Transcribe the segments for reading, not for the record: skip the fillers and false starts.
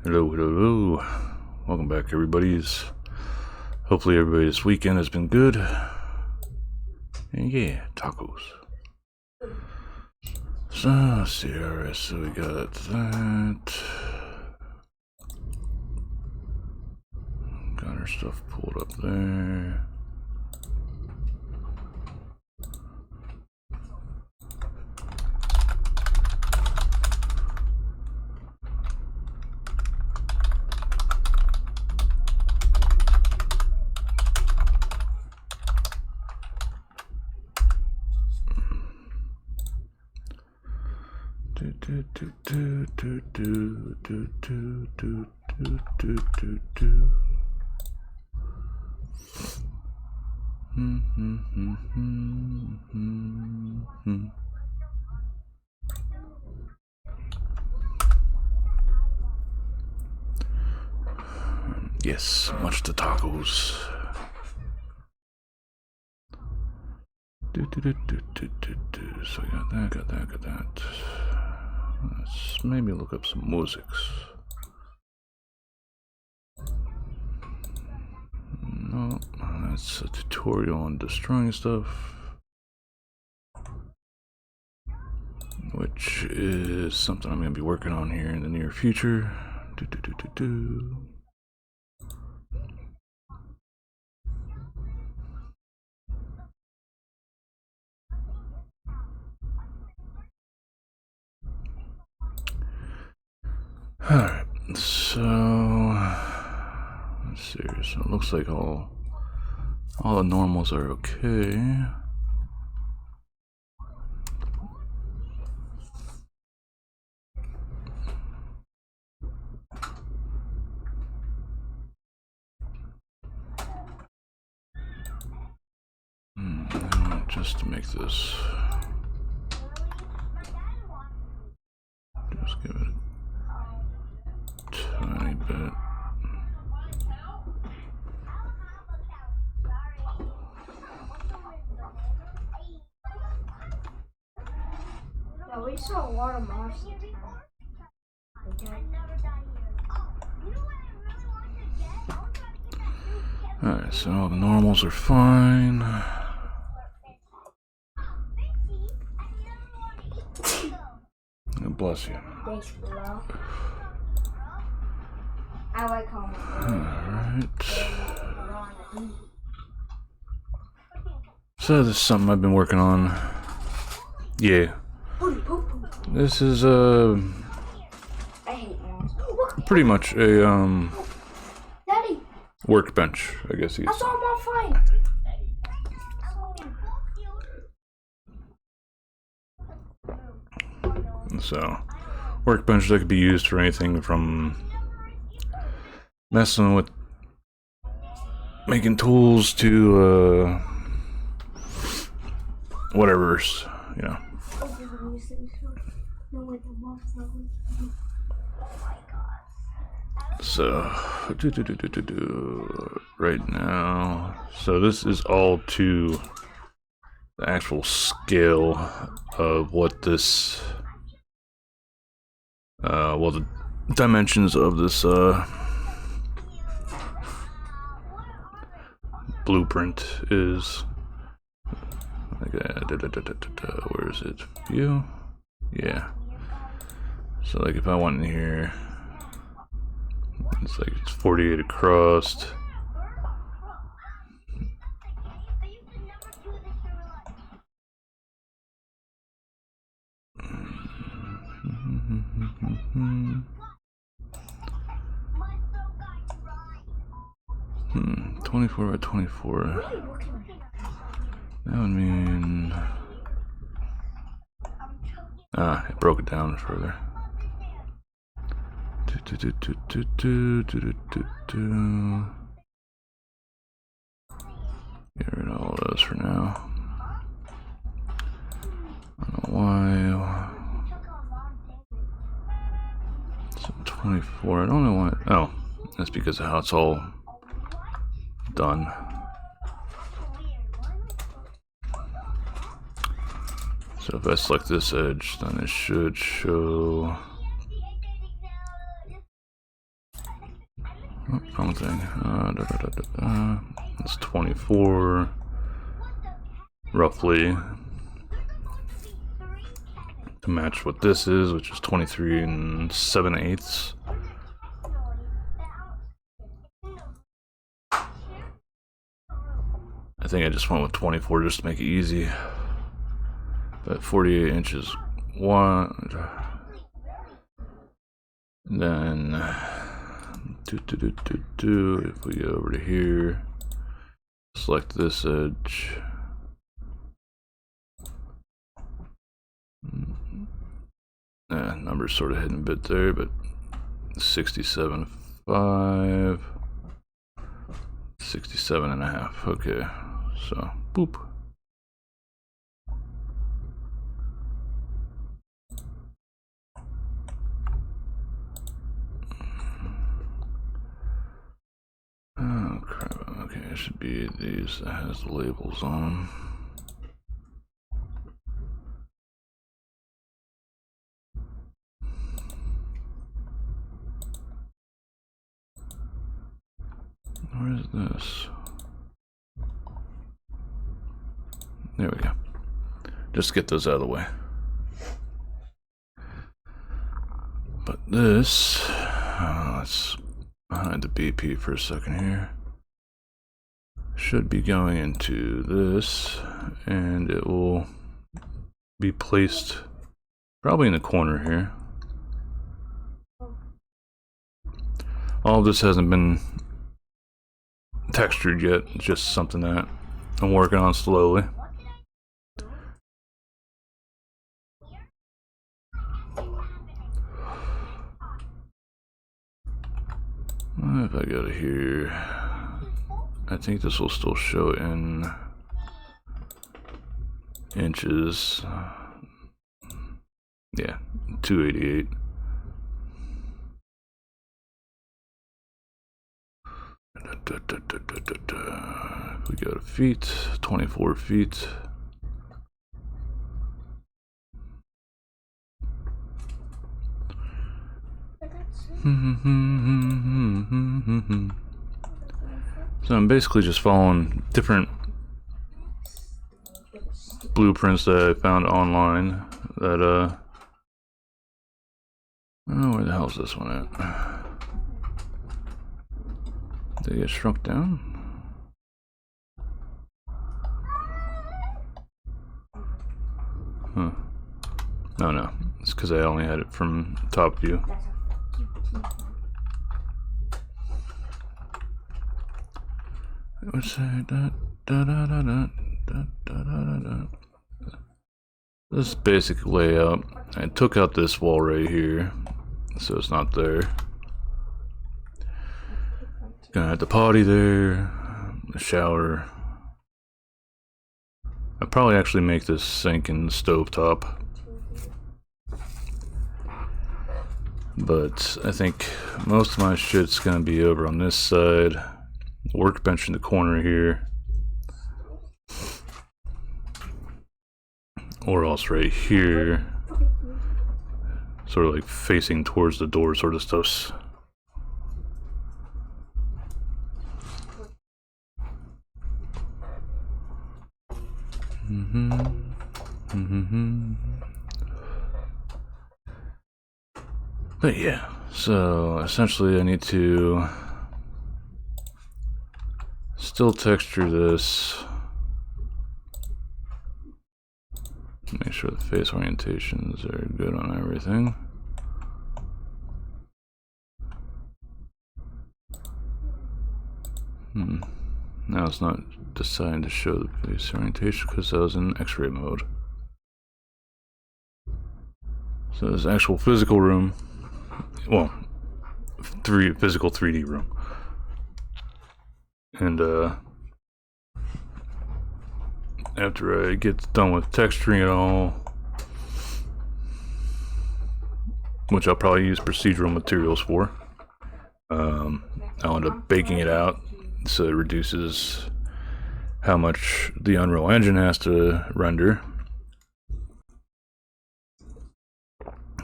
Hello, hello, hello. Welcome back, everybody's. Hopefully, everybody this weekend has been good. And yeah, tacos. So, let's see, alright, so we got that. Got our stuff pulled up there. Yes, much to tacos. So I got that. Let's maybe look up some musics. No, that's a tutorial on destroying stuff, which is something I'm going to be working on here in the near future. Alright, so let's see. So it looks like all the normals are okay. Just to make this, just give it a tiny bit. Yeah, we saw a lot of moths. Alright, so all the normals are fine. God bless you. Thanks, bro. I like home. Alright. So this is something I've been working on. Yeah. This is I hate moths. pretty much a Daddy, workbench, I guess you I could say. saw him on fire. So, workbench that could be used for anything from messing with making tools to whatever's, you know. So, right now, so this is all to the actual scale of what this, well, the dimensions of this, blueprint is. Where is it? View? Yeah. So, like, if I went in here, it's like it's 48 across. Hmm, 24 by 24. That would mean... it broke it down further. Get rid of all those for now. I don't know why. So 24. I don't know why. Oh, that's because of how it's all done. So if I select this edge, then it should show Oh, wrong thing. That's 24, roughly, to match what this is, which is 23 and 7/8. I think I just went with 24 just to make it easy. But 48 inches one. Then if we go over to here, select this edge. Numbers sort of hidden a bit there, but 67.5, 67.5. Okay, so boop. Oh crap, okay, it should be these that has the labels on. Where is this? There we go. Just get those out of the way. But this, let's hide the BP for a second here. Should be going into this, and it will be placed probably in the corner here. All of this hasn't been textured yet, it's just something that I'm working on slowly. If I go to here, I think this will still show in inches. Yeah, 288. If we go to feet, 24 feet. So I'm basically just following different blueprints that I found online that oh, where the hell's this one at? Did it get shrunk down? Huh. Oh no, it's because I only had it from top view. What's that? This basic layout. I took out this wall right here, so it's not there. Gonna have the potty there, the shower. I'll probably actually make this sink and stovetop. But I think most of my shit's gonna be over on this side. Workbench in the corner here, or else right here, sort of like facing towards the door sort of stuff. But yeah, so essentially I need to still texture this. Make sure the face orientations are good on everything. Now it's not deciding to show the face orientation because I was in X-ray mode. So this actual physical room, well, physical 3D room. And after I get done with texturing it all, which I'll probably use procedural materials for, I'll end up baking it out so it reduces how much the Unreal Engine has to render,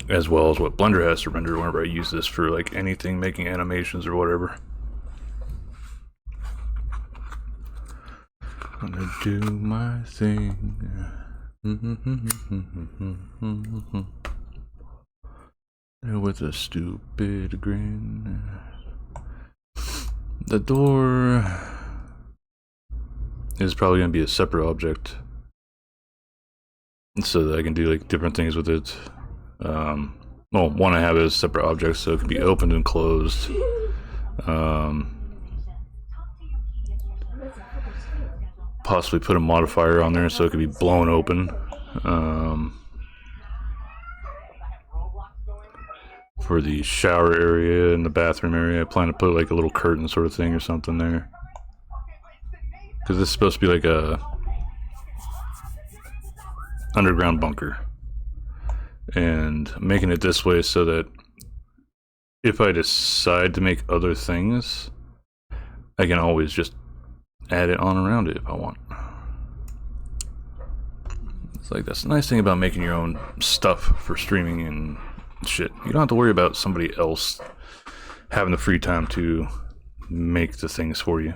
as well as what Blender has to render whenever I use this for like anything, making animations or whatever. Gonna do my thing. With a stupid grin. The door is probably gonna be a separate object, so that I can do like different things with it. Well, one I have is separate objects, so it can be opened and closed. Possibly put a modifier on there so it could be blown open. For the shower area and the bathroom area, I plan to put like a little curtain sort of thing or something there. Because this is supposed to be like a underground bunker. And I'm making it this way so that if I decide to make other things, I can always just add it on around it if I want. It's like, that's the nice thing about making your own stuff for streaming and shit. You don't have to worry about somebody else having the free time to make the things for you.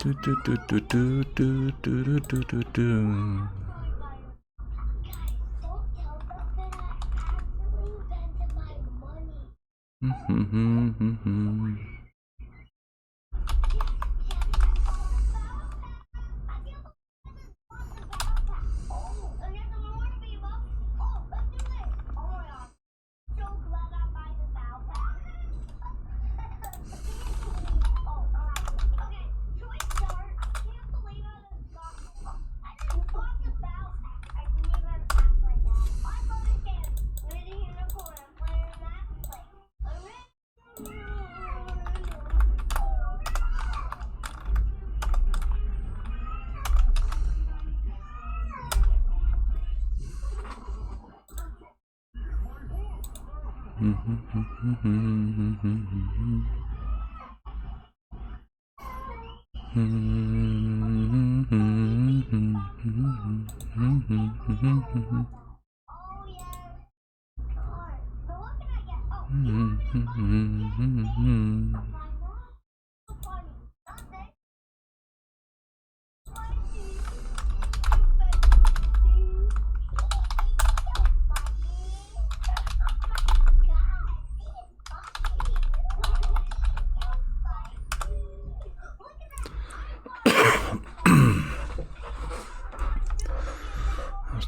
Do do do do do do do do do do.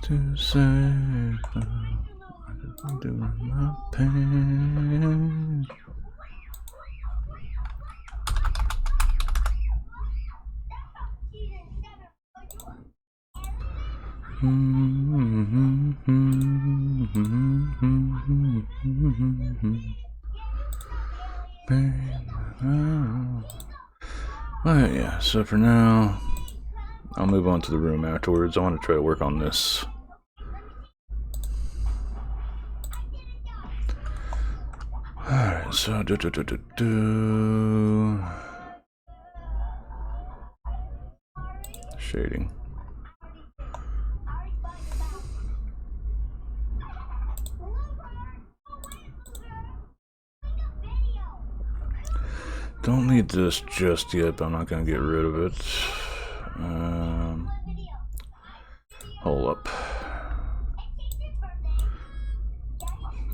To say I'm doing my pain. Alright, yeah, so for now I'll move on to the room afterwards. I want to try to work on this. Alright, so shading. Don't need this just yet, but I'm not going to get rid of it. Hold up.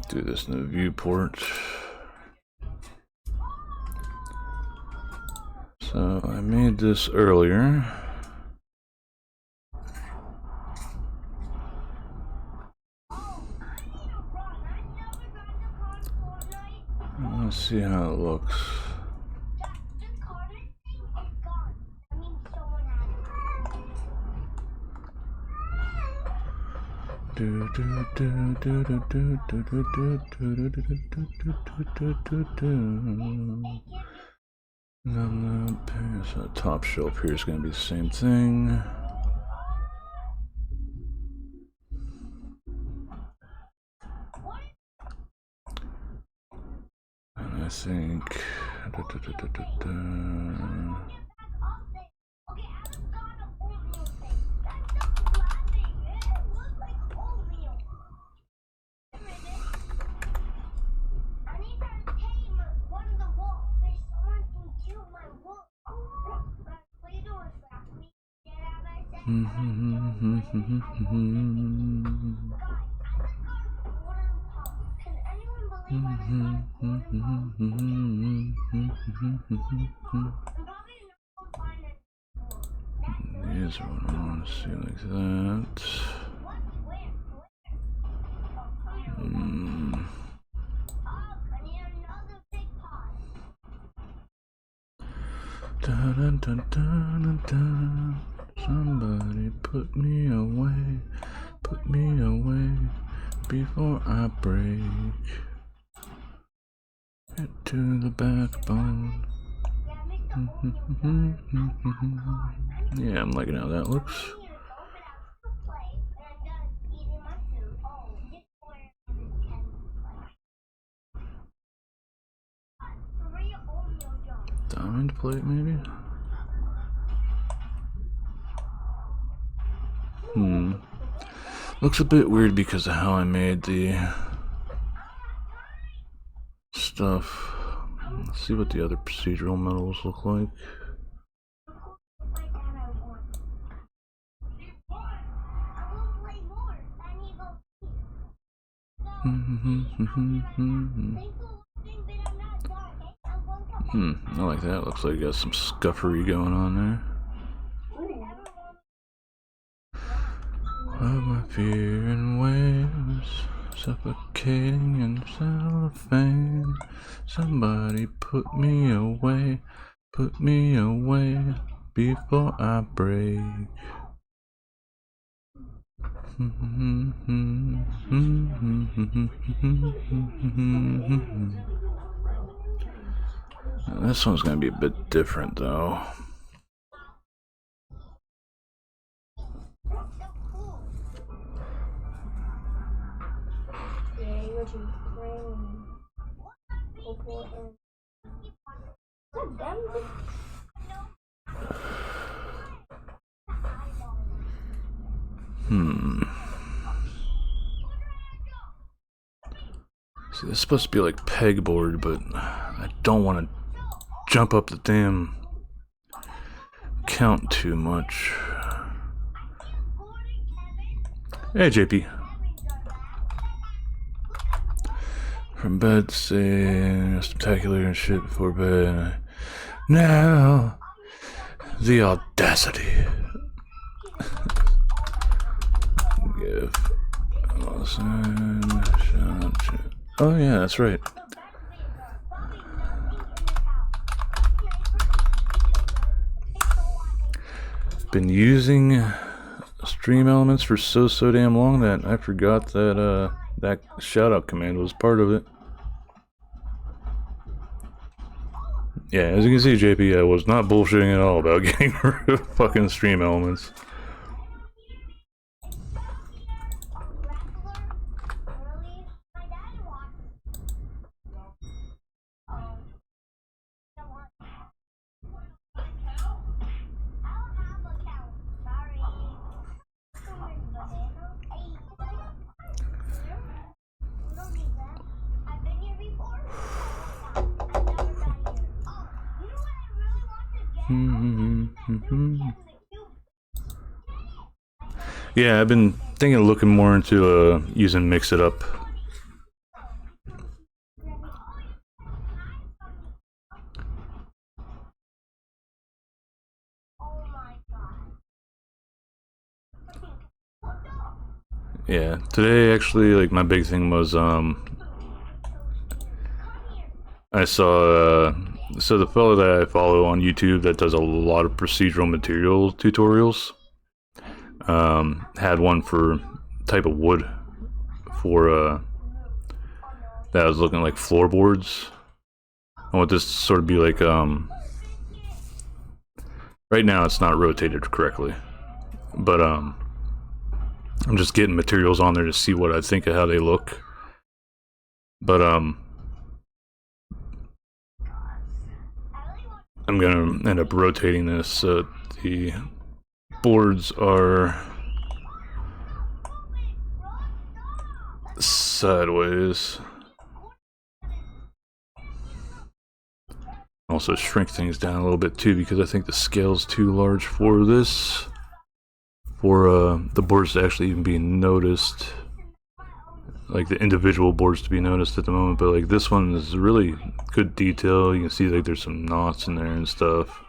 Do this in the viewport. So I made this earlier. Let's see how it looks. So the top shelf here is going to be the same thing. And I think. Here's what I want to see like that. Dun, dun, dun, dun. Somebody put me away before I break it to the backbone. Yeah, I'm liking how that looks. Diamond plate, maybe? Looks a bit weird because of how I made the stuff. Let's see what the other procedural metals look like. I like that. Looks like it got some scuffery going on there. Of my fear and waves, suffocating in cellophane. Somebody put me away before I break. This one's gonna be a bit different though. See, this is supposed to be like pegboard, but I don't want to jump up the damn count too much. Hey, JP. From bed, say spectacular and shit before bed. Now, the audacity. Give. Oh yeah, that's right. Been using Stream Elements for so damn long that I forgot that that shoutout command was part of it. Yeah, as you can see, JP, I was not bullshitting at all about getting rid of fucking Stream Elements. Yeah, I've been thinking of looking more into using Mix It Up. Yeah, today actually, like, my big thing was I saw so the fellow that I follow on YouTube that does a lot of procedural material tutorials had one for type of wood for that was looking like floorboards. I want this to sort of be like right now it's not rotated correctly, but I'm just getting materials on there to see what I think of how they look. But I'm gonna end up rotating this. The boards are sideways. Also shrink things down a little bit too, because I think the scale's too large for this, for the boards to actually even be noticed, like the individual boards to be noticed at the moment. But like this one is really good detail. You can see like there's some knots in there and stuff,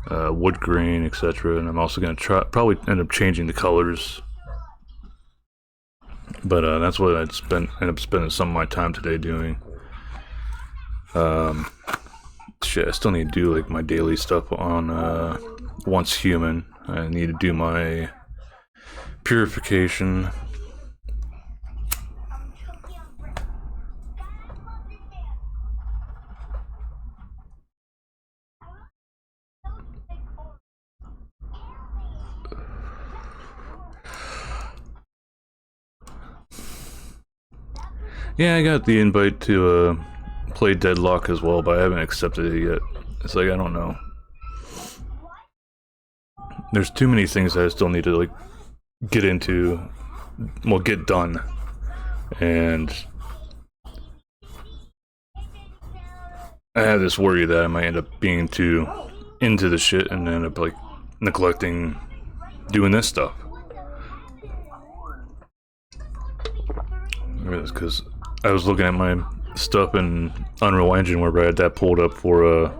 wood grain, etc. And I'm also gonna probably end up changing the colors. But that's what end up spending some of my time today doing. Shit, I still need to do like my daily stuff on Once Human. I need to do my purification. Yeah, I got the invite to play Deadlock as well, but I haven't accepted it yet. It's like, I don't know. There's too many things I still need to like get into, well, get done. And I have this worry that I might end up being too into the shit and end up like neglecting doing this stuff. Because I was looking at my stuff in Unreal Engine where I had that pulled up for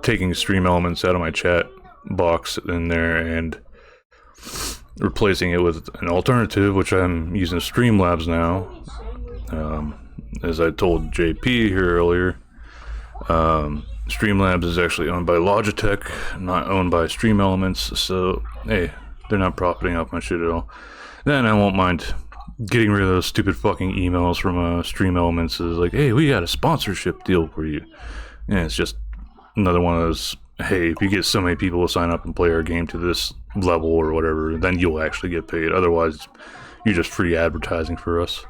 taking Stream Elements out of my chat box in there and replacing it with an alternative, which I'm using Streamlabs now. As I told JP here earlier, Streamlabs is actually owned by Logitech, not owned by Stream Elements, so hey, they're not profiting off my shit at all. Then I won't mind getting rid of those stupid fucking emails from Stream Elements is like, hey, we got a sponsorship deal for you. And it's just another one of those, hey, if you get so many people to sign up and play our game to this level or whatever, then you'll actually get paid. Otherwise, you're just free advertising for us.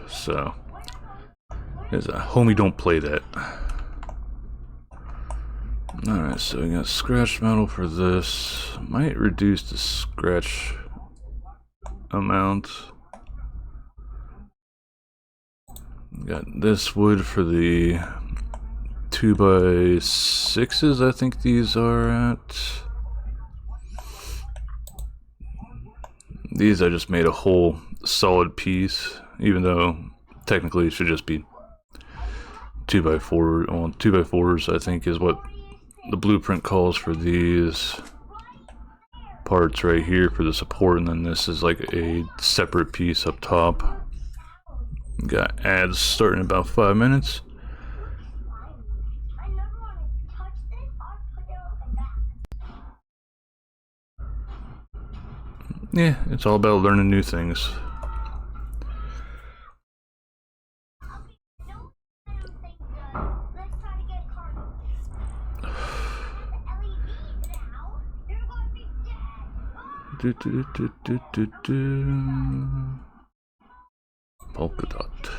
So, there's a homie, don't play that. Alright, so we got scratch metal for this. Might reduce the scratch amount. Got this wood for the 2x6s, I think these are at. These I just made a whole solid piece, even though technically it should just be 2x4. Well, 2x4s I think is what the blueprint calls for these parts right here for the support, and then this is like a separate piece up top. Got ads starting in about 5 minutes. Yeah, it's all about learning new things. Polka dot.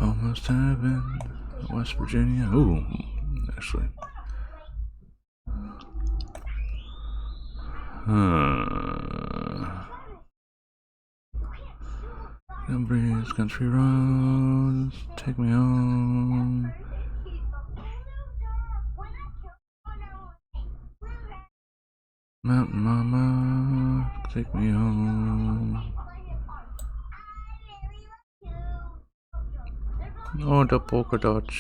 Almost heaven, West Virginia. Ooh, actually. Breeze, country roads, take me home. Mountain mama, take me home. Oh, the polka dots.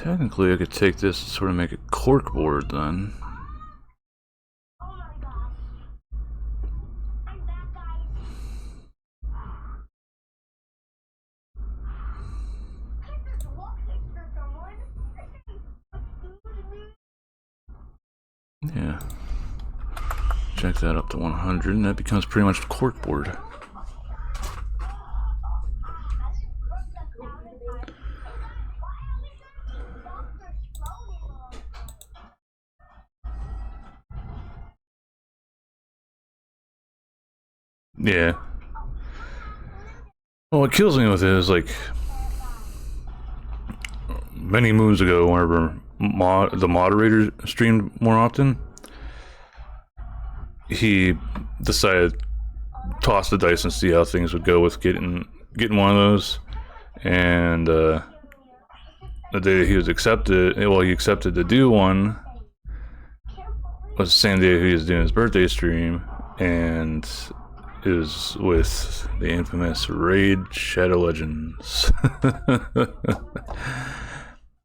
Technically, I could take this and sort of make a cork board then. Yeah. Check that up to 100, and that becomes pretty much a cork board. Yeah. Well, what kills me with it is, like, many moons ago, whenever the moderator streamed more often, he decided to toss the dice and see how things would go with getting one of those. And the day that he was accepted, well, he accepted to do one, was the same day he was doing his birthday stream, and it was with the infamous Raid Shadow Legends.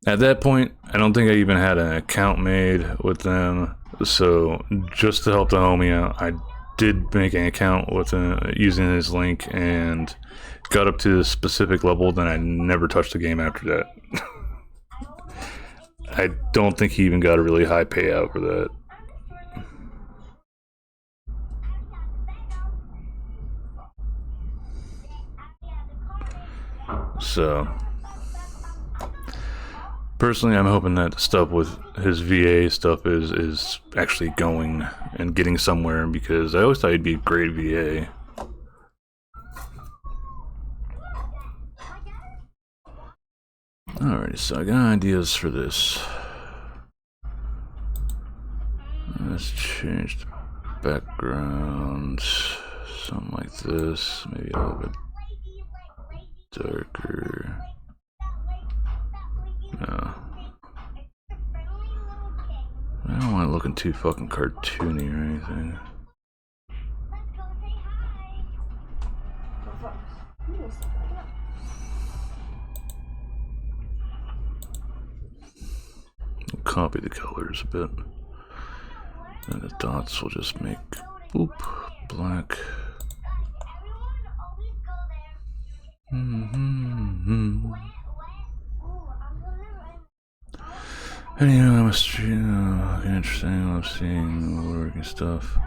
At that point, I don't think I even had an account made with them, so just to help the homie out, I did make an account with using his link and got up to a specific level, then I never touched the game after that. I don't think he even got a really high payout for that. So, personally, I'm hoping that stuff with his VA stuff is actually going and getting somewhere, because I always thought he'd be a great VA. Alrighty, so I got ideas for this. Let's change the background, something like this, maybe a little bit darker. No. I don't want it looking too fucking cartoony or anything. I'll copy the colors a bit. And the dots will just make, oop, black. Anyway, I'm interesting. I'm seeing working stuff.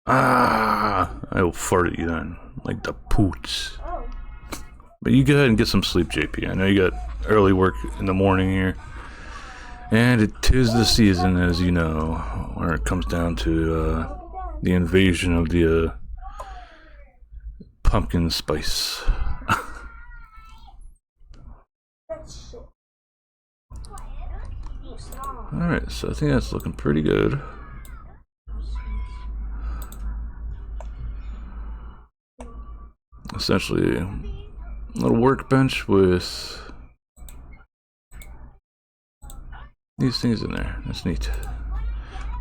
Ah! I will fart at you then, like the poots. But you go ahead and get some sleep, JP. I know you got early work in the morning here. And it is the season, as you know, where it comes down to the invasion of the pumpkin spice. Alright, so I think that's looking pretty good. Essentially, a little workbench with these things in there. That's neat.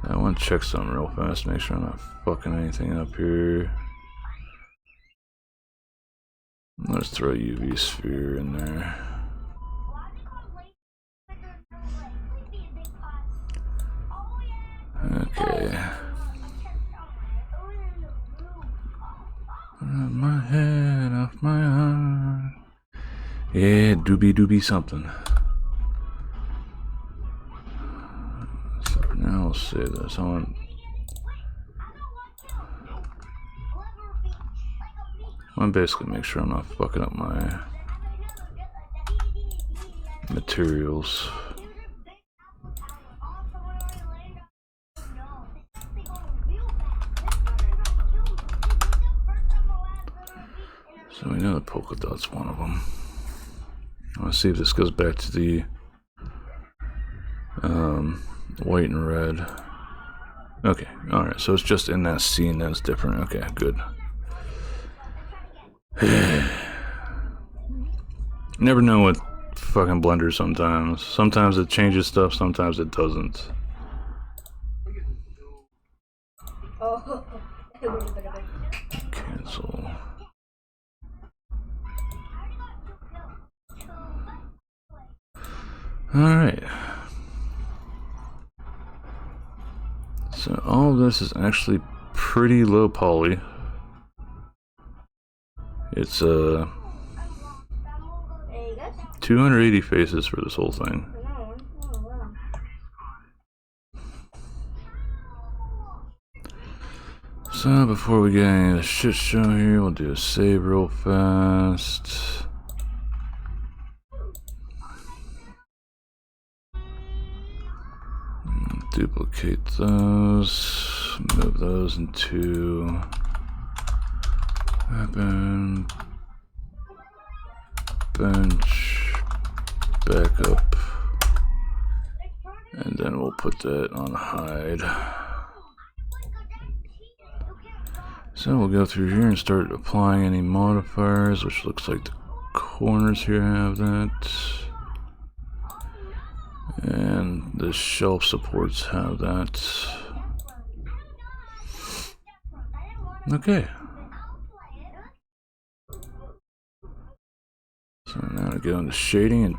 I want to check something real fast, make sure I'm not fucking anything up here. Let's throw a UV sphere in there. Okay. My head off my heart. Yeah, doobie something. So now I'll say this. I want basically make sure I'm not fucking up my materials. So we know the polka dot's one of them. I want to see if this goes back to the white and red. Okay, alright, so it's just in that scene that's different. Okay, good. Never know with fucking Blender sometimes. Sometimes it changes stuff, sometimes it doesn't. Cancel Alright. So all of this is actually pretty low poly. It's 280 faces for this whole thing. So before we get into the shit show here, we'll do a save real fast. Duplicate those, move those into weapon, bench, backup, and then we'll put that on hide. So we'll go through here and start applying any modifiers, which looks like the corners here have that. And the shelf supports have that. Okay. So now to go into shading and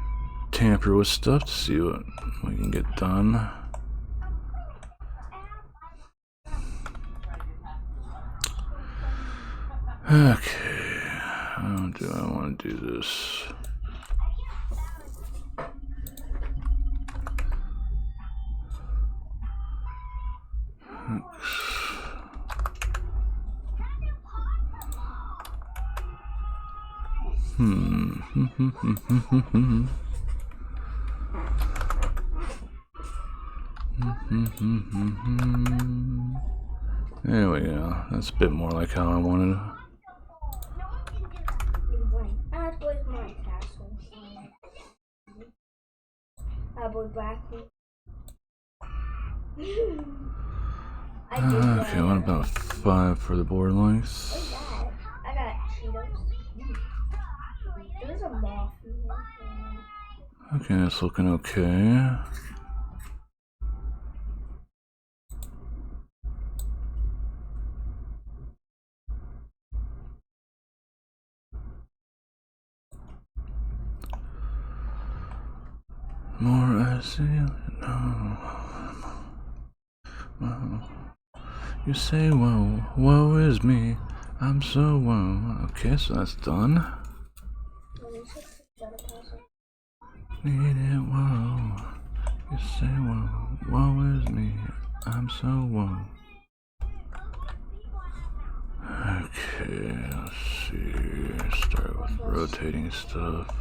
tamper with stuff to see what we can get done. Okay, how do I want to do this? There we go. That's a bit more like how I wanted it. Okay, what about 5 for the board length? I got Cheetos. There's a moth in there. Okay, that's looking okay. More I see, no. Whoa. You say, whoa, woe is me. I'm so whoa. Okay, so that's done. Need it, whoa. You say, whoa, woe is me. I'm so whoa. Okay, let's see. Start with rotating stuff.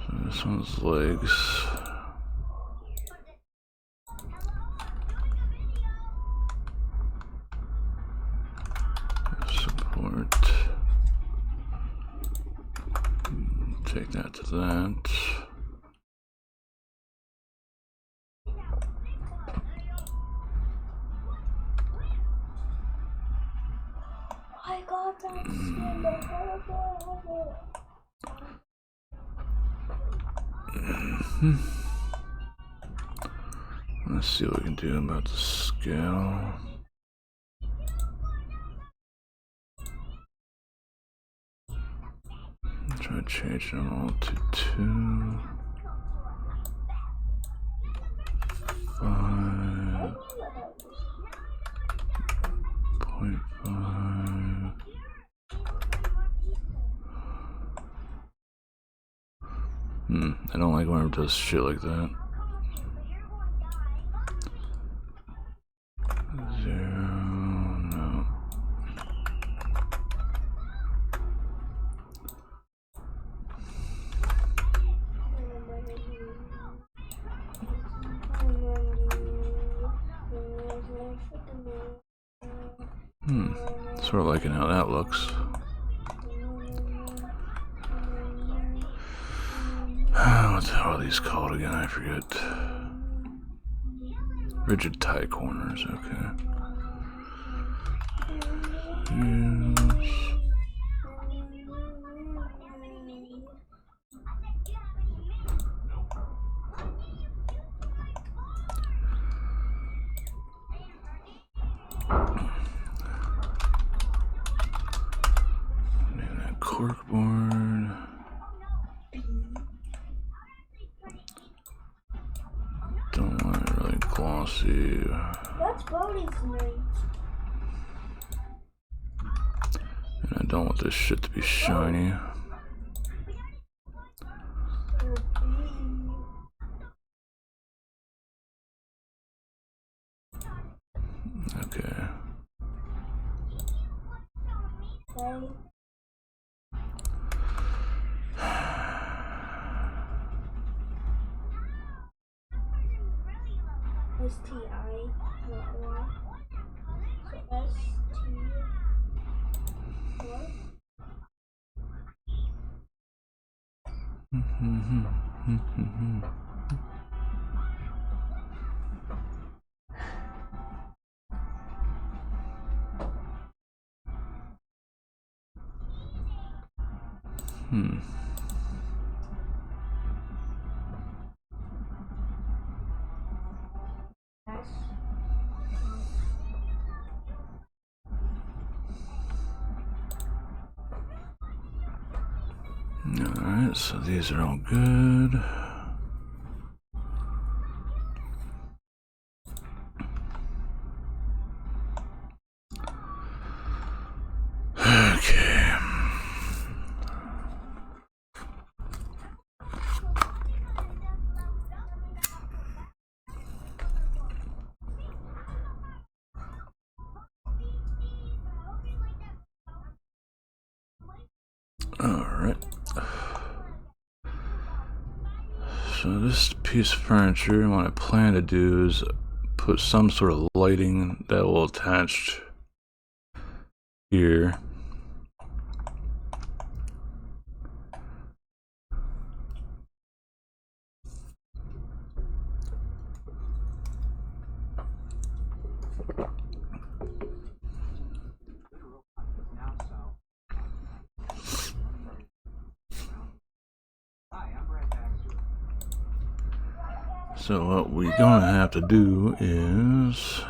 So this one's legs. Support. Take that to that. I got that skin. Let's see what we can do about the scale. Try to change them all to 2, 5.5. I don't like when it does shit like that. 0, no. Sort of liking how that looks. What the hell are these called again? I forget. Rigid tie corners, okay. Yes. corkboard. Don't want it really glossy. What's Bodie's name? And I don't want this shit to be shiny. Okay. STI, not Y. So ST. What? Alright, so these are all good. Okay. Alright. So this piece of furniture, what I plan to do is put some sort of lighting that will attach here. So what we're gonna have to do is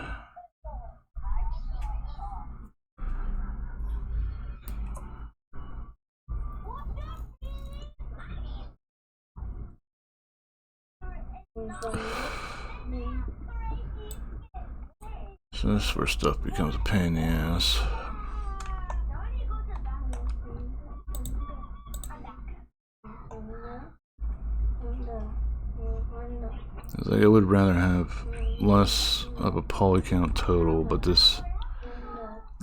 so this is where stuff becomes a pain in the ass. Like I would rather have less of a poly count total, but this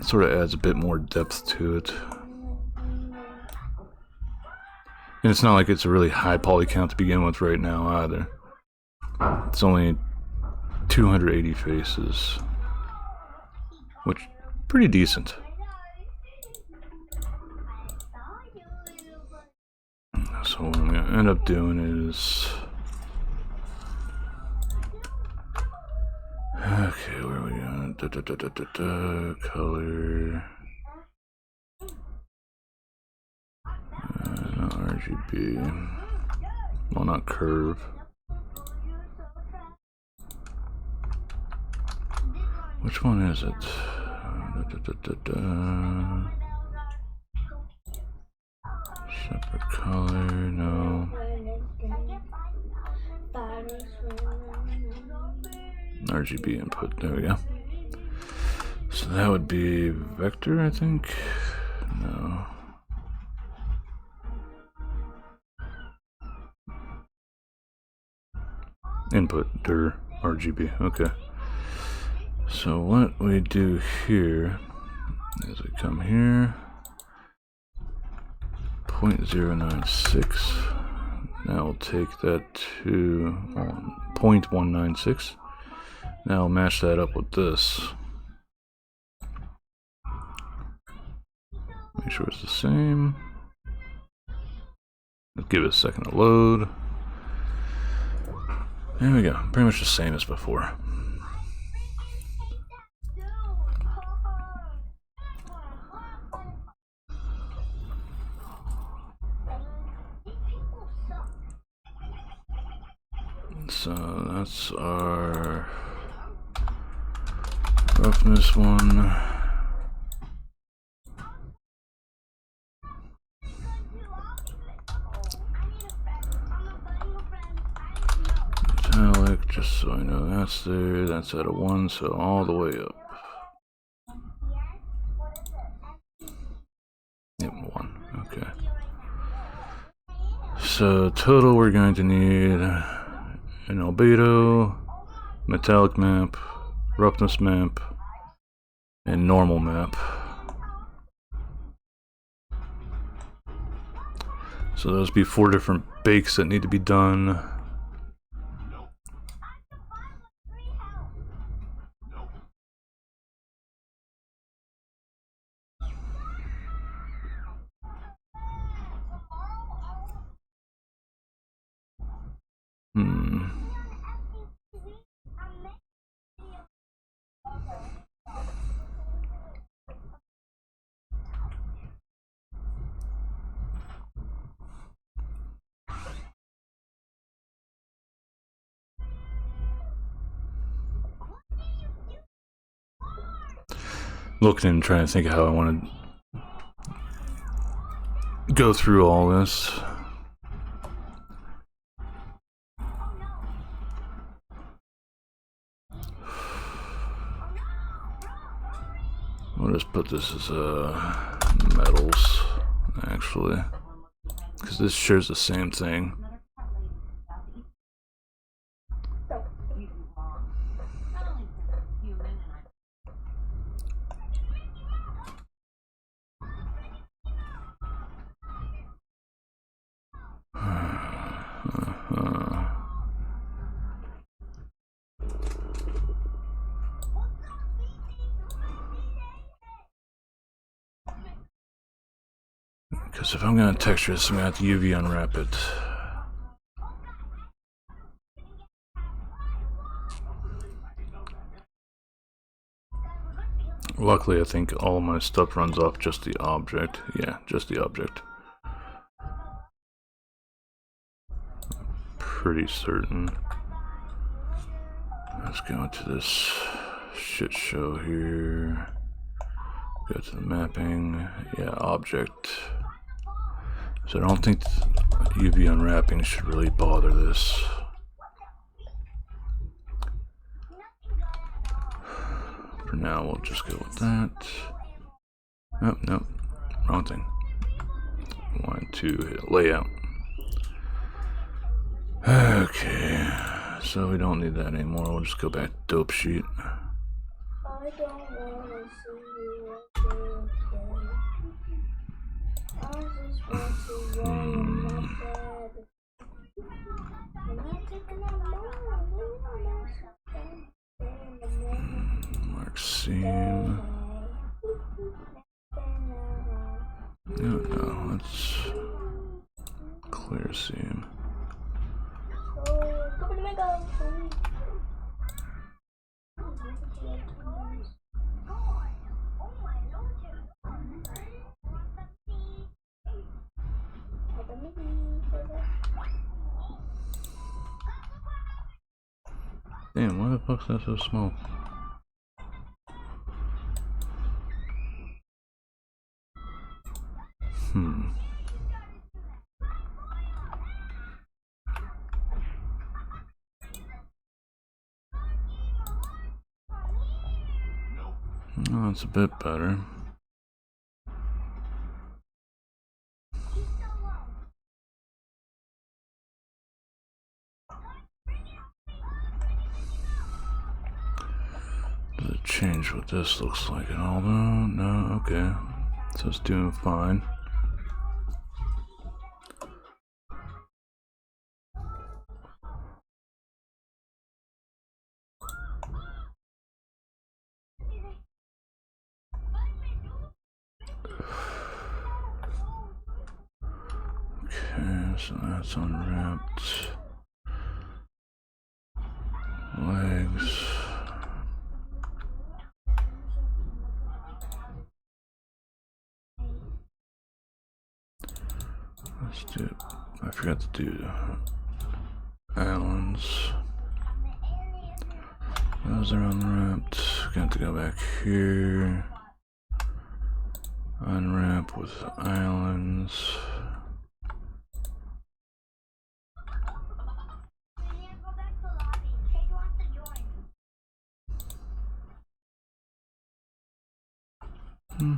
sort of adds a bit more depth to it. And it's not like it's a really high poly count to begin with right now either. It's only 280 faces, which pretty decent. So what I'm gonna end up doing is, okay, where are we going? Color. Not RGB. Well, not curve. Which one is it? Separate color, no. RGB input, there we go. So that would be vector, I think? No. Input, dir, RGB, okay. So what we do here is we come here, 0.096. Now we'll take that to 0.196. Now we'll match that up with this. Make sure it's the same. Let's give it a second to load. There we go. Pretty much the same as before. So that's our roughness one. quick, just so I know that's there. That's at a 1, so all the way up. Yep, 1. Okay. So total, we're going to need an albedo, metallic map, roughness map, and normal map. So those be 4 different bakes that need to be done. Looking and trying to think of how I want to go through all this. We'll just put this as metals, actually, because this shares the same thing. Because if I'm going to texture this, I'm going to have to UV unwrap it. Luckily, I think all my stuff runs off just the object. Yeah, just the object. Pretty certain. Let's go into this shit show here. Go to the mapping. Yeah, object. So I don't think UV unwrapping should really bother this. For now, we'll just go with that. Oh, nope, wrong thing. Wanted to hit layout. Okay, so we don't need that anymore. We'll just go back to dope sheet. I don't want to see you again. I just want to run my bed. I'm not taking that Mark seam. No, let's clear seam. Damn, why the fuck's that so small? Oh, it's a bit better. Does it change what this looks like at all though? No, okay. So it's doing fine. Okay, so that's unwrapped. Legs. Let's do, I forgot to do islands. Those are unwrapped. Got to go back here. Unwrap with islands. That's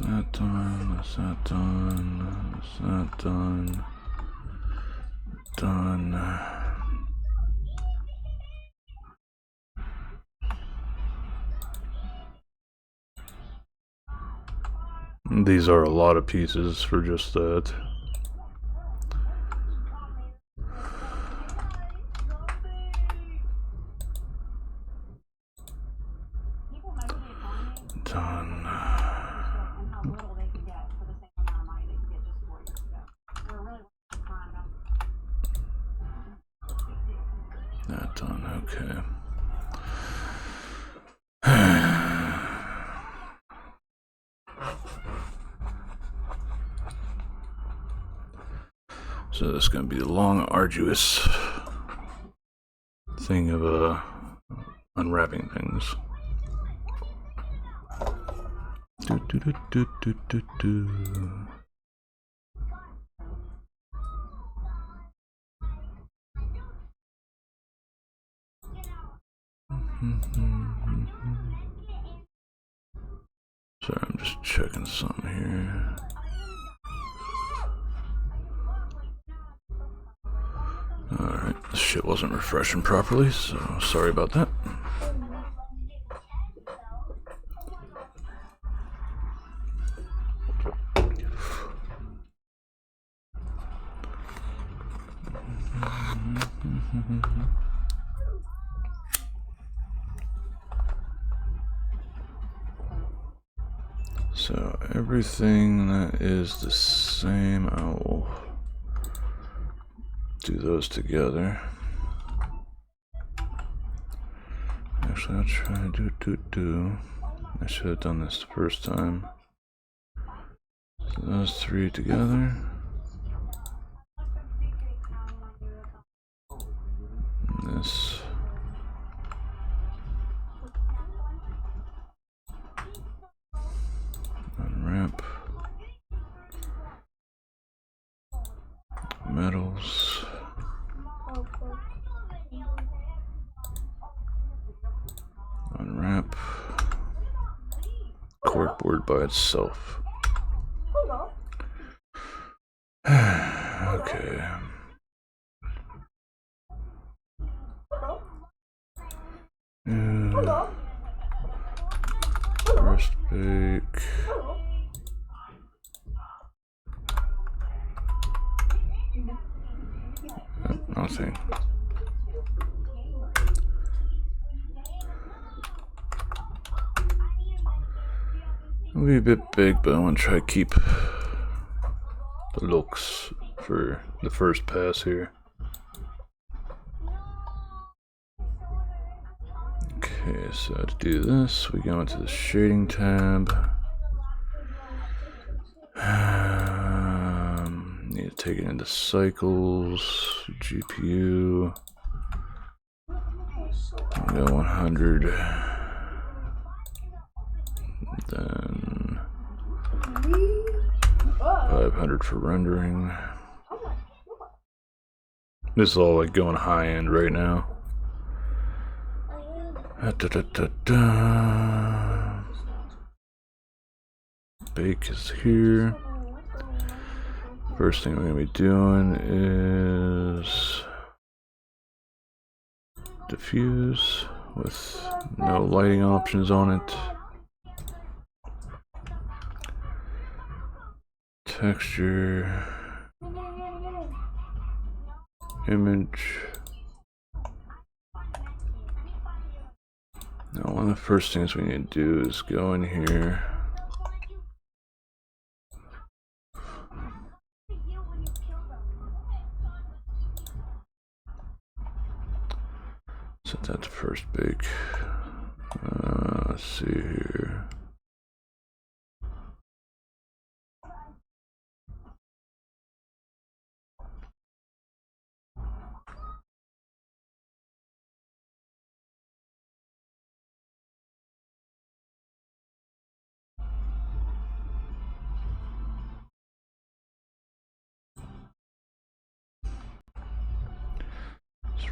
not done. That's not done. That's not done. Done. These are a lot of pieces for just that. Done. That done, okay. So this is going to be a long, arduous thing of unwrapping things. Do, do, do, do, do, do, do. Sorry, I'm just checking something here. Alright, this shit wasn't refreshing properly, so sorry about that. So everything that is the same, I will do those together. Actually, I'll try to do. I should have done this the first time. So those three together. And this. Unwrap. Metals. Unwrap. Corkboard by itself. Okay. First bake. Nothing. It'll be a bit big, but I want to try to keep the looks for the first pass here. Okay, so to do this, we go into the shading tab. Need to take it into cycles, GPU. Go 100. Then 500 for rendering. This is all like going high end right now. Bake is here. First thing we're gonna be doing is diffuse with no lighting options on it. Texture, image. Now one of the first things we need to do is go in here. Set that to first bake. Let's see here.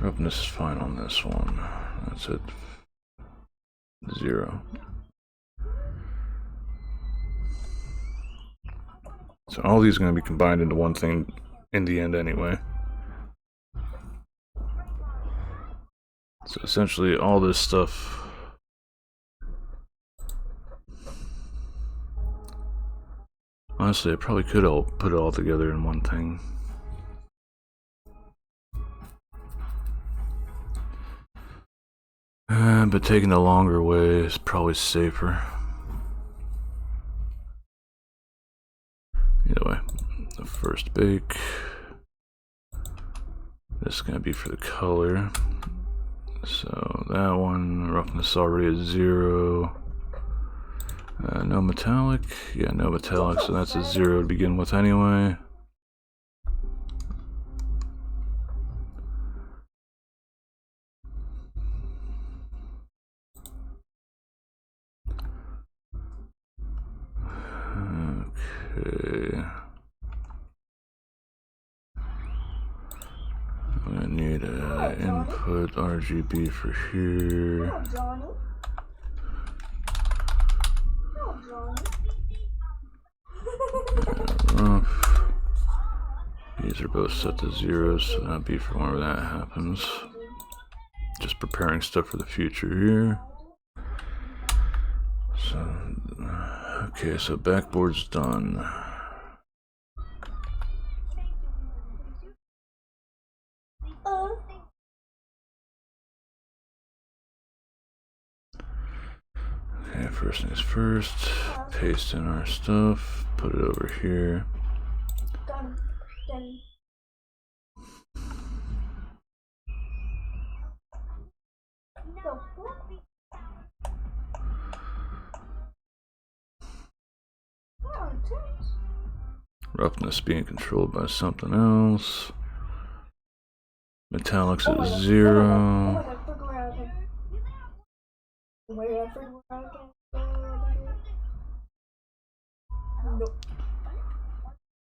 Roughness is fine on this one. That's it. 0. So all these are going to be combined into one thing in the end anyway. So essentially all this stuff honestly I probably could all put it all together in one thing. But taking the longer way is probably safer. Either way, the first bake. This is going to be for the color. So that one, roughness already at 0. No metallic. Yeah, no metallic, so that's a 0 to begin with anyway. Okay. I'm gonna need an input RGB for here. Oh, Johnny. Oh, Johnny. Rough. These are both set to 0, so that'll be for whenever that happens. Just preparing stuff for the future here. So, okay, so backboard's done. Okay, first things first, paste in our stuff, put it over here. Done. Done. Go. Oh, thanks. Roughness being controlled by something else. Metallics at Oh, 0. I forgot where I can. Where I forgot where I can. Nope.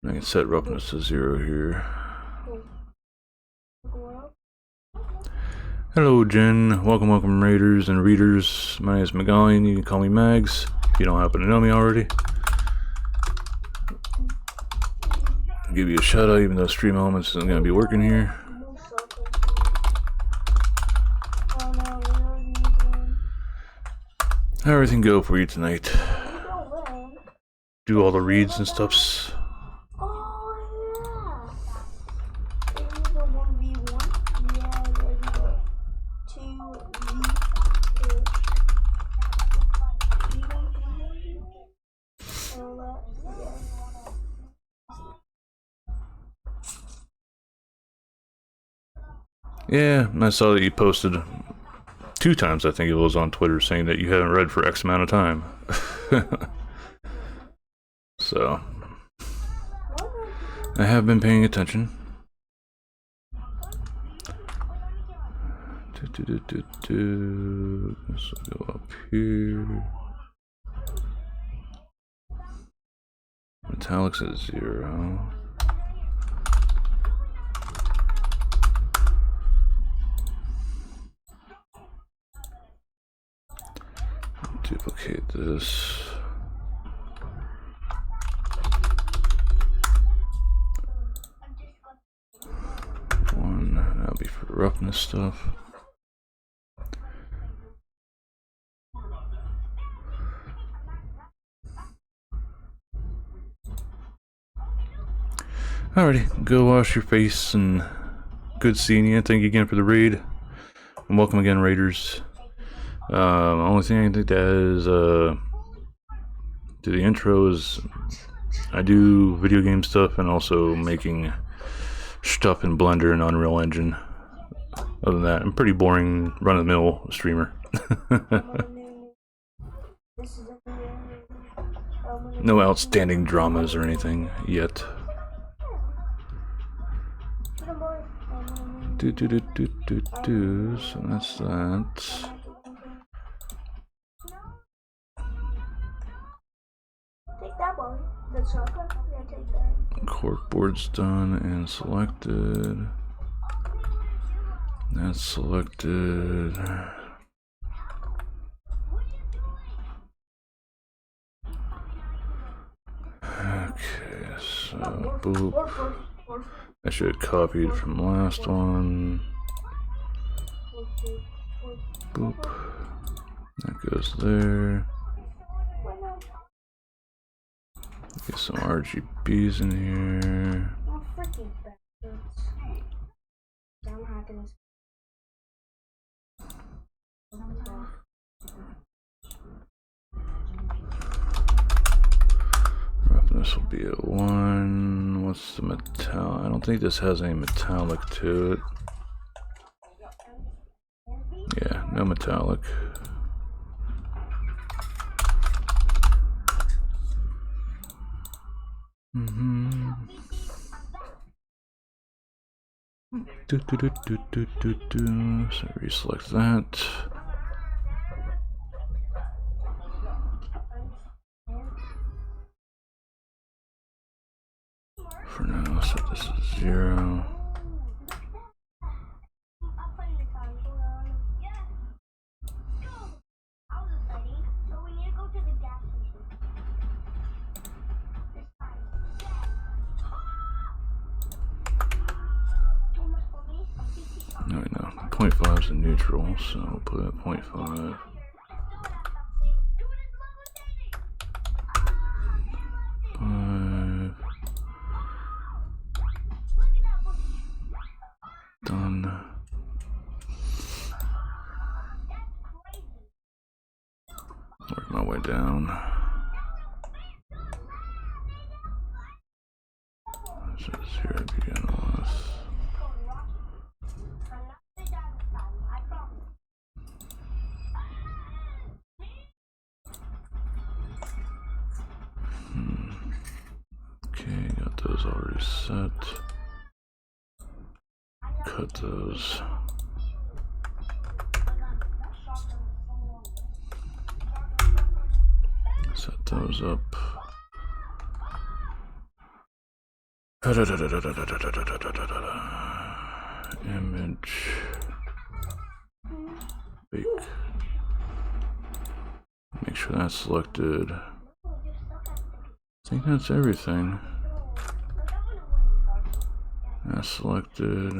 I can set roughness to 0 here. Hello, Jen. Welcome, raiders and readers. My name is Magali, and you can call me Mags if you don't happen to know me already. I'll give you a shout out, even though Stream Elements isn't going to be working here. How everything go for you tonight? Do all the reads and stuffs. Oh yeah. There's the 1v1. Yeah, there's the 2v2. Yeah, I saw that you posted 2 times, I think it was, on Twitter saying that you haven't read for X amount of time. So, I have been paying attention. This will go up here. Metallics at 0. Duplicate this. One, that'll be for roughness stuff. Alrighty, go wash your face, and good seeing you. Thank you again for the raid, and welcome again, raiders. Only thing I think that is do the intro is I do video game stuff and also making stuff in Blender and Unreal Engine. Other than that, I'm pretty boring, run-of-the-mill streamer. No outstanding dramas or anything yet. So that's that. Take that one. The chocolate. Yeah, take that. Corkboard's done and selected. That's selected. Okay, so boop. I should have copied from last one. Boop. That goes there. Get some RGBs in here. Oh, freaking bastards. I'm hacking this. Roughness will be at 1. What's the metal? I don't think this has any metallic to it. Yeah, no metallic. So reselect that. For now, set this to 0. No, 0.5 is a neutral, so we'll put it at 0.5. Done. Work my way down. So 0 begin with. Okay, got those already set. Cut those. Set those up. Image. Bake. Make sure that's selected. I think that's everything. That's selected.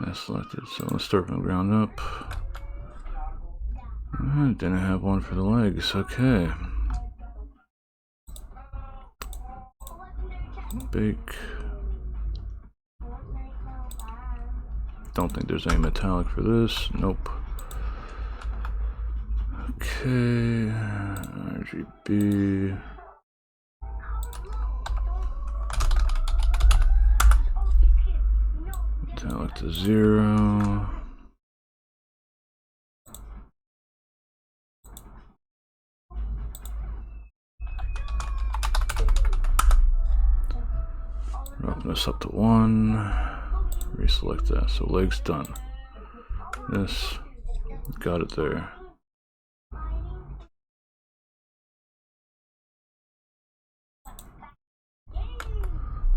That's selected. So let's start from the ground up. I didn't have one for the legs. Okay. Bake. Don't think there's any metallic for this. Nope. Okay. RGB. Metallic to 0. Roughness up to 1. Reselect that. So legs done. This. Got it there.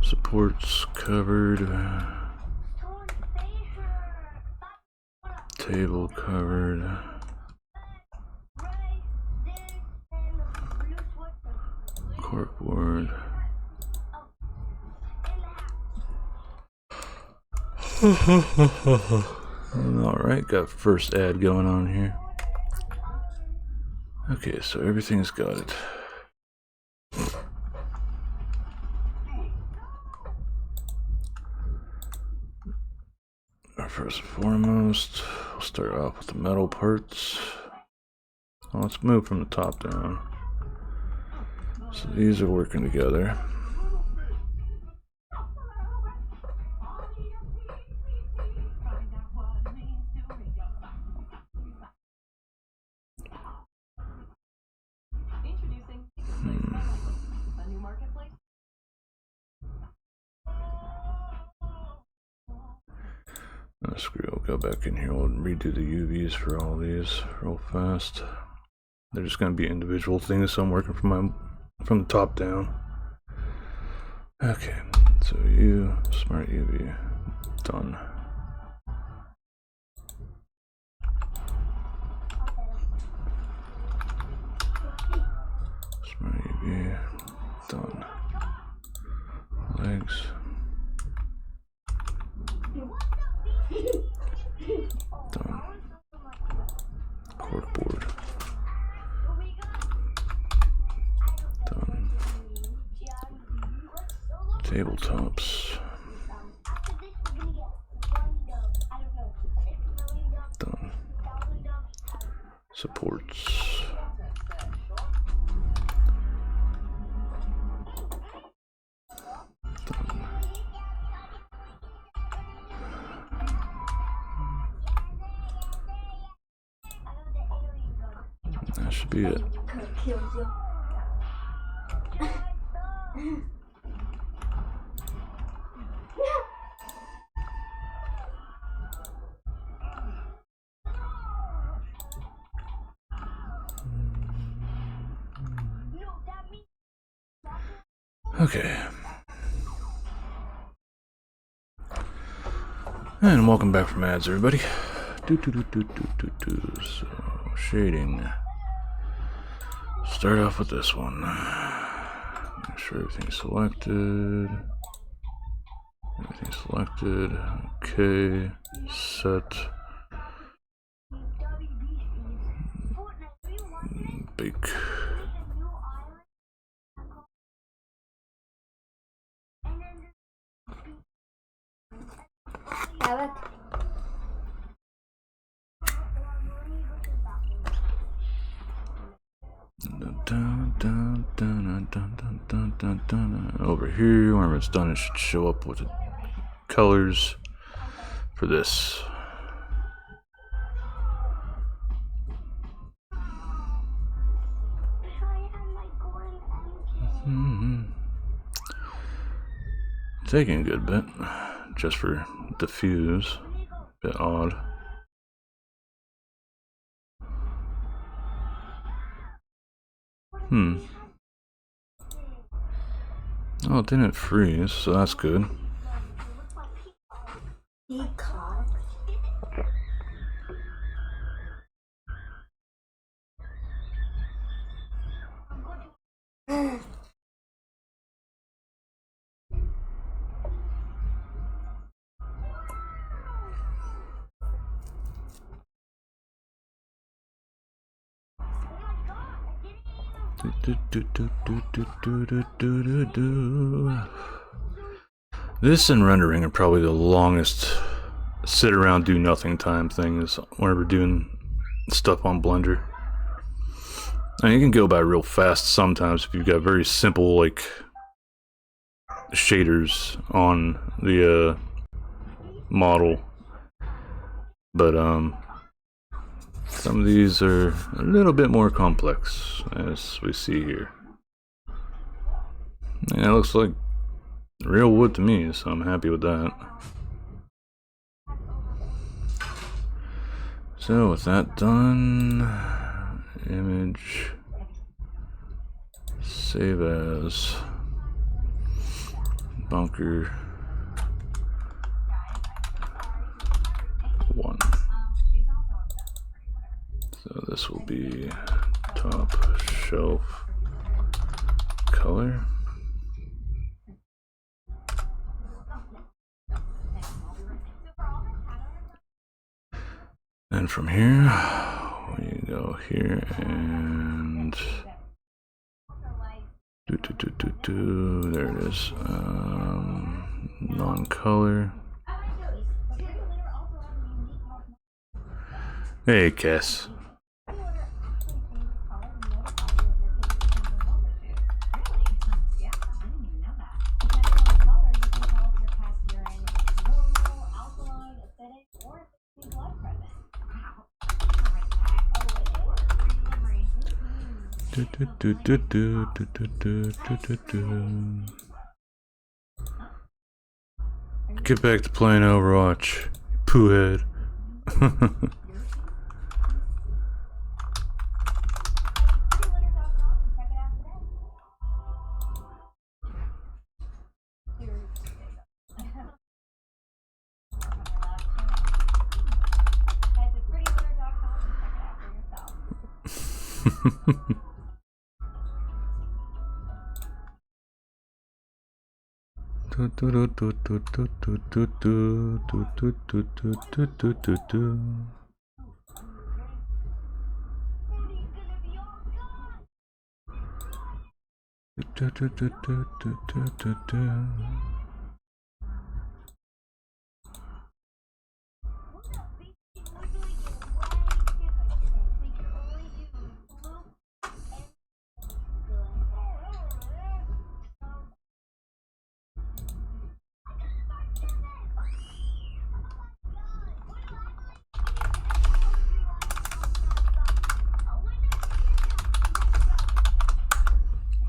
Supports covered. Table covered. Corkboard. Alright, got first ad going on here. Okay, so everything's got it. First and foremost, we'll start off with the metal parts. Well, let's move from the top down. So these are working together. Screw, I'll go back in here. We'll redo the UVs for all these real fast. They're just going to be individual things, so I'm working from the top down. Okay, So you, smart UV, done. Smart UV, done. Legs. Done. Corkboard. Done. Tabletops. Done. Supports. Done. That should be it. Okay. And welcome back from ads, everybody. So, shading. Start off with this one. Make sure everything's selected. Everything's selected. Okay. Set. Bake. Evet. Over here, whenever it's done, it should show up with the colors for this. Taking a good bit, just for diffuse. Bit odd. Oh, it didn't freeze, so that's good. This and rendering are probably the longest sit around do nothing time things whenever doing stuff on Blender. And you can go by real fast sometimes if you've got very simple like shaders on the model, but some of these are a little bit more complex, as we see here. And it looks like real wood to me, so I'm happy with that. So with that done, image, save as, bunker 1. So this will be top shelf color. And from here, we go here and there it is. Non-color. Hey, Cass. Get back to playing Overwatch, poo head.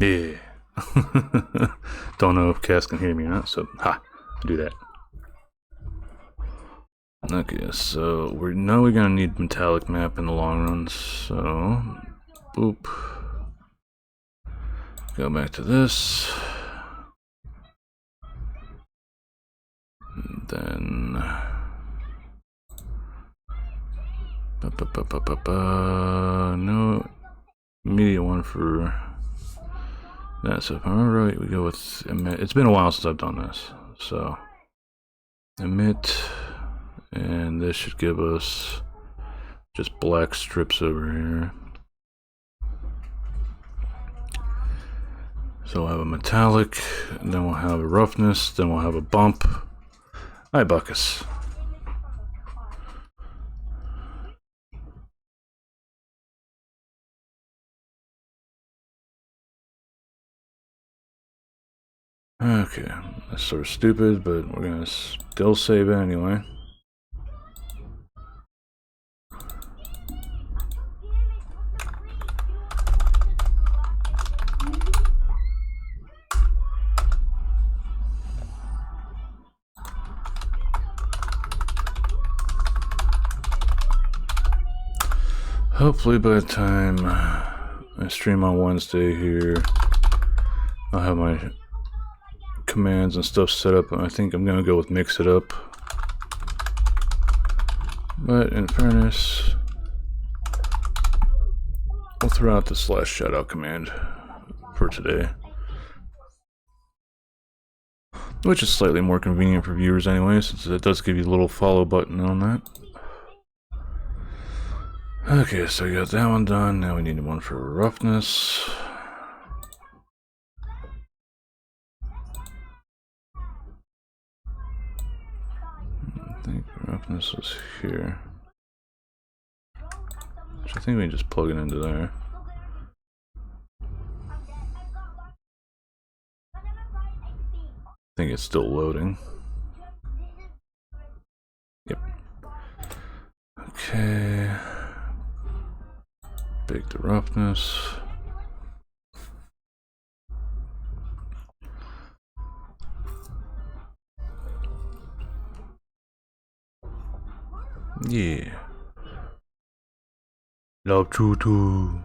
Yeah. Don't know if Cass can hear me or not, so ha, do that. Okay, so we know we're gonna need metallic map in the long run, so boop. Go back to this. And then no immediate one for that. So if I remember right, we go with emit. It's been a while since I've done this, so emit, and this should give us just black strips over here. So we'll have a metallic, and then we'll have a roughness, then we'll have a bump. Hi, Buckus. Okay, that's sort of stupid, but we're gonna still save it anyway. Hopefully by the time I stream on Wednesday here, I'll have my commands and stuff set up. I think I'm gonna go with mix it up. But in fairness, we'll throw out the /shoutout command for today. Which is slightly more convenient for viewers anyway, since it does give you a little follow button on that. Okay, so we got that one done. Now we need one for roughness. I think roughness was here. Which I think we can just plug it into there. I think it's still loading. Yep. Okay. Bake the roughness. Yeah. Love Tutu.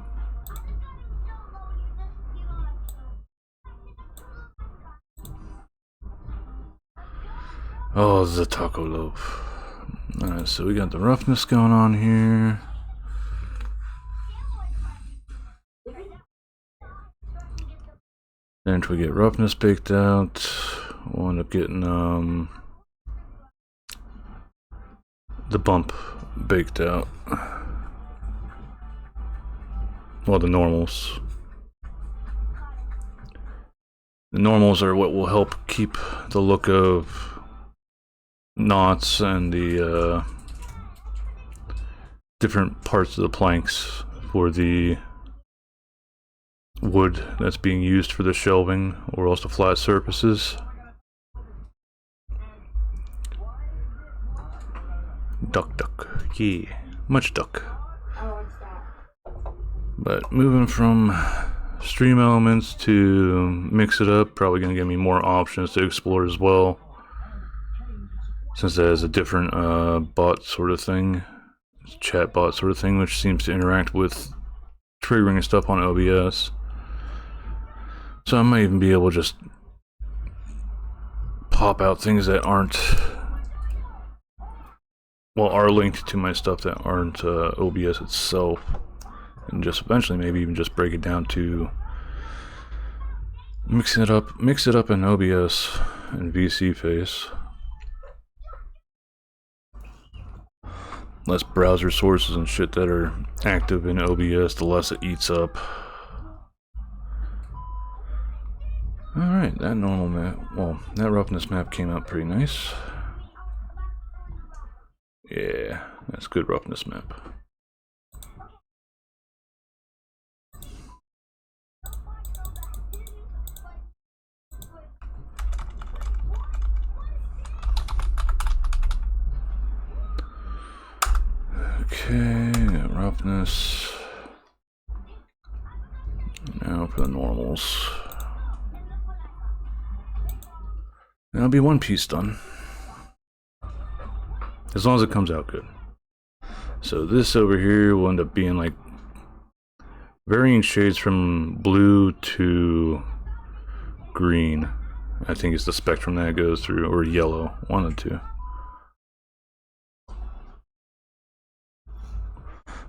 Oh, the taco loaf. Alright, so we got the roughness going on here. Then if we get roughness baked out, we'll end up getting the bump baked out. Well, the normals. The normals are what will help keep the look of knots and the different parts of the planks for the wood that's being used for the shelving or else the flat surfaces. Duck, yeah, much duck. But moving from stream elements to mix it up, probably gonna give me more options to explore as well, since that is a different bot sort of thing, chat bot sort of thing, which seems to interact with triggering stuff on OBS. So I might even be able to just pop out things that aren't, well, are linked to my stuff that aren't OBS itself, and just eventually maybe even just break it down to mix it up in OBS and VC face. Less browser sources and shit that are active in OBS, the less it eats up. Alright, that normal map, well, that roughness map came out pretty nice. Yeah, that's good roughness map. Okay, got roughness. Now for the normals. That'll be one piece done. As long as it comes out good. So this over here will end up being like varying shades from blue to green. I think it's the spectrum that it goes through, or yellow, one of the two.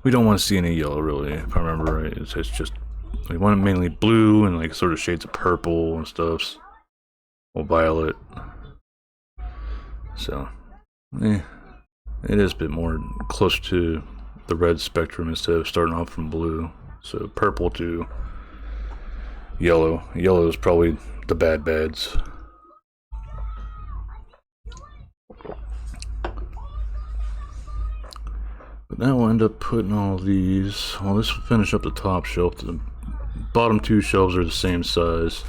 We don't want to see any yellow really, if I remember right. It's just, we want it mainly blue and like sort of shades of purple and stuff. Or violet. So, it is a bit more close to the red spectrum instead of starting off from blue. So purple to yellow. Yellow is probably the bads. But that will end up putting all these. Well, this will finish up the top shelf. The bottom two shelves are the same size.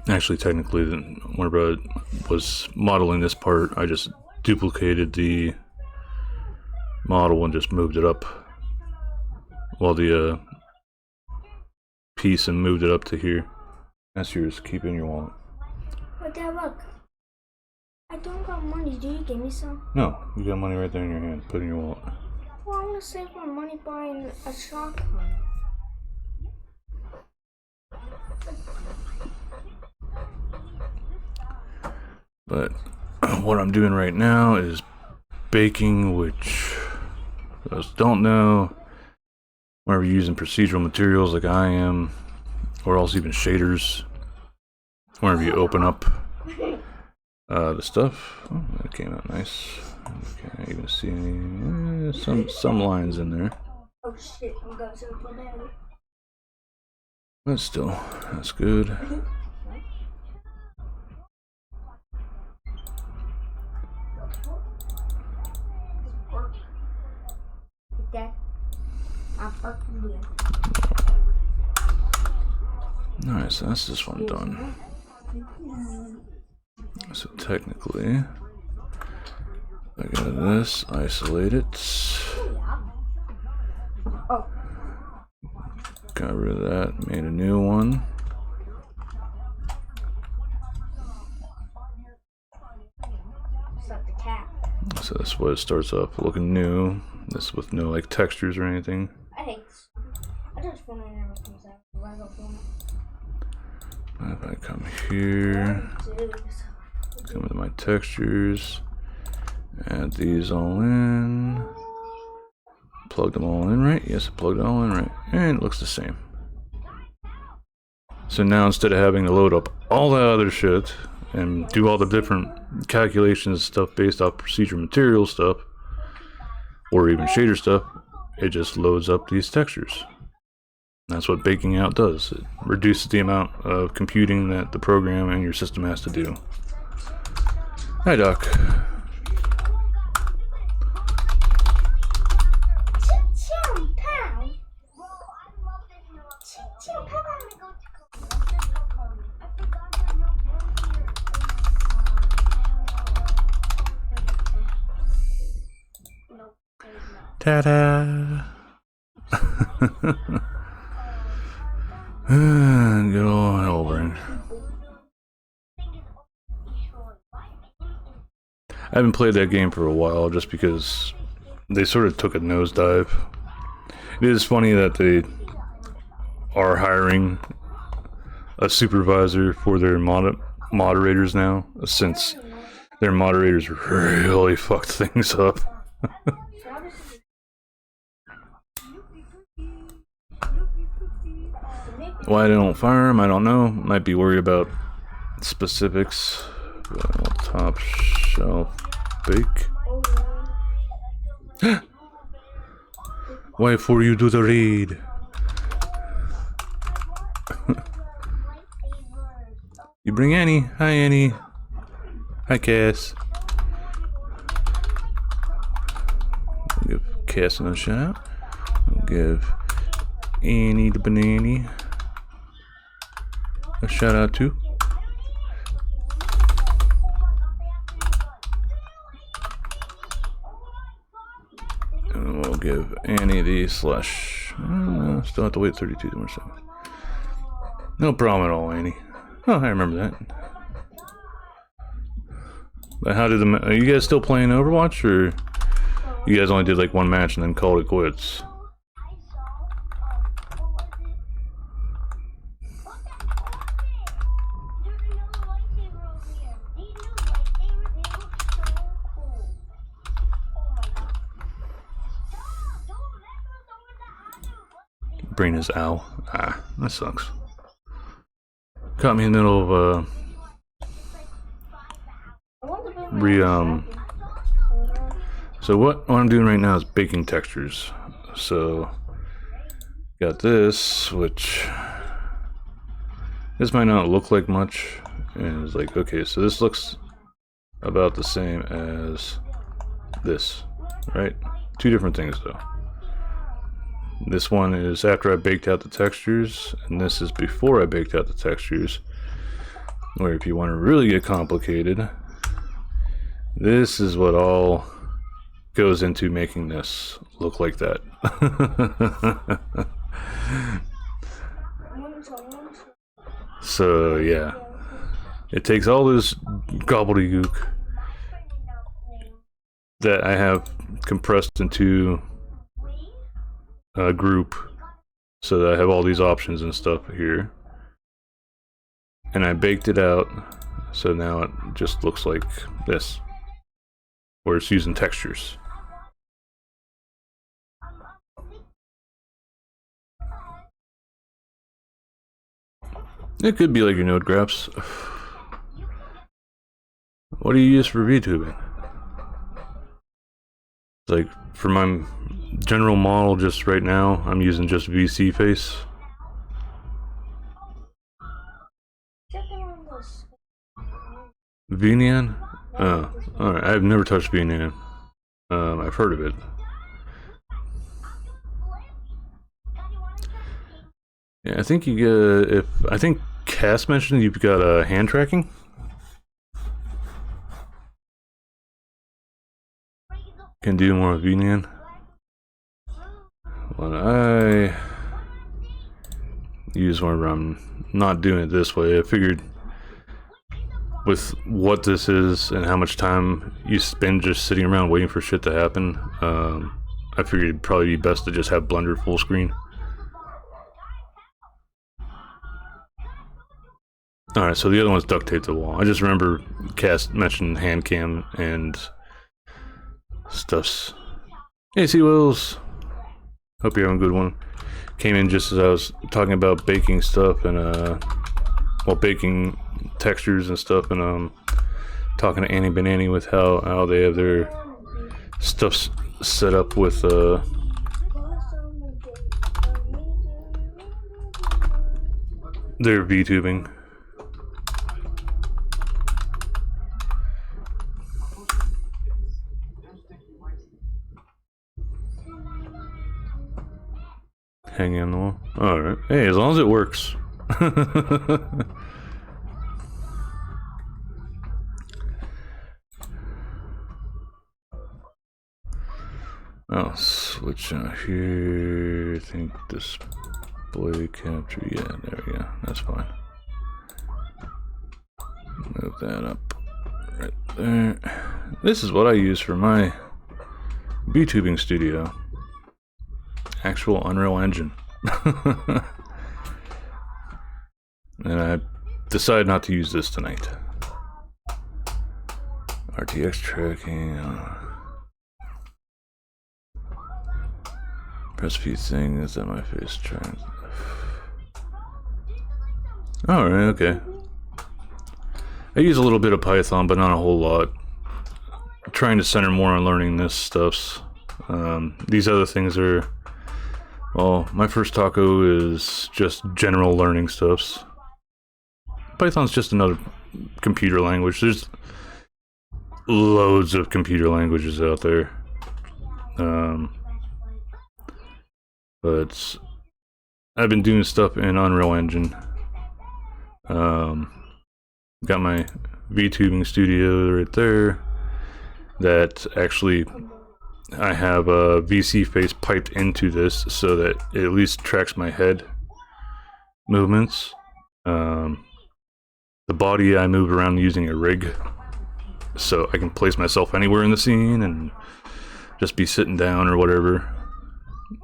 Actually, technically, whenever I was modeling this part, I just duplicated the model and just moved it up. Well, the piece and moved it up to here. That's yours. Keep it in your wallet. But Dad, look. I don't got money. Do you give me some? No, you got money right there in your hand. Put it in your wallet. Well, I want to save my money buying a shotgun. But what I'm doing right now is baking, which those don't know, whenever you're using procedural materials like I am, or else even shaders, whenever you open up the stuff. Oh, that came out nice. You can't even see any, some lines in there. Oh shit, I'm going to put that. But still, that's good. Nice, that's this one done. So technically, I got this, isolate it. Got rid of that, made a new one. So that's what it starts off looking new. This with no like textures or anything. I just want to never comes out. If I come here, come with my textures, add these all in, plug them all in right. Yes, I plugged it all in right, and it looks the same. So now instead of having to load up all that other shit and do all the different calculations and stuff based off procedure material stuff, or even shader stuff, it just loads up these textures. That's what baking out does. It reduces the amount of computing that the program and your system has to do. Hi, Doc. Ta-da! Good old Hellbrain. I haven't played that game for a while just because they sort of took a nosedive. It is funny that they are hiring a supervisor for their moderators now, since their moderators really fucked things up. Why they don't fire them, I don't know. Might be worried about specifics. Top shelf bake. Why for you do the raid? You bring Annie. Hi Annie. Hi Cass. I'll give Cass another shout out. I'll give Annie the banana a shout out too. And we'll give Annie the slush. Still have to wait 32 more seconds. No problem at all, Annie. Oh, I remember that. But how did are you guys still playing Overwatch, or you guys only did like one match and then called it quits? Brain is owl. Ah, that sucks. Caught me in the middle of so what I'm doing right now is baking textures. So got this, which this might not look like much, and it's like, okay, so this looks about the same as this, right? Two different things though. This one is after I baked out the textures, and this is before I baked out the textures. Where if you want to really get complicated, this is what all goes into making this look like that. So yeah, it takes all this gobbledygook that I have compressed into a group, so that I have all these options and stuff here, and I baked it out, so now it just looks like this, where it's using textures. It could be like your node graphs. What do you use for VTubing? Like for my general model, just right now, I'm using just VC face. VNAN? Oh, alright. I've never touched VNAN. I've heard of it. Yeah, I think you get, I think Cass mentioned you've got hand tracking. Can do more VNAN. When I use one where I'm not doing it this way, I figured with what this is and how much time you spend just sitting around waiting for shit to happen, I figured it'd probably be best to just have Blender full screen. Alright, so the other one's duct tape to the wall. I just remember Cass mentioned hand cam and stuffs. Hey, C Wills. Hope you're having a good one. Came in just as I was talking about baking stuff and well, baking textures and stuff, and talking to Annie Banani with how they have their stuff set up with their VTubing. Hanging on the wall. Alright. Hey, as long as it works. I'll switch out here. I think display capture. Yeah, there we go. That's fine. Move that up right there. This is what I use for my VTubing studio. Actual Unreal Engine. And I decided not to use this tonight. RTX tracking. Press a few things on my face. Trying. Alright, okay. I use a little bit of Python, but not a whole lot. I'm trying to center more on learning this stuffs. These other things are... Well, my first taco is just general learning stuffs. Python's just another computer language. There's loads of computer languages out there. But I've been doing stuff in Unreal Engine. Got my VTubing studio right there. That actually, I have a VC face piped into this so that it at least tracks my head movements. The body I move around using a rig, so I can place myself anywhere in the scene and just be sitting down or whatever.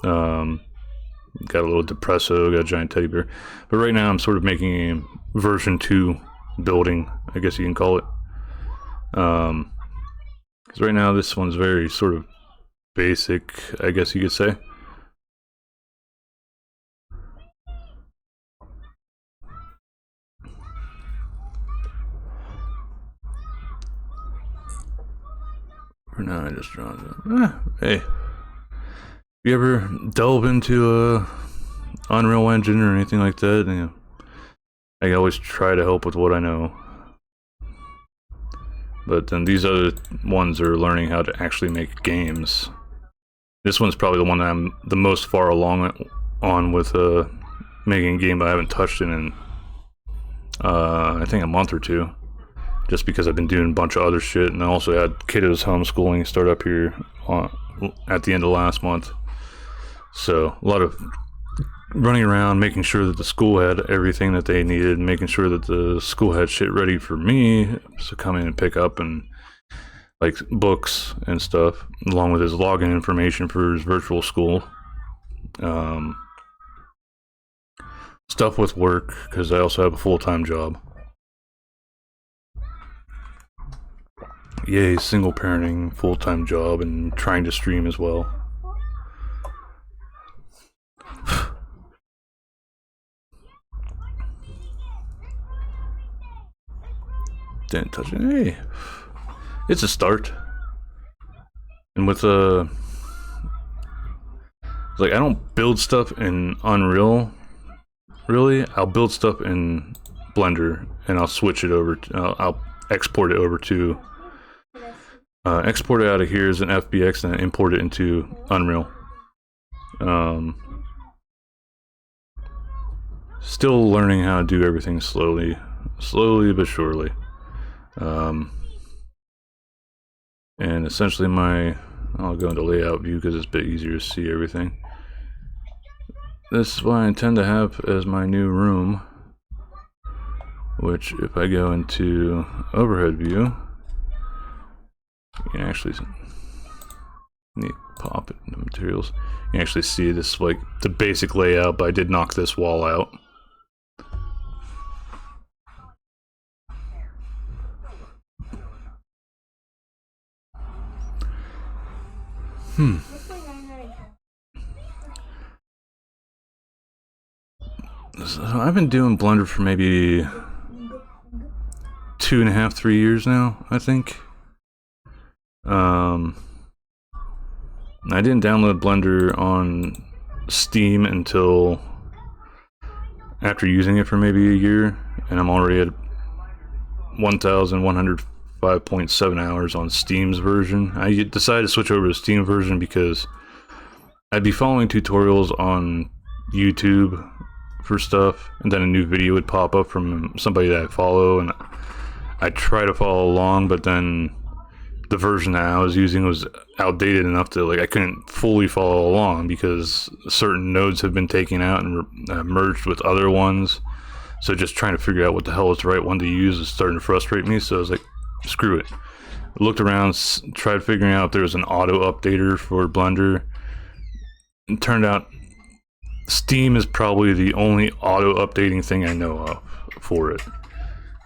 Got a little depresso, got a giant teddy bear. But right now I'm sort of making a version 2 building, I guess you can call it. Because right now this one's very sort of basic, I guess you could say. For now I just draw it. Hey. You ever delve into Unreal Engine or anything like that? You know, I can always try to help with what I know. But then these other ones are learning how to actually make games. This one's probably the one that I'm the most far along on with making a game, but I haven't touched it in I think a month or two. Just because I've been doing a bunch of other shit, and I also had kiddos homeschooling start up here at the end of last month. So a lot of running around, making sure that the school had everything that they needed, making sure that the school had shit ready for me to come in and pick up, and like books and stuff, along with his login information for his virtual school. Stuff with work, because I also have a full-time job. Yay, single parenting, full-time job, and trying to stream as well. Didn't touch it. Hey, it's a start. And with like I don't build stuff in Unreal. Really, I'll build stuff in Blender, and I'll switch it over. I'll export it over to. Export it out of here as an FBX and then import it into Unreal. Still learning how to do everything slowly but surely. And essentially I'll go into layout view because it's a bit easier to see everything. This is what I intend to have as my new room, which if I go into overhead view, you can actually pop it into materials. You can actually see this, like the basic layout, but I did knock this wall out. So I've been doing Blender for maybe 2.5, 3 years now, I think. I didn't download Blender on Steam until after using it for maybe a year, and I'm already at 1,105.7 hours on Steam's version. I decided to switch over to Steam version because I'd be following tutorials on YouTube for stuff, and then a new video would pop up from somebody that I follow, and I try to follow along, but then the version that I was using was outdated enough to like I couldn't fully follow along because certain nodes have been taken out and merged with other ones. So just trying to figure out what the hell is the right one to use is starting to frustrate me. So I was like, screw it. I looked around, tried figuring out if there was an auto updater for Blender. It turned out Steam is probably the only auto updating thing I know of for it.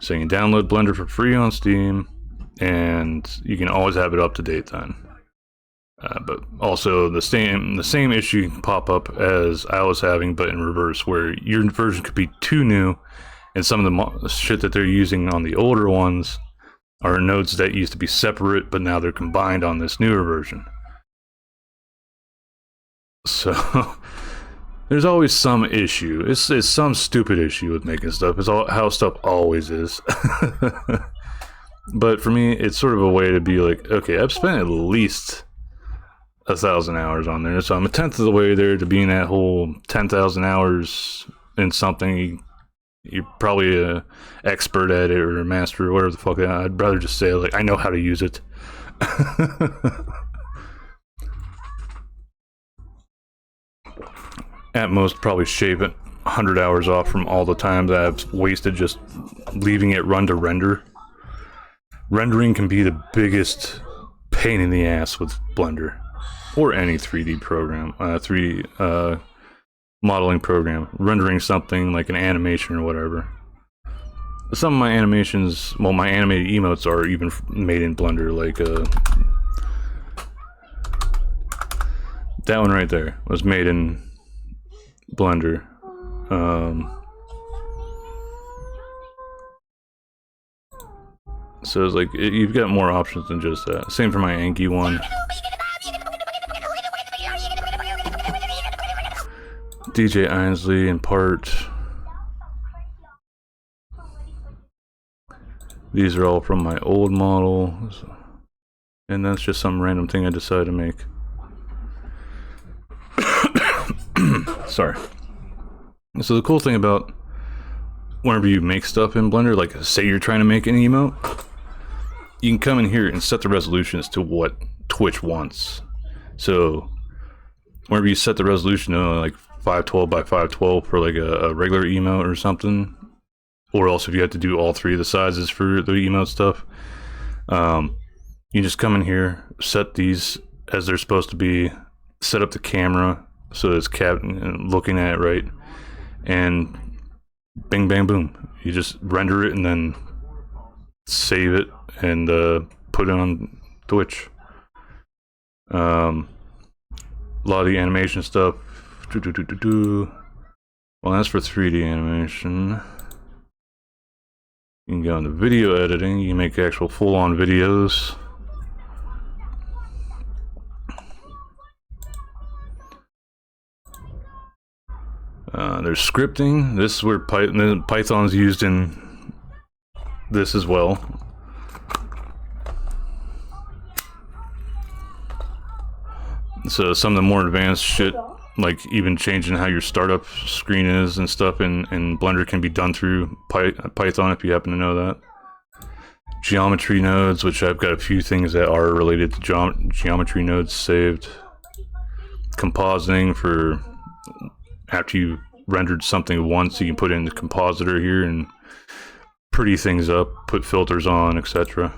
So you can download Blender for free on Steam, and you can always have it up to date then. But also the same issue can pop up as I was having, but in reverse, where your version could be too new And some of the shit that they're using on the older ones are nodes that used to be separate, but now they're combined on this newer version. So there's always some issue. It's some stupid issue with making stuff. It's all how stuff always is. But for me, it's sort of a way to be like, okay, I've spent at least 1,000 hours on there, so I'm a tenth of the way there to being that whole 10,000 hours in something. You're probably a expert at it or a master or whatever the fuck. I'd rather just say like I know how to use it. At most, probably shave it 100 hours off from all the time that I've wasted just leaving it run to render. Rendering can be the biggest pain in the ass with Blender or any 3D program, 3D modeling program. Rendering something like an animation or whatever. Some of my animations, well, my animated emotes are even made in Blender, like that one right there was made in Blender. So it's like you've got more options than just that. Same for my Anki one. DJ Ainsley in part. These are all from my old model, and that's just some random thing I decided to make. Sorry. So the cool thing about whenever you make stuff in Blender, like say you're trying to make an emote, you can come in here and set the resolutions to what Twitch wants. So whenever you set the resolution to like 512 by 512 for like a regular emote or something, or else if you have to do all three of the sizes for the emote stuff, you just come in here, set these as they're supposed to be, set up the camera so it's looking at it right, and bing bang boom, you just render it and then save it and put it on Twitch. A lot of the animation stuff, well, that's for 3D animation. You can go into video editing, you can make actual full-on videos. There's scripting. This is where Python's used in this as well. So some of the more advanced shit, like even changing how your startup screen is and stuff in Blender, can be done through Python, if you happen to know that. Geometry nodes, which I've got a few things that are related to geometry nodes saved. Compositing for after you rendered something once, you can put it in the compositor here and pretty things up, put filters on, etc.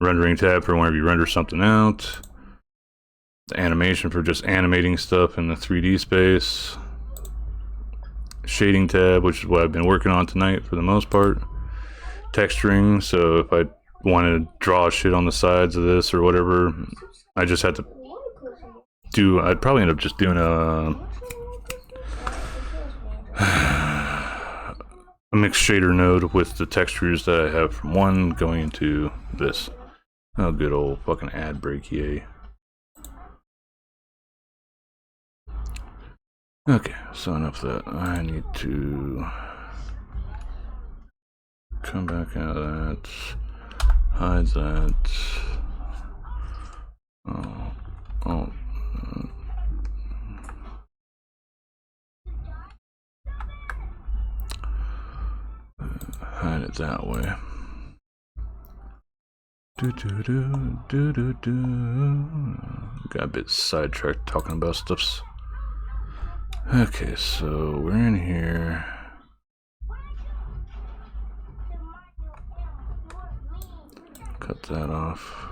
Rendering tab for whenever you render something out. The animation for just animating stuff in the 3D space. Shading tab, which is what I've been working on tonight for the most part. Texturing, so if I wanted to draw shit on the sides of this or whatever, I just had to I'd probably end up just doing a mixed shader node with the textures that I have from one going into this. Oh, good old fucking ad break, yay. Okay, so enough of that. I need to come back out of that, hide that. Hide it that way. Got a bit sidetracked talking about stuffs. Okay, so we're in here. Cut that off.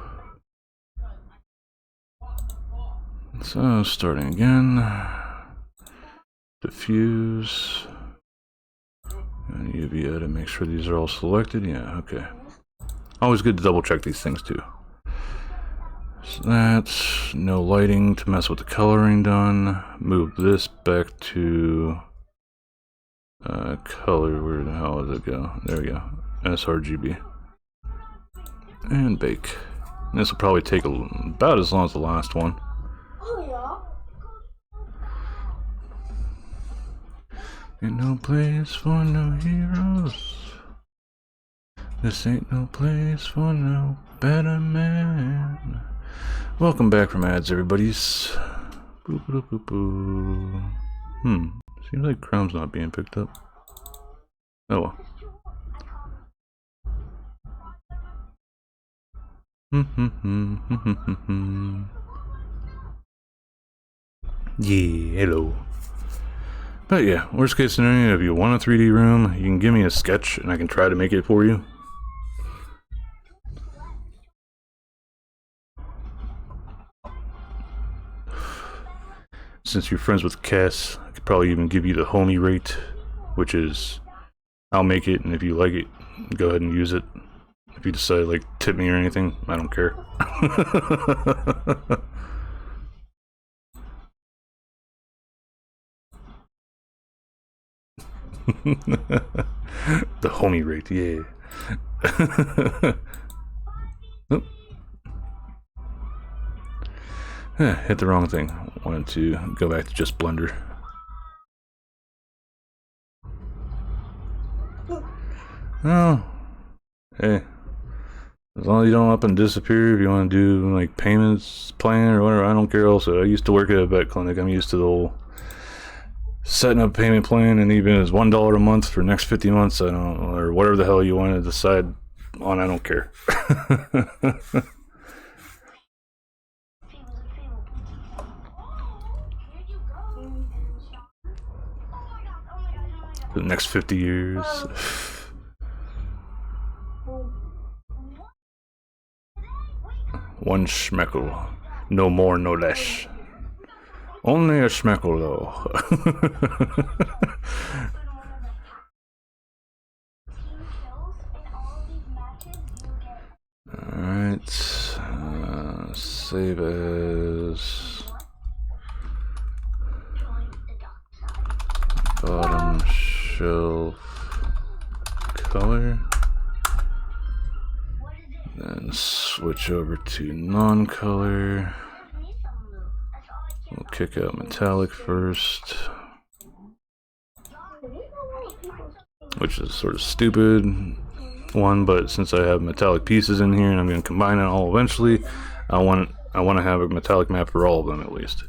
So starting again. Diffuse. And UV edit, make sure these are all selected. Yeah, okay. Always good to double check these things too. So that's no lighting to mess with the coloring done. Move this back to Color, where the hell does it go? There we go. sRGB. And bake. This will probably take about as long as the last one. Oh yeah. Ain't no place for no heroes. This ain't no place for no better man. Welcome back from ads, everybody's. Boop, boop, boop, boop. Seems like Chrome's not being picked up. Oh well. Yeah, hello. But yeah, worst case scenario, if you want a 3D room, you can give me a sketch and I can try to make it for you. Since you're friends with Cass, I could probably even give you the homie rate, which is, I'll make it, and if you like it, go ahead and use it. If you decide, like, tip me or anything, I don't care. The homie rate, yeah. Oop. Hit the wrong thing. Wanted to go back to just Blender. Oh, hey. As long as you don't up and disappear, if you want to do like payments plan or whatever, I don't care. Also, I used to work at a vet clinic. I'm used to the whole setting up a payment plan, and even as $1 a month for the next 50 months, I don't, or whatever the hell you want to decide on, I don't care. For the next 50 years. One schmeckle. No more, no less. Only a schmeckle, though. Alright. Save as bottom shelf color. Then switch over to non-color. We'll kick out metallic first, which is sort of stupid one, but since I have metallic pieces in here and I'm going to combine it all eventually, I want to have a metallic map for all of them at least.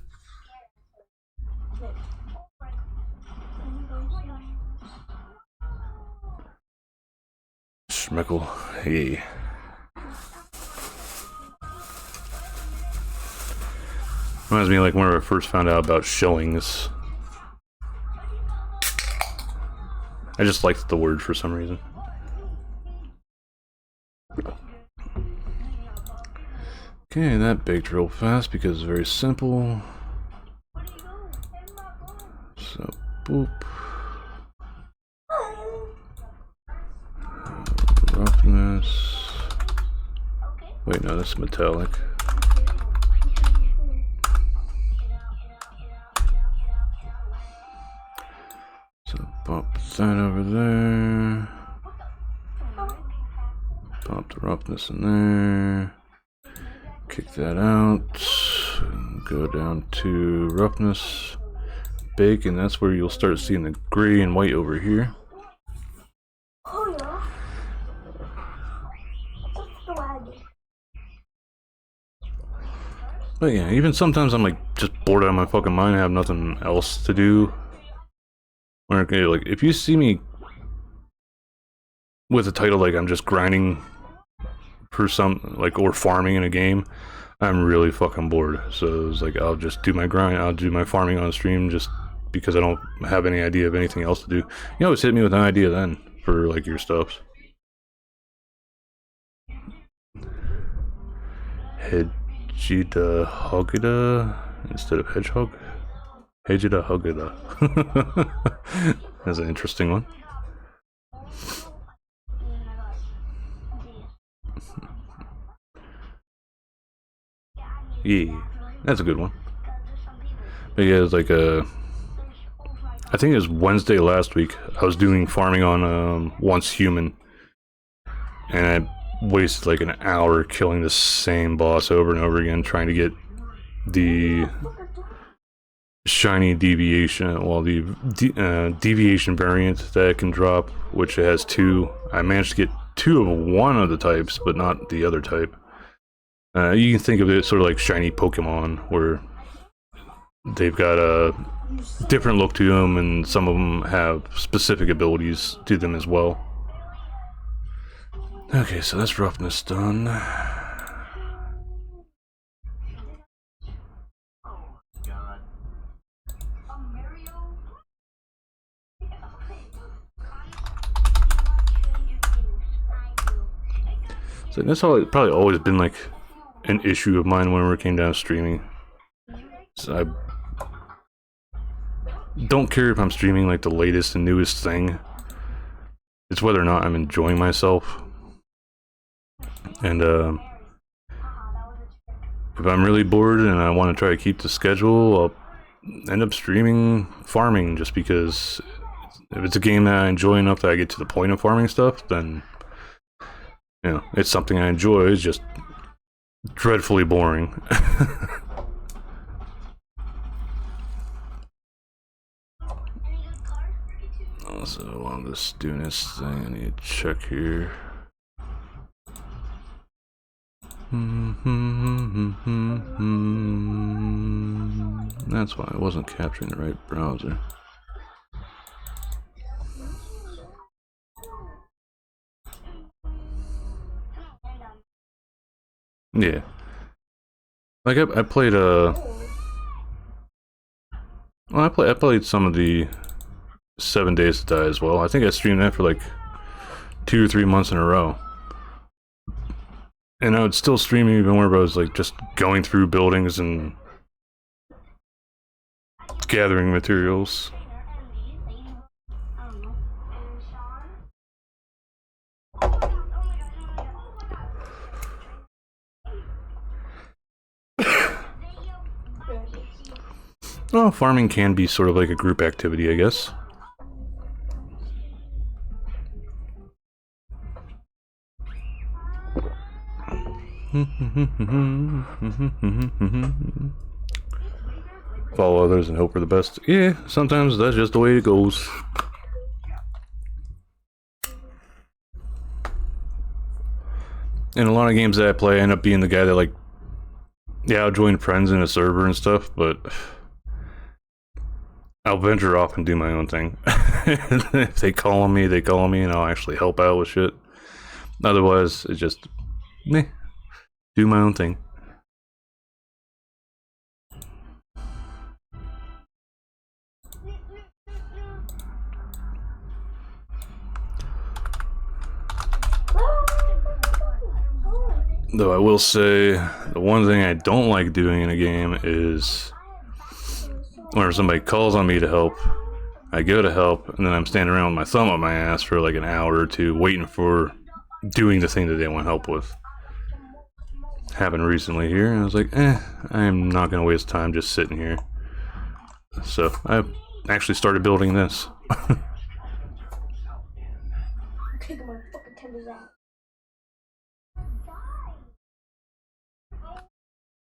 Schmeckle, hey. Reminds me of like when I first found out about showings. I just liked the word for some reason. Okay, that baked real fast because it's very simple. So, boop. Roughness. Wait, no, that's metallic. So pop that over there. Pop the roughness in there. Kick that out. Go down to roughness. Bake, and that's where you'll start seeing the gray and white over here. Oh yeah. But yeah, even sometimes I'm like just bored out of my fucking mind. I have nothing else to do. Okay, like if you see me with a title like I'm just grinding for some, like, or farming in a game, I'm really fucking bored. So it's like I'll just do my grind, I'll do my farming on stream just because I don't have any idea of anything else to do. You always hit me with an idea then for like your stuffs. Hedgida Hogida instead of hedgehog. Hedgida Hogida. That's an interesting one. Yeah, that's a good one. But yeah, it's like a I think it was Wednesday last week. I was doing farming on Once Human, and I wasted like an hour killing the same boss over and over again, trying to get the shiny deviation, well, the deviation variant that it can drop, which it has 2. I managed to get 2 of one of the types, but not the other type. You can think of it sort of like shiny Pokemon, where they've got a different look to them, and some of them have specific abilities to them as well. Okay, so that's roughness done. So that's probably always been like an issue of mine whenever it came down to streaming. So I don't care if I'm streaming like the latest and newest thing. It's whether or not I'm enjoying myself. And if I'm really bored and I want to try to keep the schedule, I'll end up streaming farming, just because if it's a game that I enjoy enough that I get to the point of farming stuff, then you know, it's something I enjoy. It's just dreadfully boring. Also, on this doing this thing, I need to check here. That's why I wasn't capturing the right browser. Yeah. Like I played well, I played some of the 7 Days to Die as well. I think I streamed that for like 2 or 3 months in a row. And I would still stream even whenever I was like just going through buildings and gathering materials. Well, farming can be sort of like a group activity, I guess. Follow others and hope for the best. Yeah, sometimes that's just the way it goes. In a lot of games that I play, I end up being the guy that, like, yeah, I'll join friends in a server and stuff, but I'll venture off and do my own thing. If they call on me, they call on me, and I'll actually help out with shit. Otherwise, it's just, meh, do my own thing. Though I will say, the one thing I don't like doing in a game is whenever somebody calls on me to help, I go to help, and then I'm standing around with my thumb up my ass for like an hour or two waiting for doing the thing that they want help with. Happened recently here, and I was like, I'm not gonna waste time just sitting here. So I actually started building this. Taking my fucking tenders out.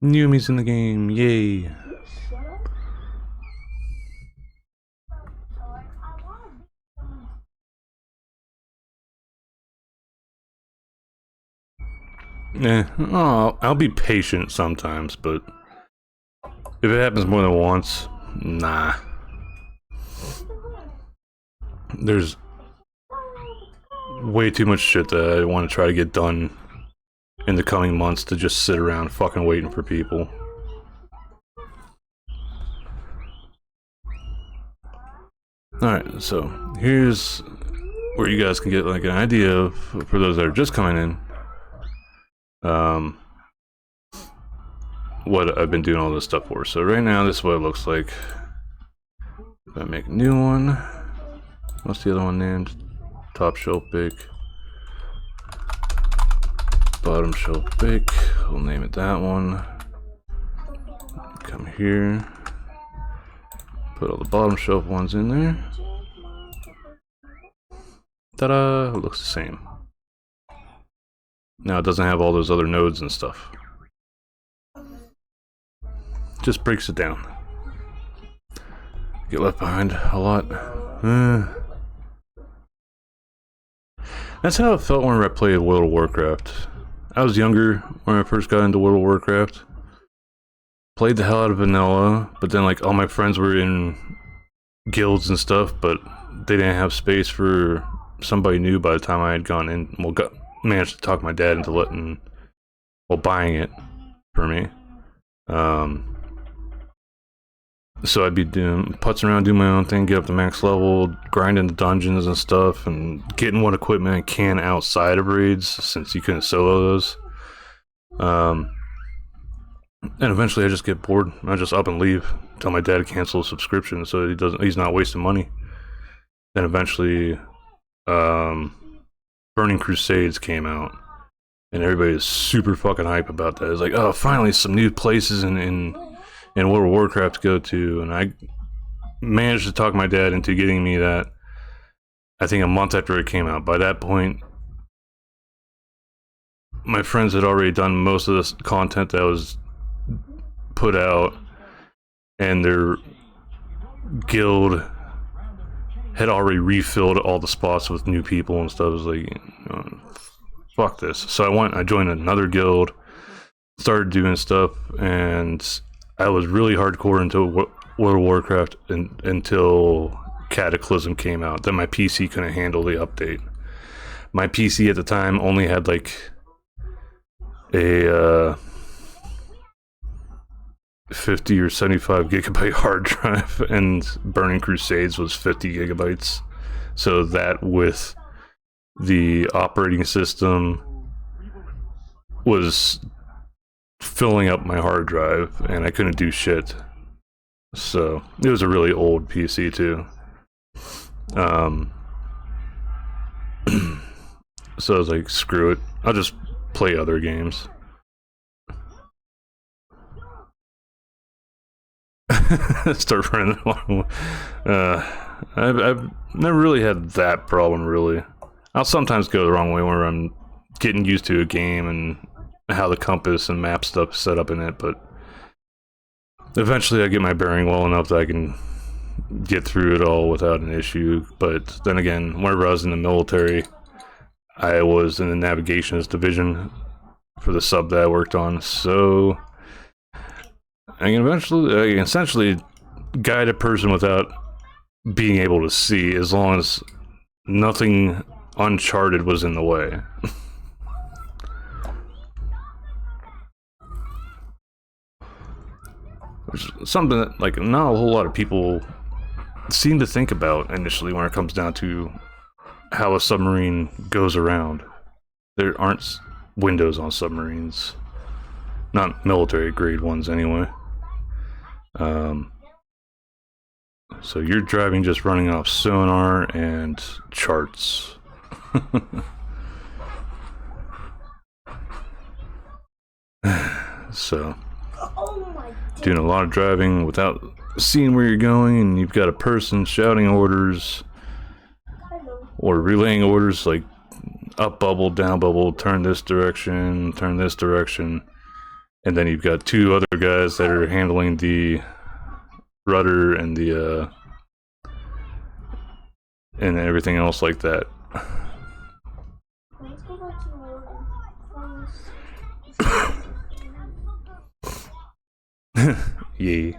Yumi's in the game, yay! Shut up. Oh, I'll be patient sometimes, but if it happens more than once, nah. There's way too much shit that I want to try to get done in the coming months to just sit around fucking waiting for people. Alright, so here's where you guys can get like an idea of, for those that are just coming in, what I've been doing all this stuff for. So right now, this is what it looks like. If I make a new one, what's the other one named? Top shelf bake. Bottom shelf bake. We'll name it that one. Come here. Put all the bottom shelf ones in there. Ta-da! It looks the same. Now it doesn't have all those other nodes and stuff. Just breaks it down. Get left behind a lot. That's how it felt when I played World of Warcraft. I was younger when I first got into World of Warcraft. Played the hell out of vanilla, but then like all my friends were in guilds and stuff, but they didn't have space for somebody new by the time I had gone in. Well, managed to talk my dad into buying it for me. So I'd be putzing around, doing my own thing, get up to max level, grinding the dungeons and stuff, and getting what equipment I can outside of raids, since you couldn't solo those. And eventually I just get bored. I just up and leave, tell my dad to cancel a subscription so he's not wasting money. Then eventually, Burning Crusades came out, and everybody is super fucking hype about that. It's like, oh, finally some new places in World of Warcraft to go to, and I managed to talk my dad into getting me that, I think a month after it came out. By that point, my friends had already done most of this content that was put out, and their guild had already refilled all the spots with new people and stuff. It was like, fuck this. So I joined another guild, started doing stuff, and I was really hardcore into World of Warcraft until Cataclysm came out. Then my PC couldn't handle the update. My PC at the time only had like a 50 or 75 gigabyte hard drive, and Burning Crusades was 50 gigabytes. So that with the operating system was filling up my hard drive, and I couldn't do shit. So it was a really old PC too. So I was like, screw it, I'll just play other games. Start running along. I've never really had that problem, really. I'll sometimes go the wrong way where I'm getting used to a game and how the compass and map stuff is set up in it, but eventually I get my bearing well enough that I can get through it all without an issue. But then again, whenever I was in the military, I was in the navigations division for the sub that I worked on, so I can essentially guide a person without being able to see, as long as nothing uncharted was in the way. Which is something that, like, not a whole lot of people seem to think about initially when it comes down to how a submarine goes around. There aren't windows on submarines. Not military grade ones, anyway. So you're driving just running off sonar and charts. So, doing a lot of driving without seeing where you're going, and you've got a person shouting orders or relaying orders like up bubble, down bubble, turn this direction, and then you've got two other guys that are handling the rudder and the and everything else like that. Let's go back to the Yeah.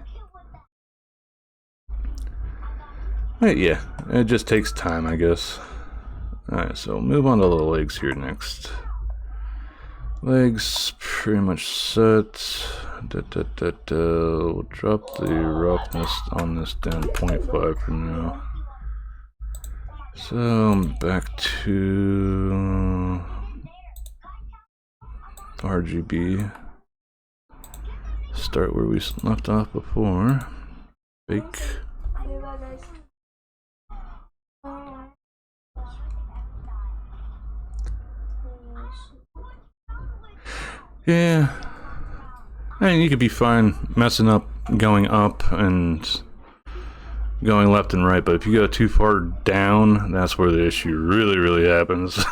But yeah, it just takes time, I guess. Alright, so move on to the legs here next. Legs pretty much set. We'll drop the roughness on this down to 0.5 for now. So back to RGB. Start where we left off before. Bake. Yeah, I mean, you could be fine messing up going up and going left and right, but if you go too far down, that's where the issue really happens.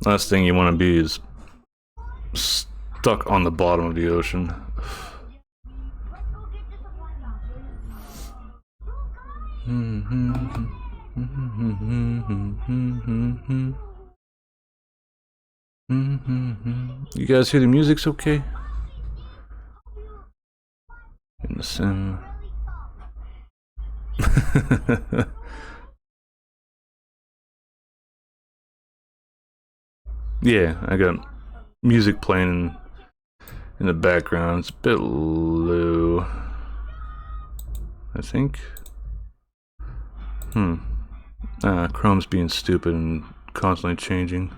Last thing you want to be is stuck on the bottom of the ocean. You guys hear the music's okay? In the sim. Yeah, I got music playing in the background. It's a bit low, I think. Chrome's being stupid and constantly changing.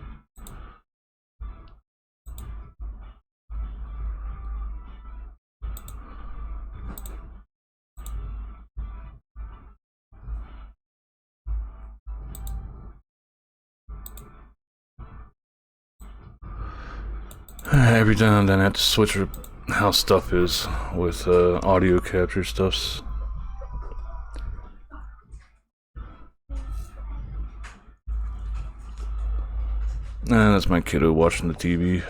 Every now and then I have to switch how stuff is with audio capture stuffs. That's my kiddo watching the TV.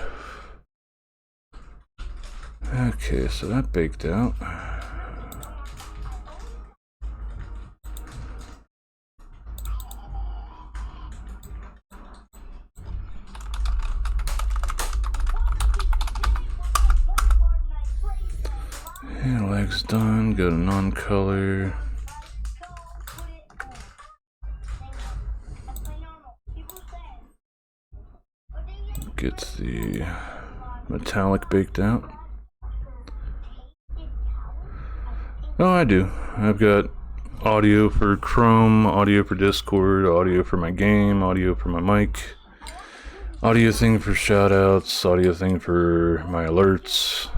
Okay, so that baked out. Yeah, legs done. Go to non-color. Get the metallic baked out. Oh, I do. I've got audio for Chrome, audio for Discord, audio for my game, audio for my mic, audio thing for shoutouts, audio thing for my alerts.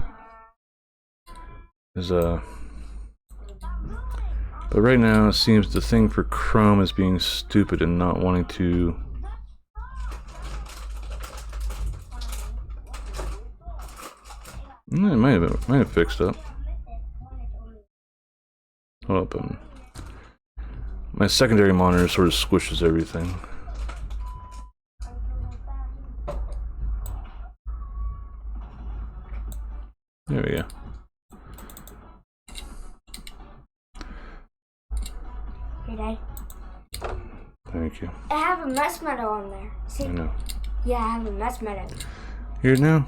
But right now it seems the thing for Chrome is being stupid and not wanting to. It might have fixed up. Hold up, my secondary monitor sort of squishes everything. There we go. Here, Dad. Thank you. I have a mess meadow on there. See? I know. Yeah, I have a mess meadow. Here now?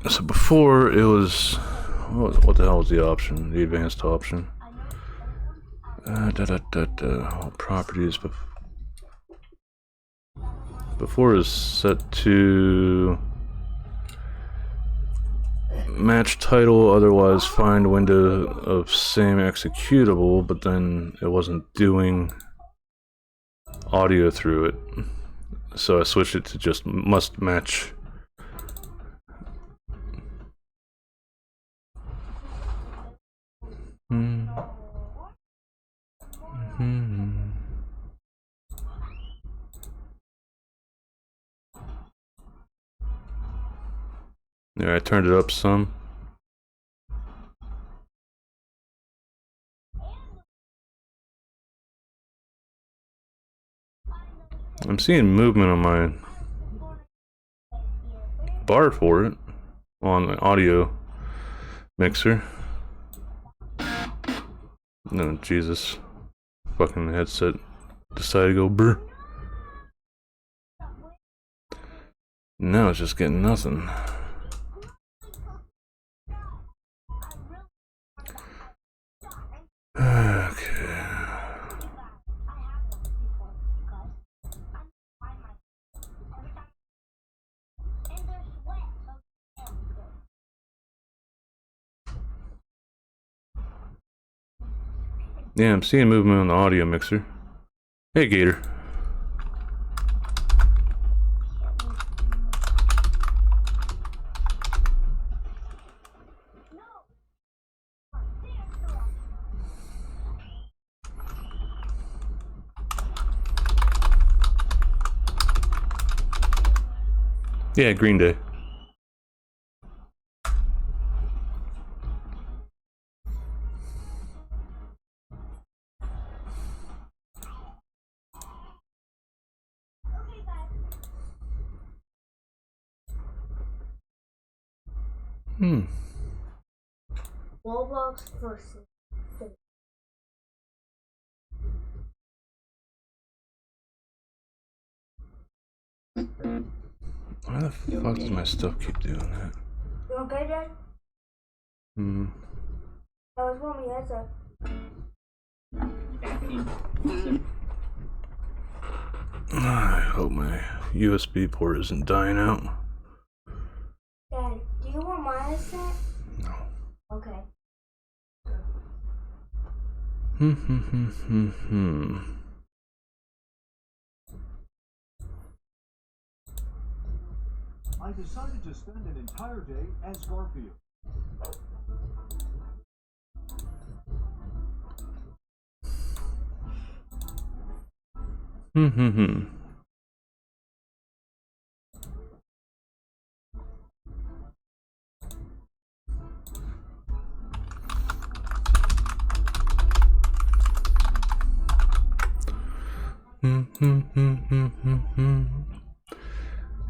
So before it was, what the hell was the option? The advanced option. Properties. Before it was set to match title, otherwise find window of same executable, but then it wasn't doing audio through it. So I switched it to just must match. Yeah, I turned it up some. I'm seeing movement on my bar for it on the audio mixer. No, Jesus. Fucking headset decided to go brr. Now it's just getting nothing. Okay. Yeah, I'm seeing movement on the audio mixer. Hey, Gator. Yeah, Green Day. Roblox person. Why the fuck does my stuff keep doing that? You okay, Dad? Hmm. That was mommy headset. I hope my USB port isn't dying out. Dad, do you want my headset? No. Okay. I decided to spend an entire day as Garfield.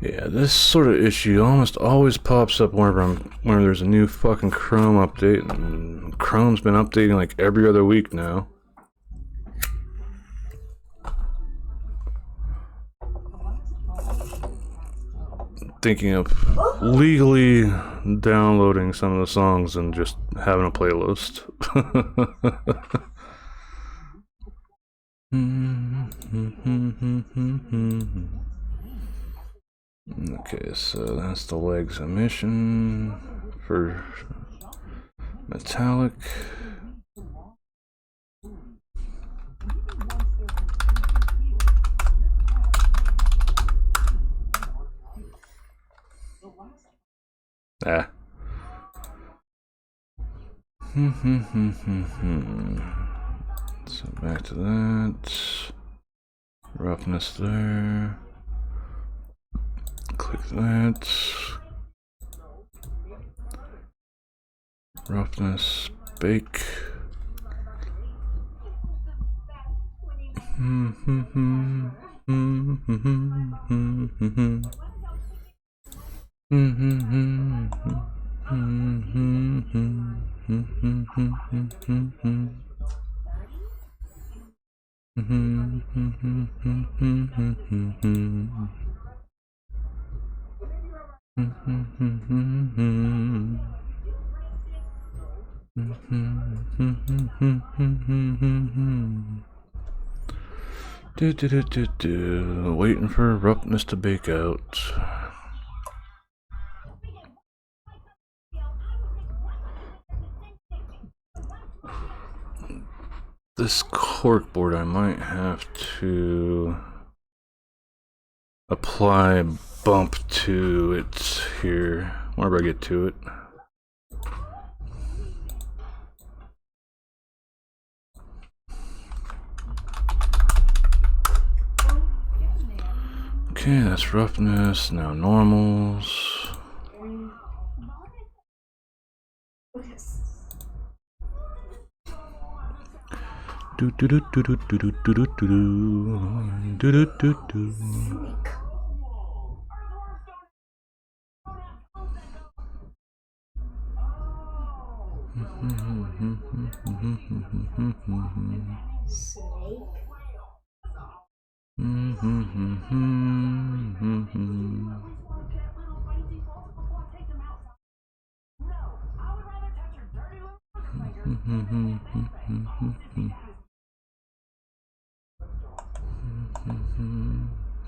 Yeah, this sort of issue almost always pops up whenever there's a new fucking Chrome update, and Chrome's been updating like every other week now. Thinking of legally downloading some of the songs and just having a playlist. Okay, so that's the legs emission for metallic. Ah. So back to that. Roughness there. Click that. Roughness, bake. Waiting for roughness to bake out. This corkboard, I might have to apply bump to it here whenever I get to it. Okay, that's roughness, now normals. Do do do do do do do do do do do do do. Snake.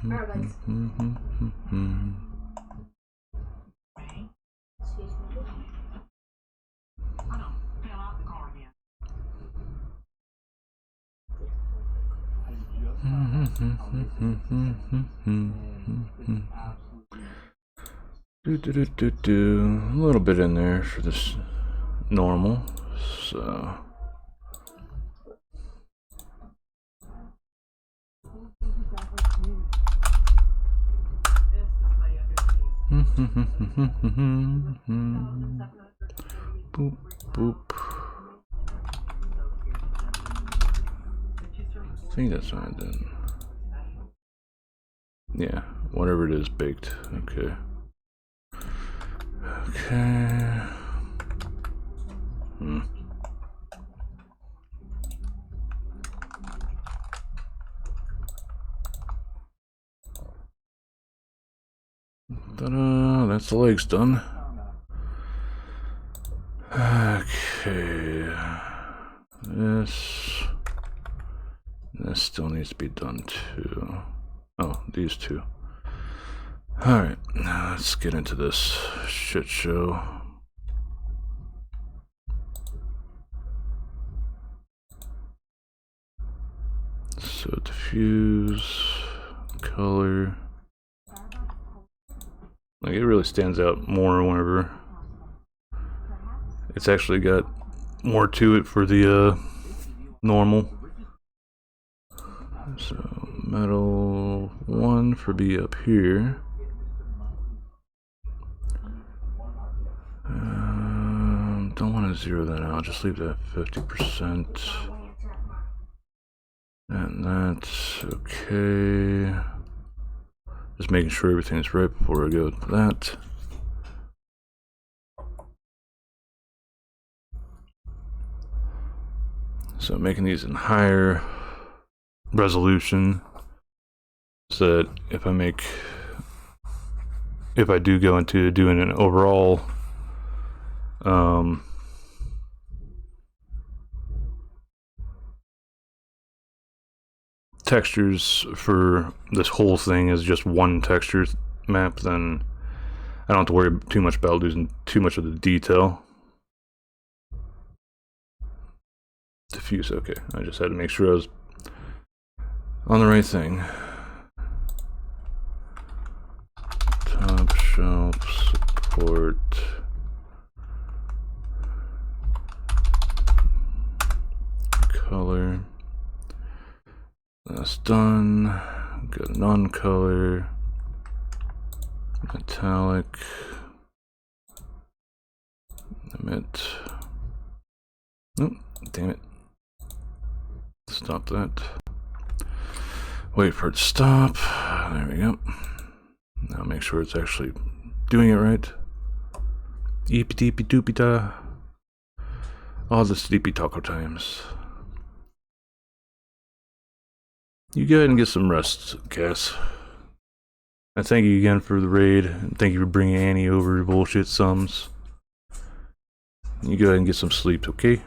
Alright, guys. Excuse me. A little bit in there for this normal, so. Boop, boop. I think that's what I did. Yeah, whatever it is, baked. Okay. Okay. Ta-da! That's the legs done. Okay. This still needs to be done too. Oh, these two. Alright, now let's get into this shit show. So diffuse, color. Like it really stands out more whenever it's actually got more to it for the normal. So metal 1 for B up here. Don't want to zero that out, just leave that 50%. And that's okay. Just making sure everything's right before I go to that. So making these in higher resolution so that if I do go into doing an overall textures for this whole thing is just one texture map, then I don't have to worry too much about losing too much of the detail. Diffuse, okay. I just had to make sure I was on the right thing. Top shelf support. Color. That's done. Got non-color. Metallic. Emit. Nope, damn it. Stop that. Wait for it to stop. There we go. Now make sure it's actually doing it right. Eepy deepy doopy da. All the sleepy taco times. You go ahead and get some rest, Cass. I thank you again for the raid. And thank you for bringing Annie over to bullshit sums. You go ahead and get some sleep, okay?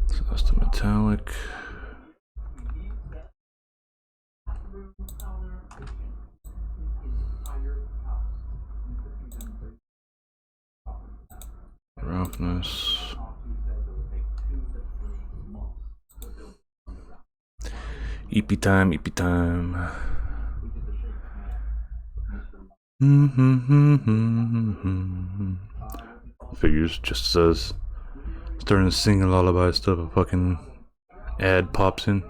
So that's the metallic. Roughness. EP time, EP time. Figures just says starting to sing a lullaby stuff. A fucking ad pops in.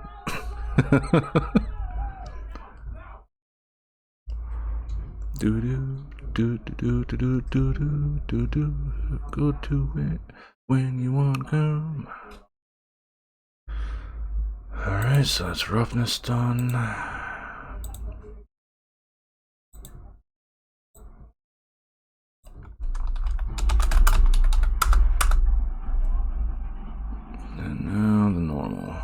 Do do do do do do do do do do. Go to it when you want to come. Alright, so that's roughness done. And now the normal.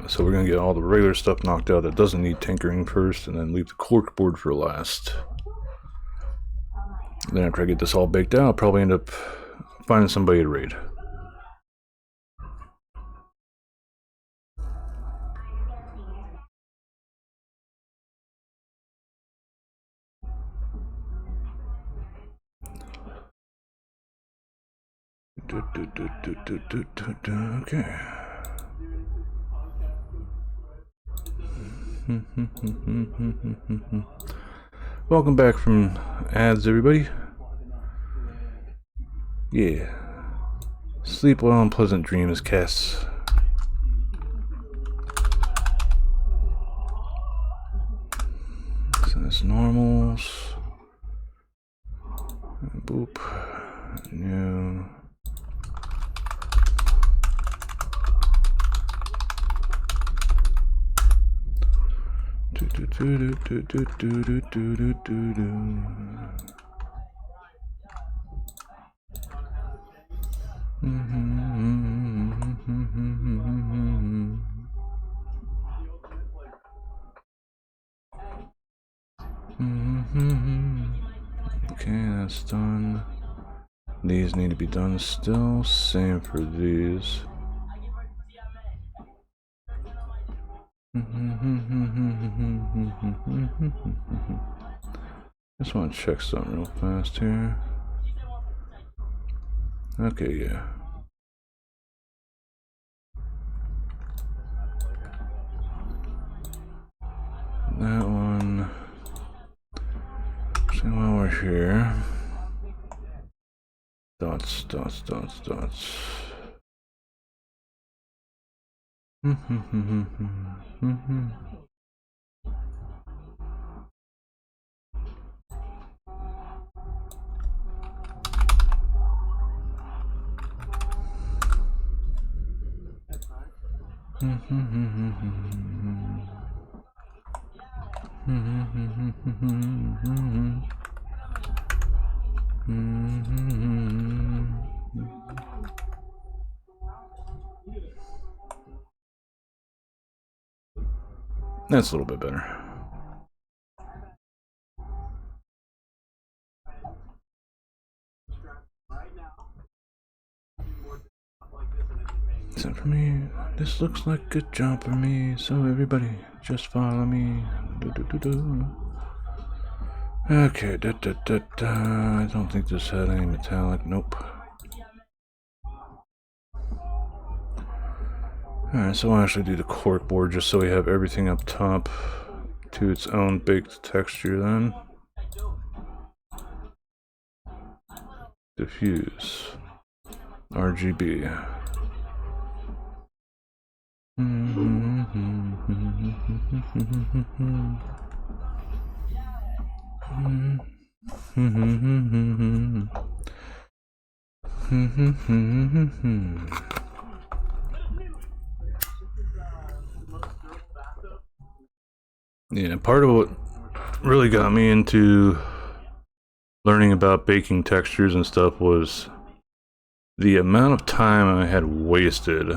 So we're gonna get all the regular stuff knocked out that doesn't need tinkering first, and then leave the cork board for last. Then after I get this all baked out, I'll probably end up finding somebody to raid. Okay. Welcome back from ads, everybody. Yeah. Sleep well and pleasant dreams, Cass. So that's normals. Boop. New. Do do do do do do do do do do do. Okay, that's done. These need to be done still. Same for these. Just want to check something real fast here. Okay, yeah. That one. So while we're here, dots. That's a little bit better. Except for me, this looks like a good job for me, so everybody just follow me. Okay, I don't think this had any metallic, nope. Alright, so I'll actually do the cork board just so we have everything up top to its own baked texture then. Diffuse. RGB. Yeah, part of what really got me into learning about baking textures and stuff was the amount of time I had wasted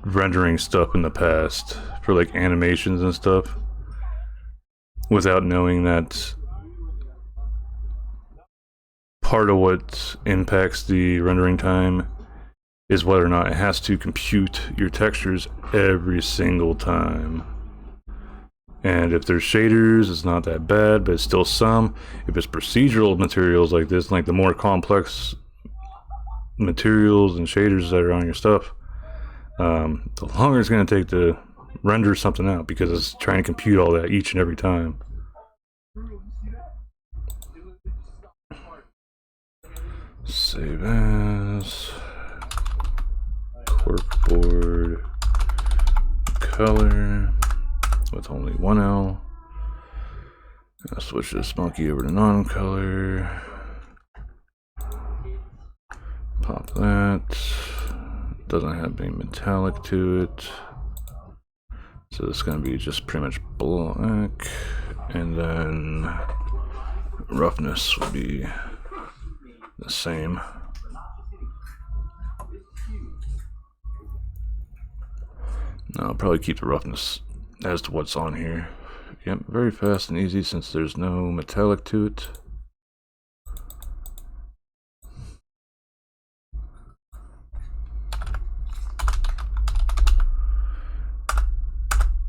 rendering stuff in the past for like animations and stuff without knowing that part of what impacts the rendering time is whether or not it has to compute your textures every single time. And if there's shaders, it's not that bad, but it's still some. If it's procedural materials like this, like the more complex materials and shaders that are on your stuff, the longer it's going to take to render something out because it's trying to compute all that each and every time. Save as corkboard color with only one L. I'll switch this monkey over to non-color. Pop that. Doesn't have any metallic to it. So it's going to be just pretty much black. And then roughness will be the same. No, I'll probably keep the roughness as to what's on here. Yep, very fast and easy since there's no metallic to it.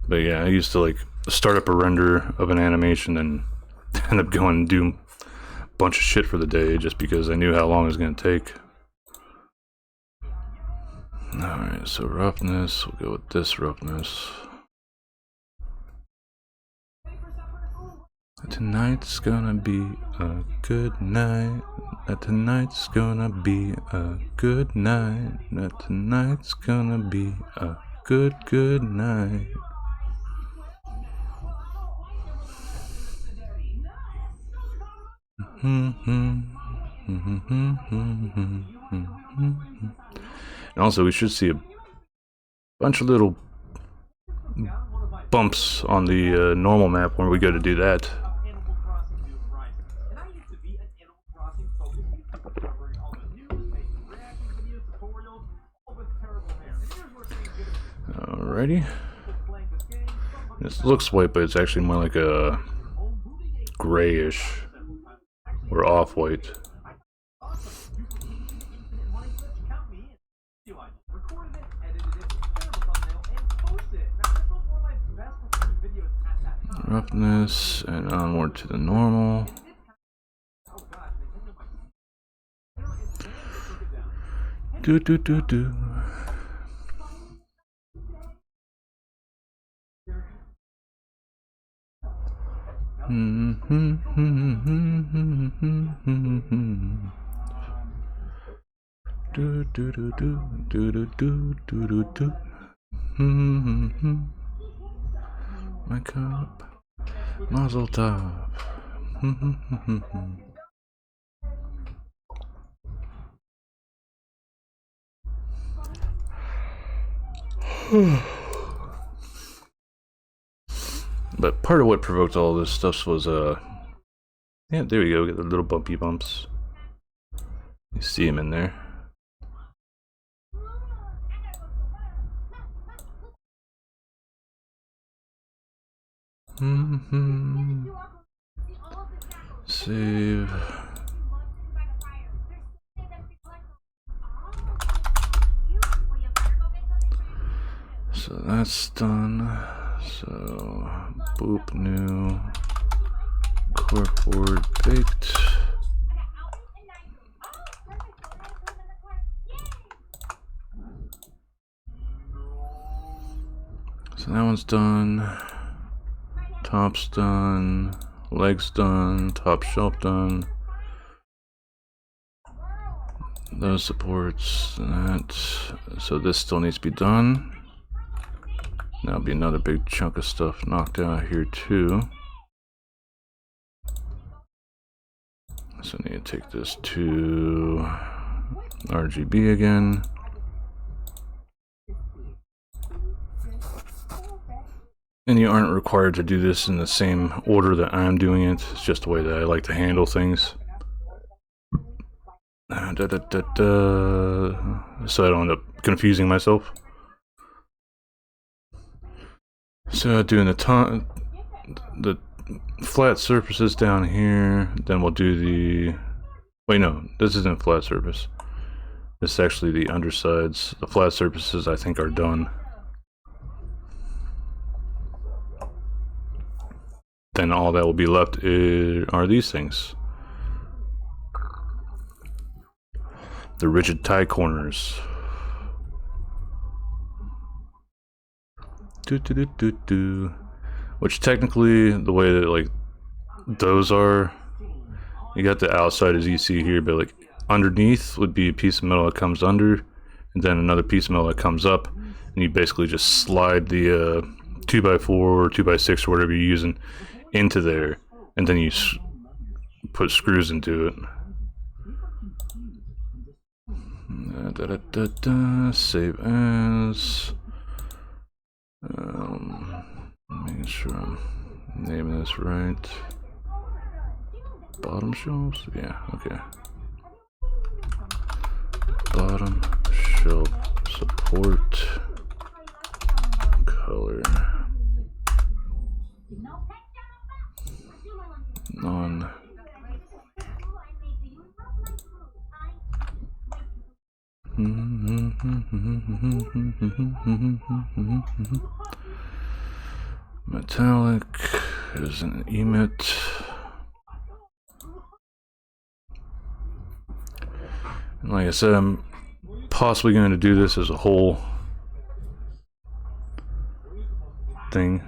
But yeah, I used to like start up a render of an animation and end up going and do bunch of shit for the day just because I knew how long it was going to take. Alright, so roughness, we'll go with this roughness. Tonight's gonna be a good night. Tonight's gonna be a good night. Tonight's gonna be a good night. And also, we should see a bunch of little bumps on the normal map when we go to do that. Animal Crossing New Horizons, and I used to be an Animal Crossing focused YouTuber covering all the news, making reaction videos, tutorials, all with terrible hair. And here's where things get a bit Alrighty. people playing this game. Somebody This looks white, but it's actually more like a grayish or off-white. awesome. You can infinite money glitch, count me in. I recorded it, edited it, terrible thumbnail, and posted it. Now this was one of my best recorded videos at that time. Roughness and onward to the normal. Oh god, Nintendo might. Took it down. Do. Do. Wake up, Mazel Tov. But part of what provoked all this stuff was yeah, there we go, get the little bumpy bumps. You see him in there. Save. So that's done. So boop, new corkboard baked. So that one's done. Top's done. Legs done. Top shelf done. Those supports and that. So this still needs to be done. That'll be another big chunk of stuff knocked out here too. So I need to take this to RGB again. And you aren't required to do this in the same order that I'm doing it. It's just the way that I like to handle things. So I don't end up confusing myself. So doing the flat surfaces down here, then we'll do the, wait no, this isn't flat surface. This is actually the undersides. The flat surfaces I think are done. Then all that will be left are these things. The rigid tie corners. Which technically, the way that like those are, you got the outside as you see here, but like underneath would be a piece of metal that comes under, and then another piece of metal that comes up, and you basically just slide the 2x4 or 2x6 or whatever you're using into there, and then you put screws into it. Save as. Making sure I'm naming this right. Bottom shelves? Yeah, okay. Bottom shelf support color. Non. Metallic is an emit. Like I said, I'm possibly going to do this as a whole thing,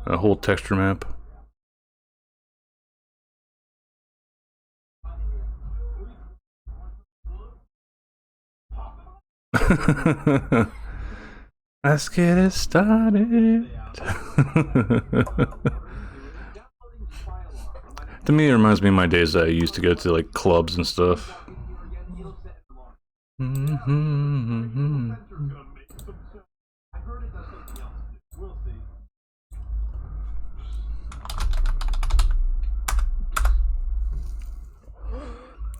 a whole texture map. Let's get it started. To me, it reminds me of my days that I used to go to like clubs and stuff. Mm-hmm.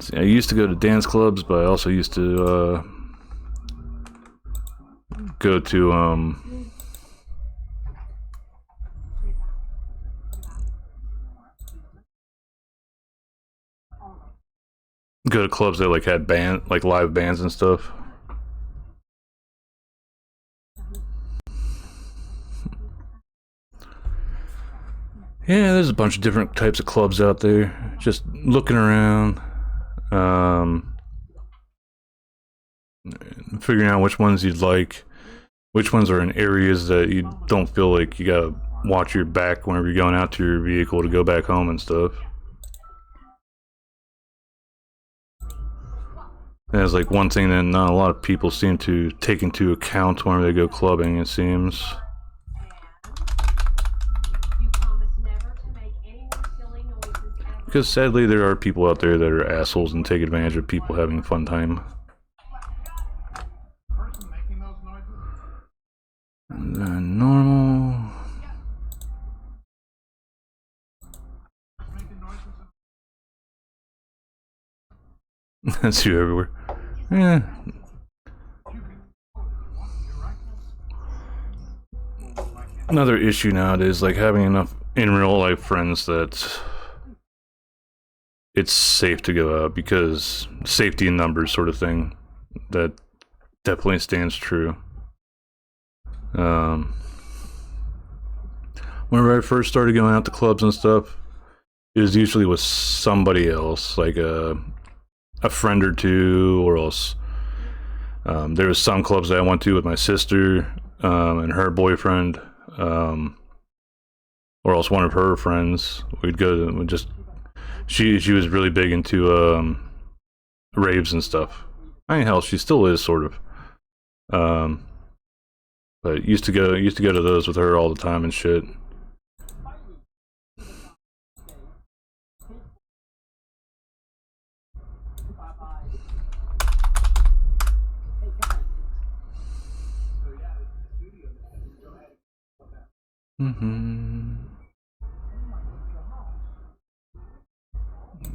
See, I used to go to dance clubs, but I also used to go to go to clubs that like had live bands and stuff. Yeah, there's a bunch of different types of clubs out there. Just looking around, figuring out which ones you'd like, which ones are in areas that you don't feel like you gotta watch your back whenever you're going out to your vehicle to go back home and stuff. That's like one thing that not a lot of people seem to take into account whenever they go clubbing, it seems. Because sadly, there are people out there that are assholes and take advantage of people having a fun time. And then normal. That's you everywhere. Yeah. Another issue nowadays, like having enough in real life friends that it's safe to go out, because safety in numbers sort of thing. That definitely stands true. Whenever I first started going out to clubs and stuff, it was usually with somebody else, like a friend or two, or else there was some clubs that I went to with my sister and her boyfriend, or else one of her friends. We'd go to just she was really big into raves and stuff. I mean, hell, she still is sort of. But used to go to those with her all the time and shit. Mm-hmm.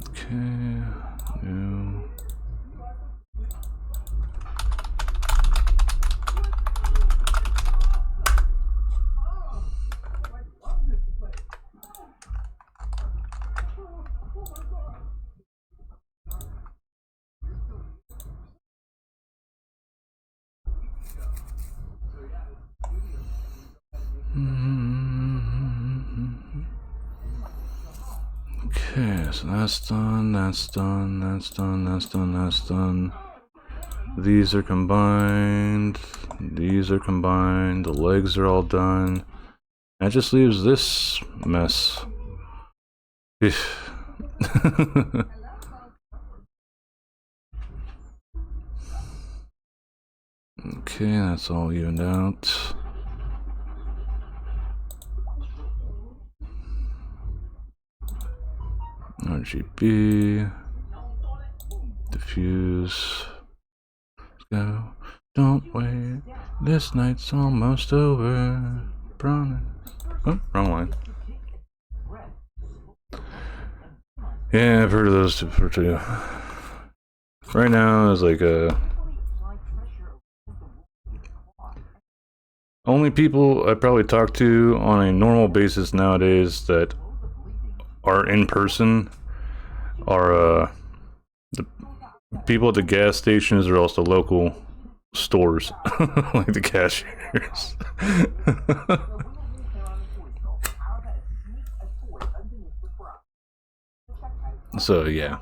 Okay. New. Okay, so that's done, that's done, that's done, that's done, that's done. These are combined, these are combined, the legs are all done. That just leaves this mess. Okay, that's all evened out. RGB, diffuse, let's go. Don't wait, this night's almost over. Promise. Oh, wrong line. Yeah, I've heard of those before too. Right now is like only people I probably talk to on a normal basis nowadays that are in person are the people at the gas stations, or also local stores, like the cashiers. So yeah.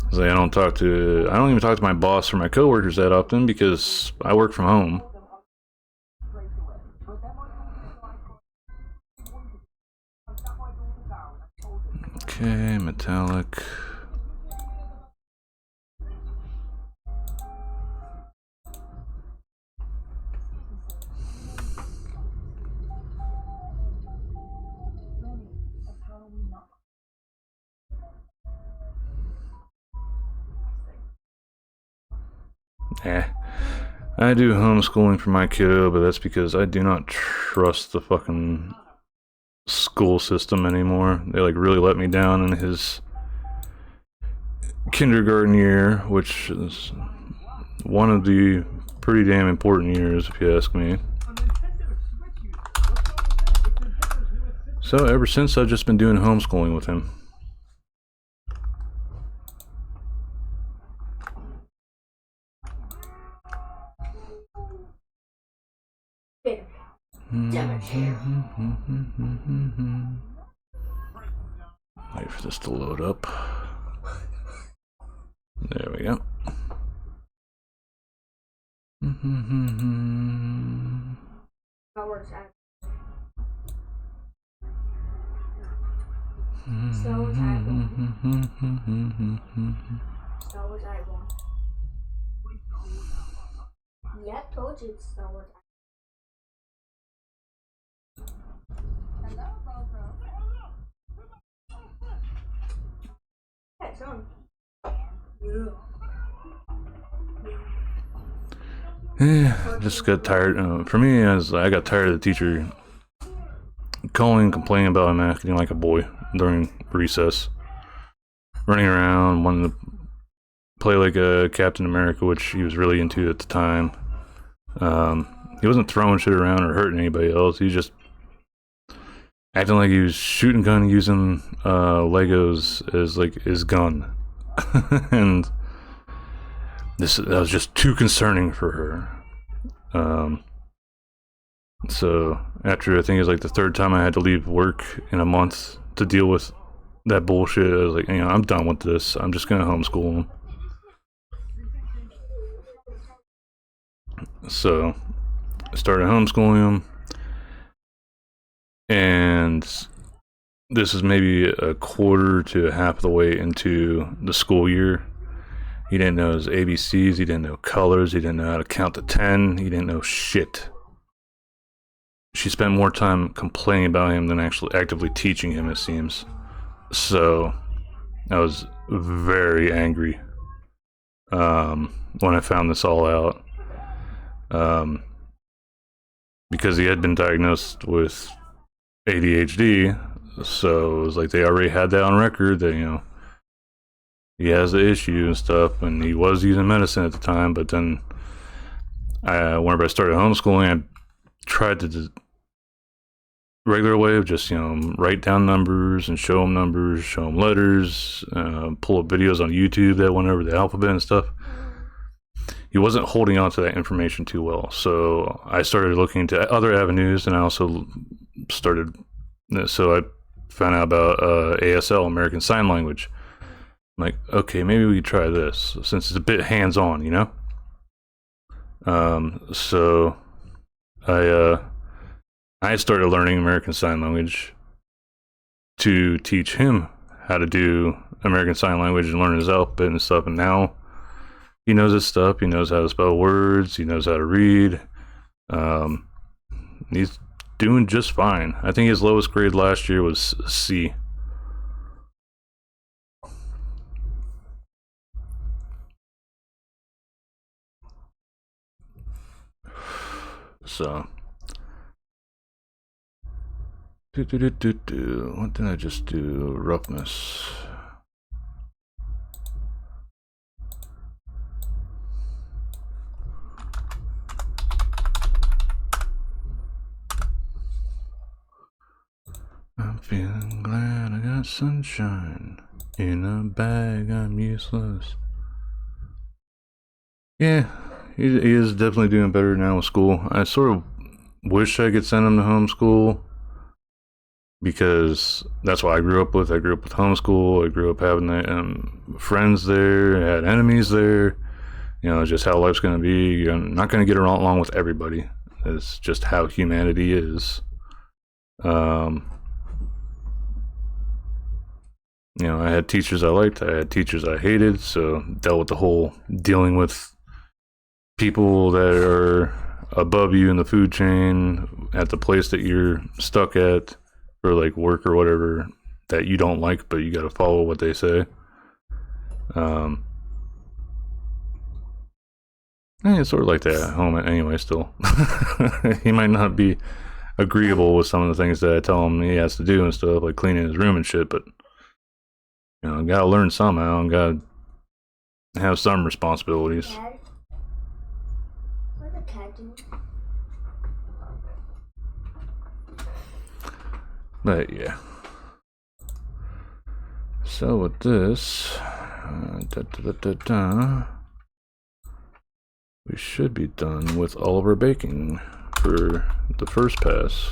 So I don't even talk to my boss or my coworkers that often because I work from home. Okay, metallic. I do homeschooling for my kiddo, but that's because I do not trust the fucking school system anymore. They like really let me down in his kindergarten year, which is one of the pretty damn important years if you ask me. So ever since, I've just been doing homeschooling with him. Wait for this to load up. There we go. That works out. Star Wars Icon. Yeah, told you it's Star Wars Icon. Hey, son. Yeah, just got tired. For me, I got tired of the teacher calling, complaining about him acting like a boy during recess, running around, wanting to play like a Captain America, which he was really into at the time. He wasn't throwing shit around or hurting anybody else. He was just acting like he was shooting gun, using Legos as like his gun, and that was just too concerning for her. So after I think it was like the third time I had to leave work in a month to deal with that bullshit, I was like, I'm done with this. I'm just gonna homeschool him. So I started homeschooling him, and this is maybe a quarter to half the way into the school year. He didn't know his ABCs, he didn't know colors, he didn't know how to count to 10, he didn't know shit. She spent more time complaining about him than actually actively teaching him, it seems. So I was very angry when I found this all out. Because he had been diagnosed with ADHD, so it was like they already had that on record that, he has the issue and stuff, and he was using medicine at the time, but then whenever I started homeschooling, I tried to regular way of just, write down numbers and show him numbers, show him letters, pull up videos on YouTube that went over the alphabet and stuff. He wasn't holding on to that information too well, so I started looking into other avenues, and I also so I found out about ASL, American Sign Language. I'm like, okay, maybe we could try this, since it's a bit hands-on, So I started learning American Sign Language to teach him how to do American Sign Language and learn his alphabet and stuff, and now he knows his stuff. He knows how to spell words. He knows how to read. He's doing just fine. I think his lowest grade last year was C. So, what did I just do? Roughness. I'm feeling glad I got sunshine. In a bag, I'm useless. Yeah, he is definitely doing better now with school. I sort of wish I could send him to homeschool, because that's what I grew up with. I grew up with homeschool. I grew up having friends there, I had enemies there. You know, just how life's going to be. You're not going to get along with everybody. It's just how humanity is. You know, I had teachers I liked, I had teachers I hated, so dealt with the whole dealing with people that are above you in the food chain at the place that you're stuck at for like work or whatever that you don't like, but you got to follow what they say. It's sort of like that at home anyway, still. He might not be agreeable with some of the things that I tell him he has to do and stuff, like cleaning his room and shit, but you know, gotta learn somehow and gotta have some responsibilities. Dad? What's the cat doing? But yeah. So with this, we should be done with all of our baking for the first pass.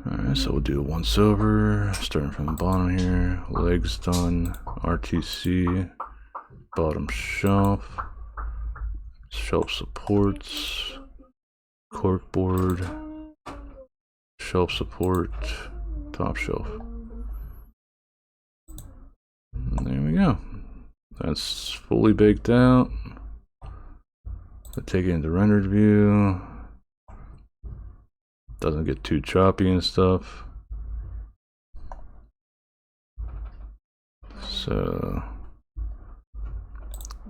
Alright, so we'll do a once over, starting from the bottom here. Legs done, RTC, bottom shelf, shelf supports, corkboard, shelf support, top shelf. And there we go. That's fully baked out. So take it into rendered view. Doesn't get too choppy and stuff. So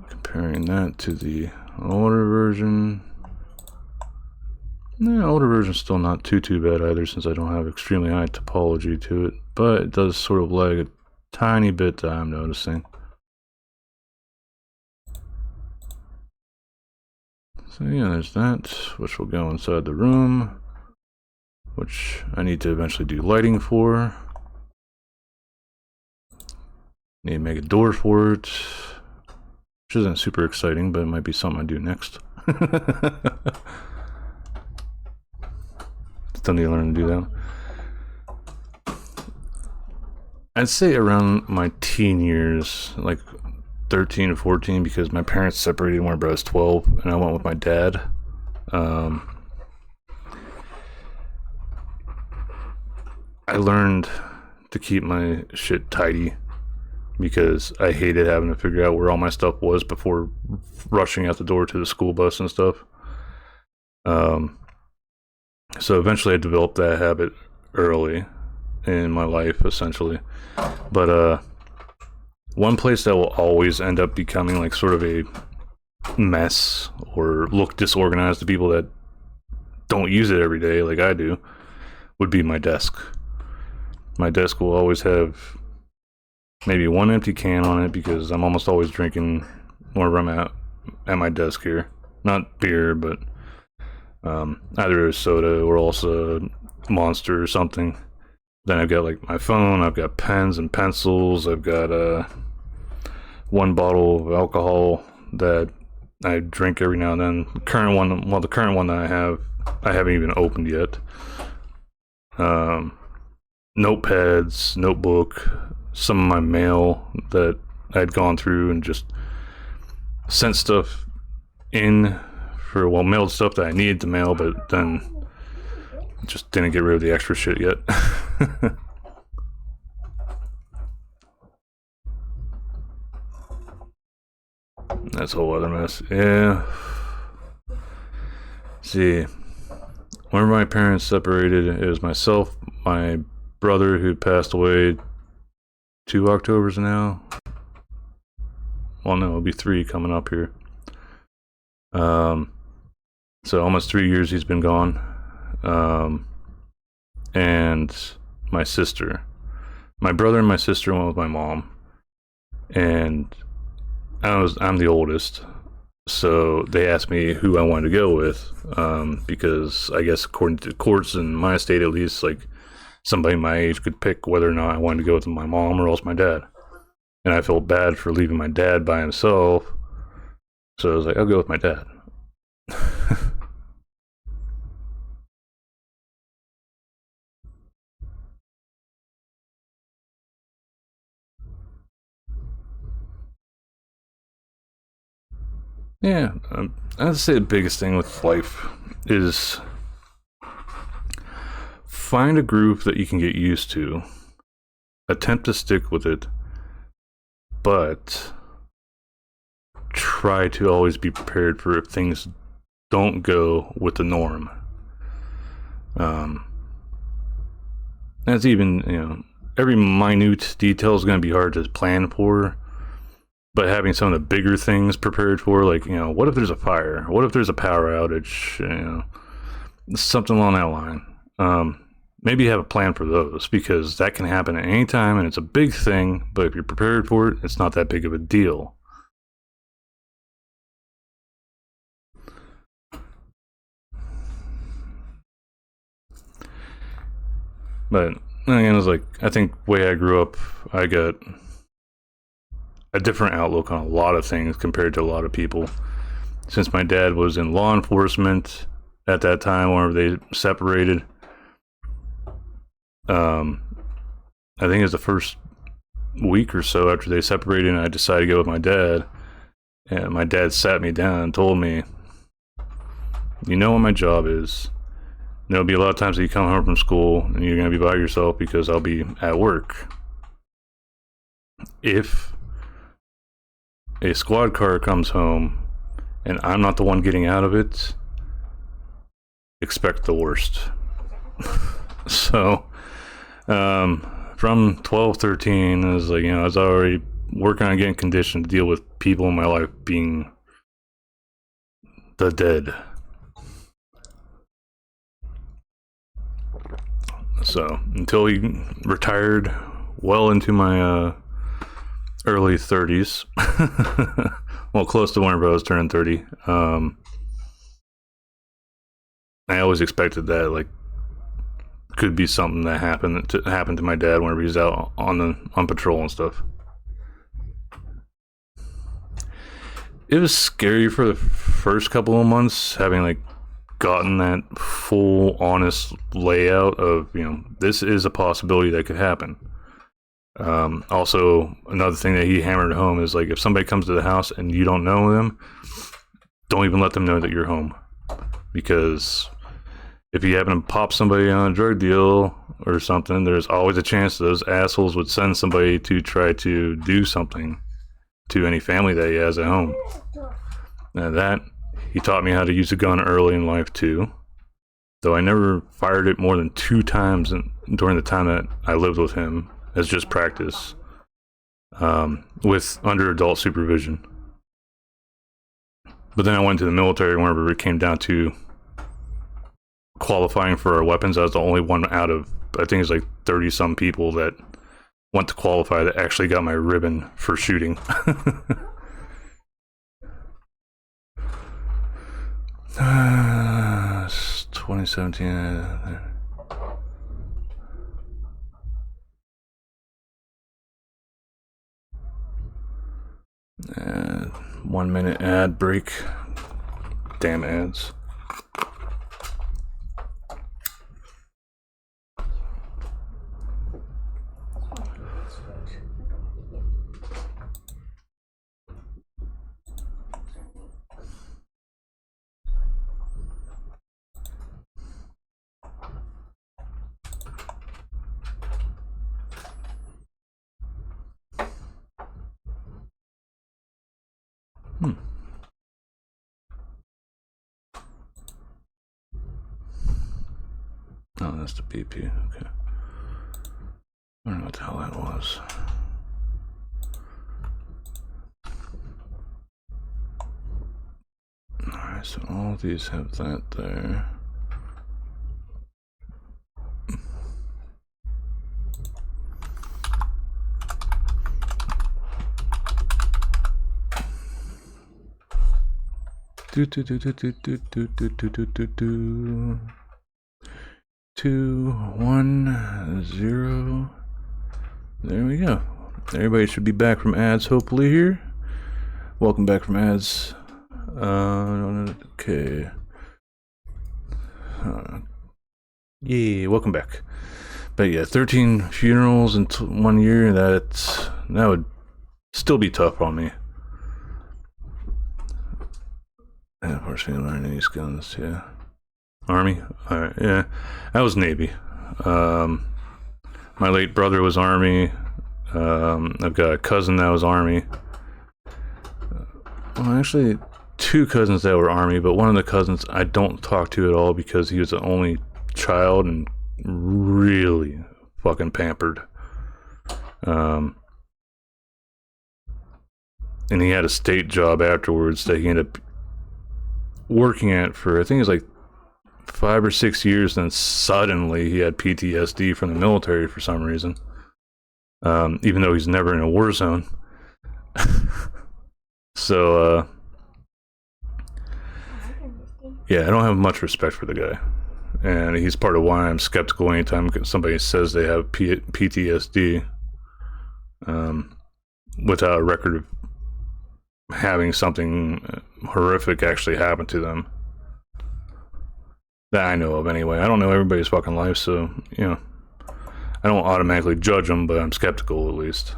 comparing that to the older version. The older version's still not too bad either, since I don't have extremely high topology to it, but it does sort of lag a tiny bit that I'm noticing. So yeah, there's that, which will go inside the room, which I need to eventually do lighting for. Need to make a door for it, which isn't super exciting, but it might be something I do next. Still need to learn to do that. I'd say around my teen years, like 13 or 14, because my parents separated when I was 12 and I went with my dad. I learned to keep my shit tidy because I hated having to figure out where all my stuff was before rushing out the door to the school bus and stuff. So eventually I developed that habit early in my life, essentially. But one place that will always end up becoming like sort of a mess or look disorganized to people that don't use it every day like I do would be my desk. My desk will always have maybe one empty can on it because I'm almost always drinking whenever I'm at my desk here. Not beer, but either a soda or also a Monster or something. Then I've got like my phone, I've got pens and pencils, I've got one bottle of alcohol that I drink every now and then. The current one that I haven't even opened yet. Notepads, notebook, some of my mail that I'd gone through and just sent stuff in for, well, mailed stuff that I needed to mail, but then just didn't get rid of the extra shit yet. That's a whole other mess. Yeah. See, whenever my parents separated, it was myself, my brother who passed away 2 Octobers now. Well, no, it'll be 3 coming up here. So almost 3 years he's been gone. And my sister. My brother and my sister went with my mom. And I'm the oldest. So they asked me who I wanted to go with, because I guess according to courts in my state, at least, like somebody my age could pick whether or not I wanted to go with my mom or else my dad. And I felt bad for leaving my dad by himself, so I was like, I'll go with my dad. Yeah, I'd say the biggest thing with life is find a group that you can get used to, attempt to stick with it, but try to always be prepared for if things don't go with the norm. That's even, every minute detail is going to be hard to plan for. But having some of the bigger things prepared for, like, what if there's a fire? What if there's a power outage? Something along that line. Maybe have a plan for those, because that can happen at any time and it's a big thing, but if you're prepared for it, it's not that big of a deal. But again, it's like, I think the way I grew up, I got a different outlook on a lot of things compared to a lot of people. Since my dad was in law enforcement at that time, whenever they separated, I think it was the first week or so after they separated, and I decided to go with my dad. And my dad sat me down and told me, "You know what my job is. There'll be a lot of times that you come home from school and you're going to be by yourself because I'll be at work. If a squad car comes home and I'm not the one getting out of it, expect the worst." So, from 12, 13, I was like, I was already working on getting conditioned to deal with people in my life being the dead. So, until he retired well into my early 30s, well, close to whenever I was turning 30, I always expected that, like, could be something that happened to my dad whenever he's out on patrol and stuff. It was scary for the first couple of months, having like gotten that full honest layout of, this is a possibility that could happen. Also, another thing that he hammered home is, like, if somebody comes to the house and you don't know them, don't even let them know that you're home, because if you happen to pop somebody on a drug deal or something, there's always a chance those assholes would send somebody to try to do something to any family that he has at home. Now that, he taught me how to use a gun early in life too, though I never fired it more than 2 times during the time that I lived with him, as just practice, with under adult supervision. But then I went to the military whenever it came down to qualifying for our weapons. I was the only one out of, I think it's like 30 some people that went to qualify that actually got my ribbon for shooting. 2017. And 1 minute ad break. Damn ads. Oh, that's the BP. Okay. I don't know what the hell that was. Alright, so all of these have that there. Do do do do do do do do do do do do. 2 1 0. There we go. Everybody should be back from ads hopefully here. Welcome back from ads. Okay. Yeah, welcome back. But yeah, 13 funerals in 1 year. That would still be tough on me. And of course, we don't learn any guns. Yeah, Army. All right. Yeah, that was Navy. My late brother was Army. I've got a cousin that was Army. Well, actually, 2 cousins that were Army, but one of the cousins I don't talk to at all because he was the only child and really fucking pampered. And he had a state job afterwards that he ended up working at for, I think it was like 5 or 6 years, then suddenly he had PTSD from the military for some reason. Even though he's never in a war zone. So, yeah, I don't have much respect for the guy. And he's part of why I'm skeptical anytime somebody says they have PTSD without a record of having something horrific actually happen to them. That I know of anyway. I don't know everybody's fucking life, so, you know, I don't automatically judge them, but I'm skeptical at least.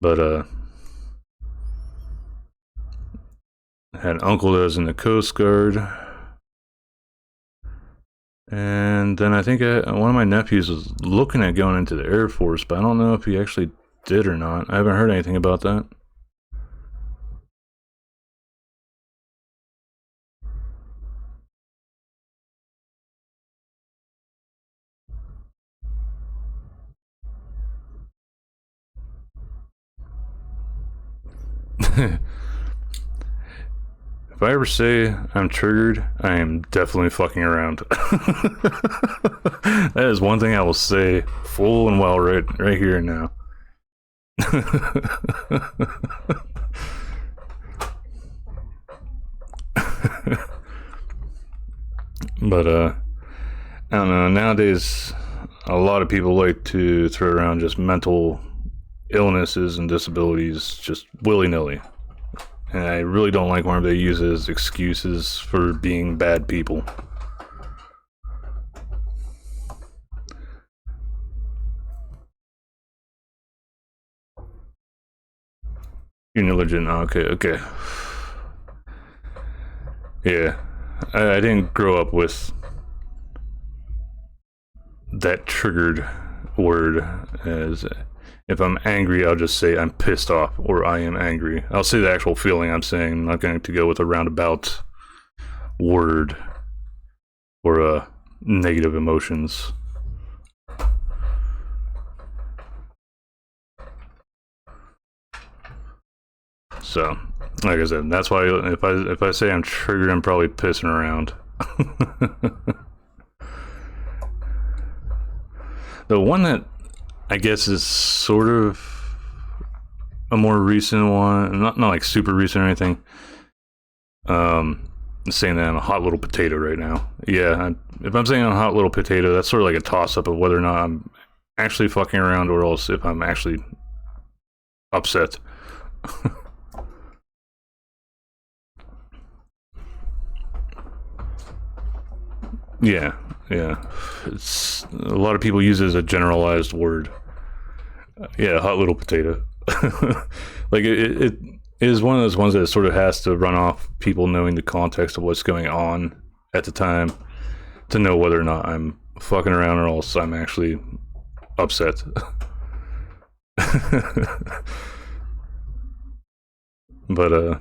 But, I had an uncle that was in the Coast Guard. And then I think one of my nephews was looking at going into the Air Force, but I don't know if he actually did or not. I haven't heard anything about that. If I ever say I'm triggered, I am definitely fucking around. That is one thing I will say full and well right here and now. But I don't know, nowadays a lot of people like to throw around just mental illnesses and disabilities just willy-nilly. And I really don't like when they use it as excuses for being bad people. You're negligent. Okay. Yeah. I didn't grow up with that triggered word. As if I'm angry, I'll just say I'm pissed off or I am angry. I'll say the actual feeling I'm saying. I'm not going to go with a roundabout word or negative emotions. So, like I said, that's why if I say I'm triggered, I'm probably pissing around. The one that I guess is sort of a more recent one, not like super recent or anything. Saying that I'm a hot little potato right now. Yeah, if I'm saying I'm a hot little potato, that's sort of like a toss-up of whether or not I'm actually fucking around or else if I'm actually upset. Yeah. It's a lot of people use it as a generalized word. Yeah, hot little potato. Like it is one of those ones that sort of has to run off people knowing the context of what's going on at the time to know whether or not I'm fucking around or else I'm actually upset. But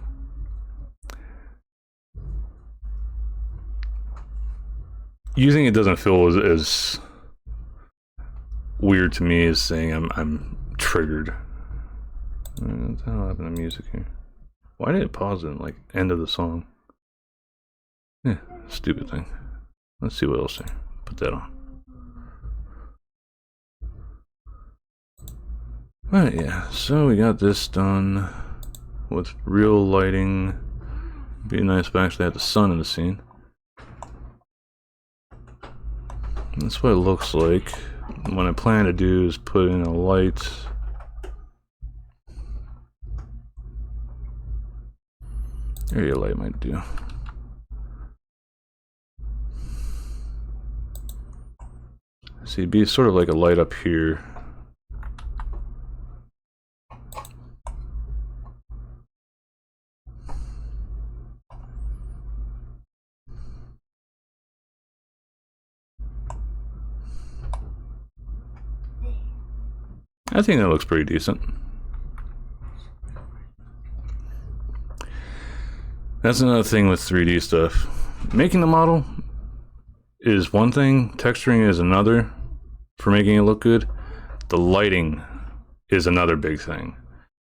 using it doesn't feel as weird to me as saying I'm triggered. What the hell happened to music here? Why did it pause in like end of the song? Yeah, stupid thing. Let's see what else there. Put that on. Alright, yeah, so we got this done with real lighting. Be nice if I actually had the sun in the scene. That's what it looks like. What I plan to do is put in a light. Area light might do. See, it'd be sort of like a light up here. I think that looks pretty decent. That's another thing with 3D stuff. Making the model is one thing, texturing is another for making it look good. The lighting is another big thing.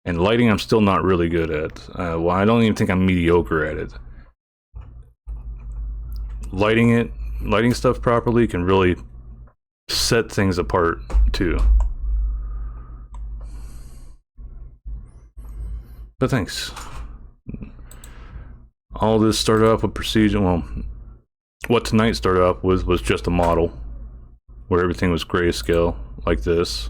And lighting I'm still not really good at. Well, I don't even think I'm mediocre at it. Lighting stuff properly can really set things apart too. But thanks. All this started off with procedure. Well, what tonight started off with was just a model where everything was grayscale like this.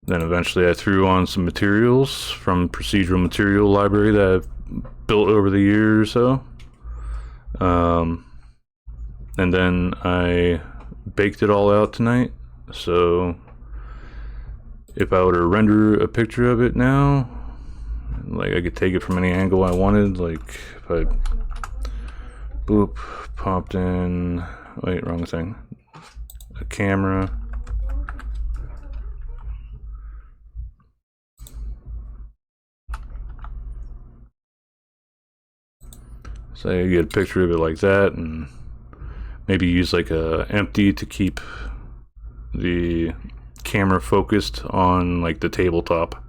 Then eventually I threw on some materials from procedural material library that I've built over the year or so. And then I baked it all out tonight. So if I were to render a picture of it now, like I could take it from any angle I wanted. Like if I boop popped in, wait, wrong thing, a camera. So you get a picture of it like that, and maybe use like a empty to keep the camera focused on like the tabletop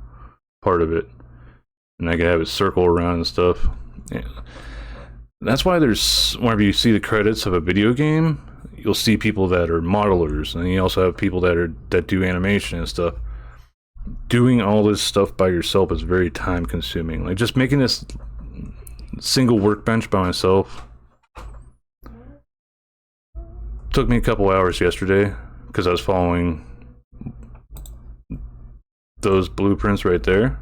part of it. And I could have it circle around and stuff. Yeah. That's why there's, whenever you see the credits of a video game, you'll see people that are modelers, and you also have people that do animation and stuff. Doing all this stuff by yourself is very time consuming. Like just making this single workbench by myself took me a couple hours yesterday because I was following those blueprints right there.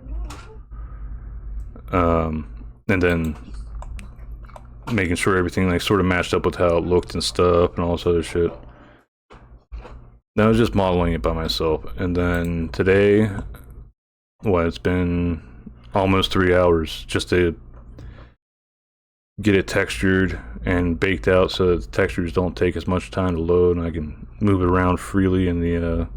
And then making sure everything like sort of matched up with how it looked and stuff and all this other shit. I was just modeling it by myself. And then today, well, it's been almost 3 hours just to get it textured and baked out so that the textures don't take as much time to load, and I can move it around freely in the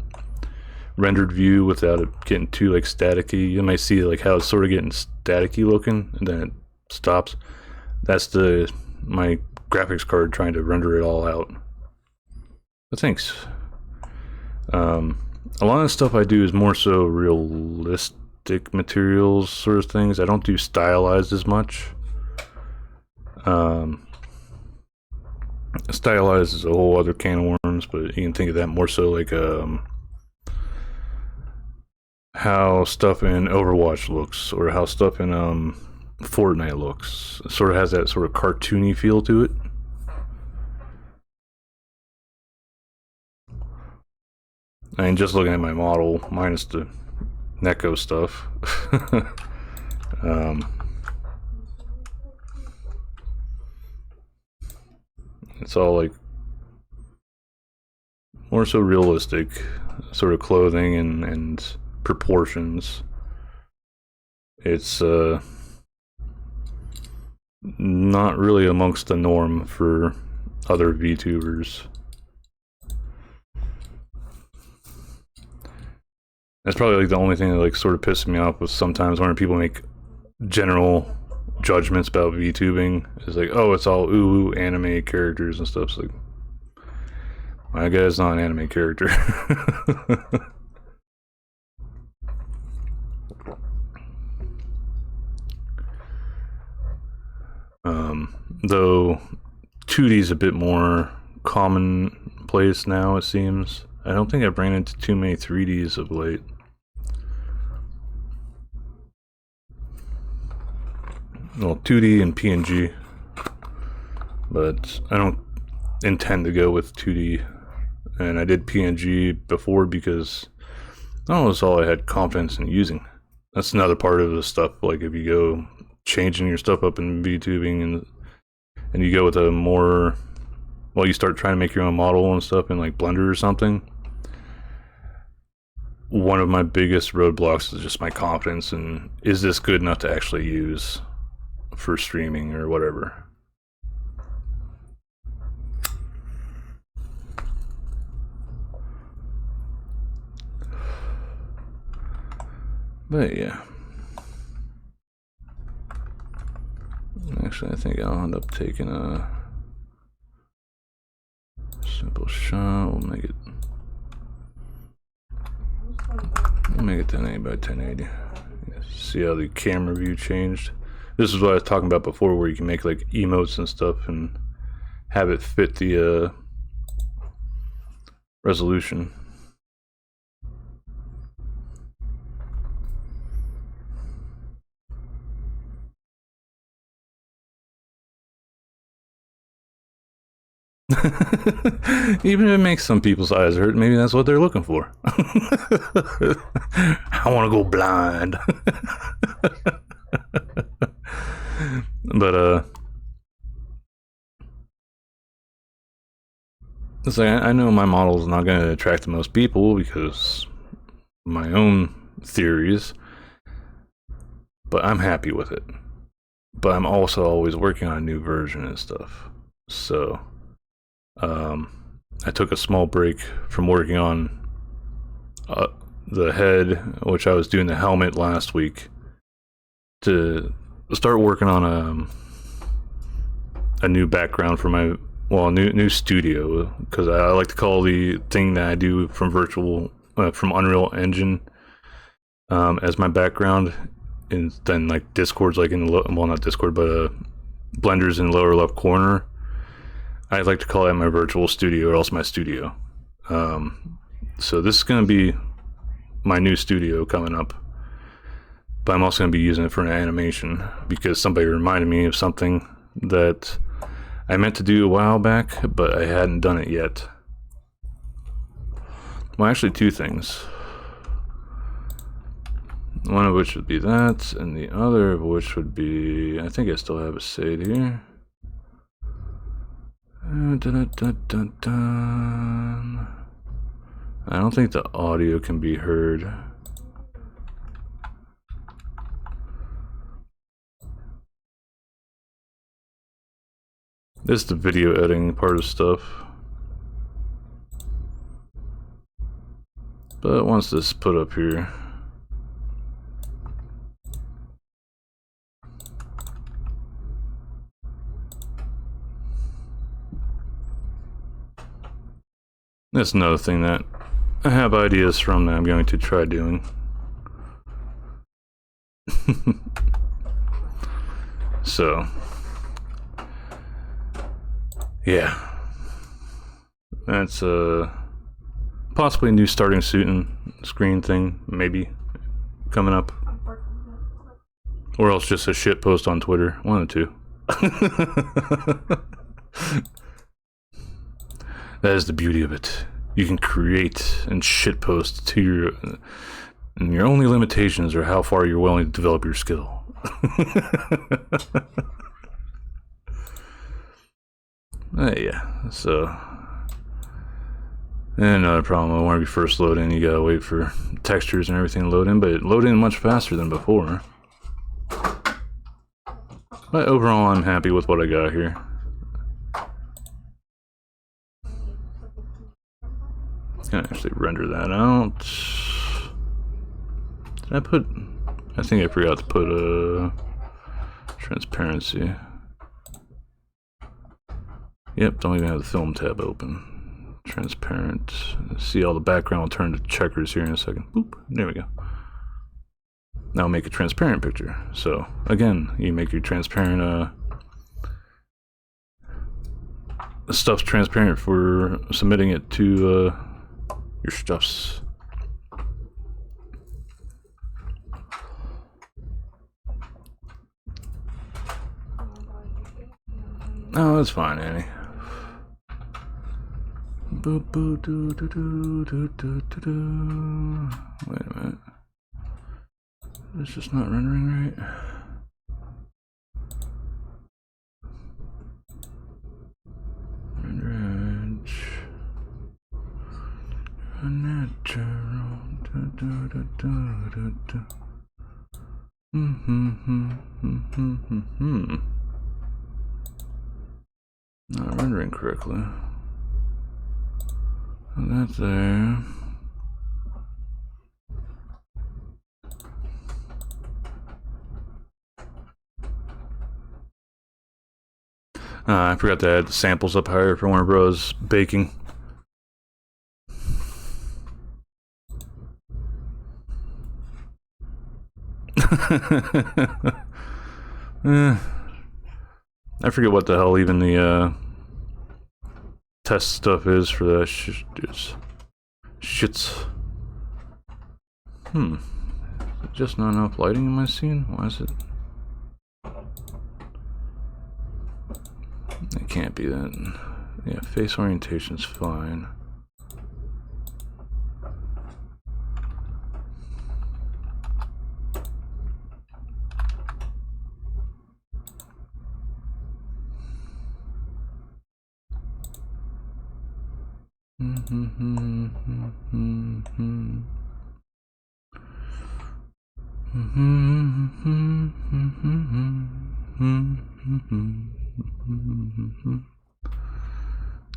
rendered view without it getting too like staticky. You might see like how it's sort of getting staticky looking and then it stops. That's my graphics card trying to render it all out. But thanks. A lot of the stuff I do is more so realistic materials sort of things. I don't do stylized as much. Stylized is a whole other can of worms, but you can think of that more so like how stuff in Overwatch looks, or how stuff in Fortnite looks. It sort of has that sort of cartoony feel to it. I mean, just looking at my model, minus the Neko stuff. It's all like more so realistic sort of clothing and proportions. It's not really amongst the norm for other VTubers. That's probably like the only thing that like sort of pisses me off with sometimes when people make general judgments about VTubing. Is like, oh, it's all ooh anime characters and stuff. It's like, my guy's not an anime character. Though 2D is a bit more commonplace now, it seems. I don't think I've ran into too many 3Ds of late. well, 2D and PNG, but I don't intend to go with 2D. And I did PNG before because that was all I had confidence in using. That's another part of the stuff. Like if you go changing your stuff up in VTubing and you go with a more, well, you start trying to make your own model and stuff in like Blender or something. One of my biggest roadblocks is just my confidence in, is this good enough to actually use for streaming or whatever. But yeah. Actually, I think I'll end up taking a simple shot. We'll make it 1080 by 1080. See how the camera view changed? This is what I was talking about before, where you can make like emotes and stuff and have it fit the resolution. Even if it makes some people's eyes hurt, maybe that's what they're looking for. I want to go blind. But it's like I know my model is not going to attract the most people because my own theories, but I'm happy with it. But I'm also always working on a new version and stuff. So I took a small break from working on the head, which I was doing the helmet last week, to start working on a new background for my, well, new studio, because I like to call the thing that I do from from Unreal Engine as my background, and then like Discord's like in the well, not Discord, but Blender's in the lower left corner. I like to call that my virtual studio, or else my studio. So this is going to be my new studio coming up, but I'm also going to be using it for an animation because somebody reminded me of something that I meant to do a while back, but I hadn't done it yet. Well, actually two things. One of which would be that, and the other of which would be, I think I still have a save here. I don't think the audio can be heard. This is the video editing part of stuff. But once this is put up here, that's another thing that I have ideas from that I'm going to try doing. So, yeah. That's possibly a new starting suit and screen thing, maybe, coming up. Or else just a shit post on Twitter. One of the two. That is the beauty of it. You can create and shitpost to your, and your only limitations are how far you're willing to develop your skill. Yeah, so. And another problem, when you first load in, you gotta wait for textures and everything to load in, but it load in much faster than before. But overall, I'm happy with what I got here. Can actually render that out. Did I put? I think I forgot to put transparency. Yep, don't even have the film tab open. Transparent. See all the background will turn to checkers here in a second. Boop. There we go. Now make a transparent picture. So again, you make your transparent stuff's transparent for submitting it to your stuffs. Oh, that's fine, Annie. Boo boo doo doo doo doo doo doo doo. Wait a minute. It's just not rendering right. Render edge. Unnatural. Not rendering correctly. That's there. I forgot to add the samples up higher for Warner Bros. Baking. I forget what the hell even the test stuff is for that shits. Just not enough lighting in my scene? Why is it? It can't be that. Yeah, face orientation's fine.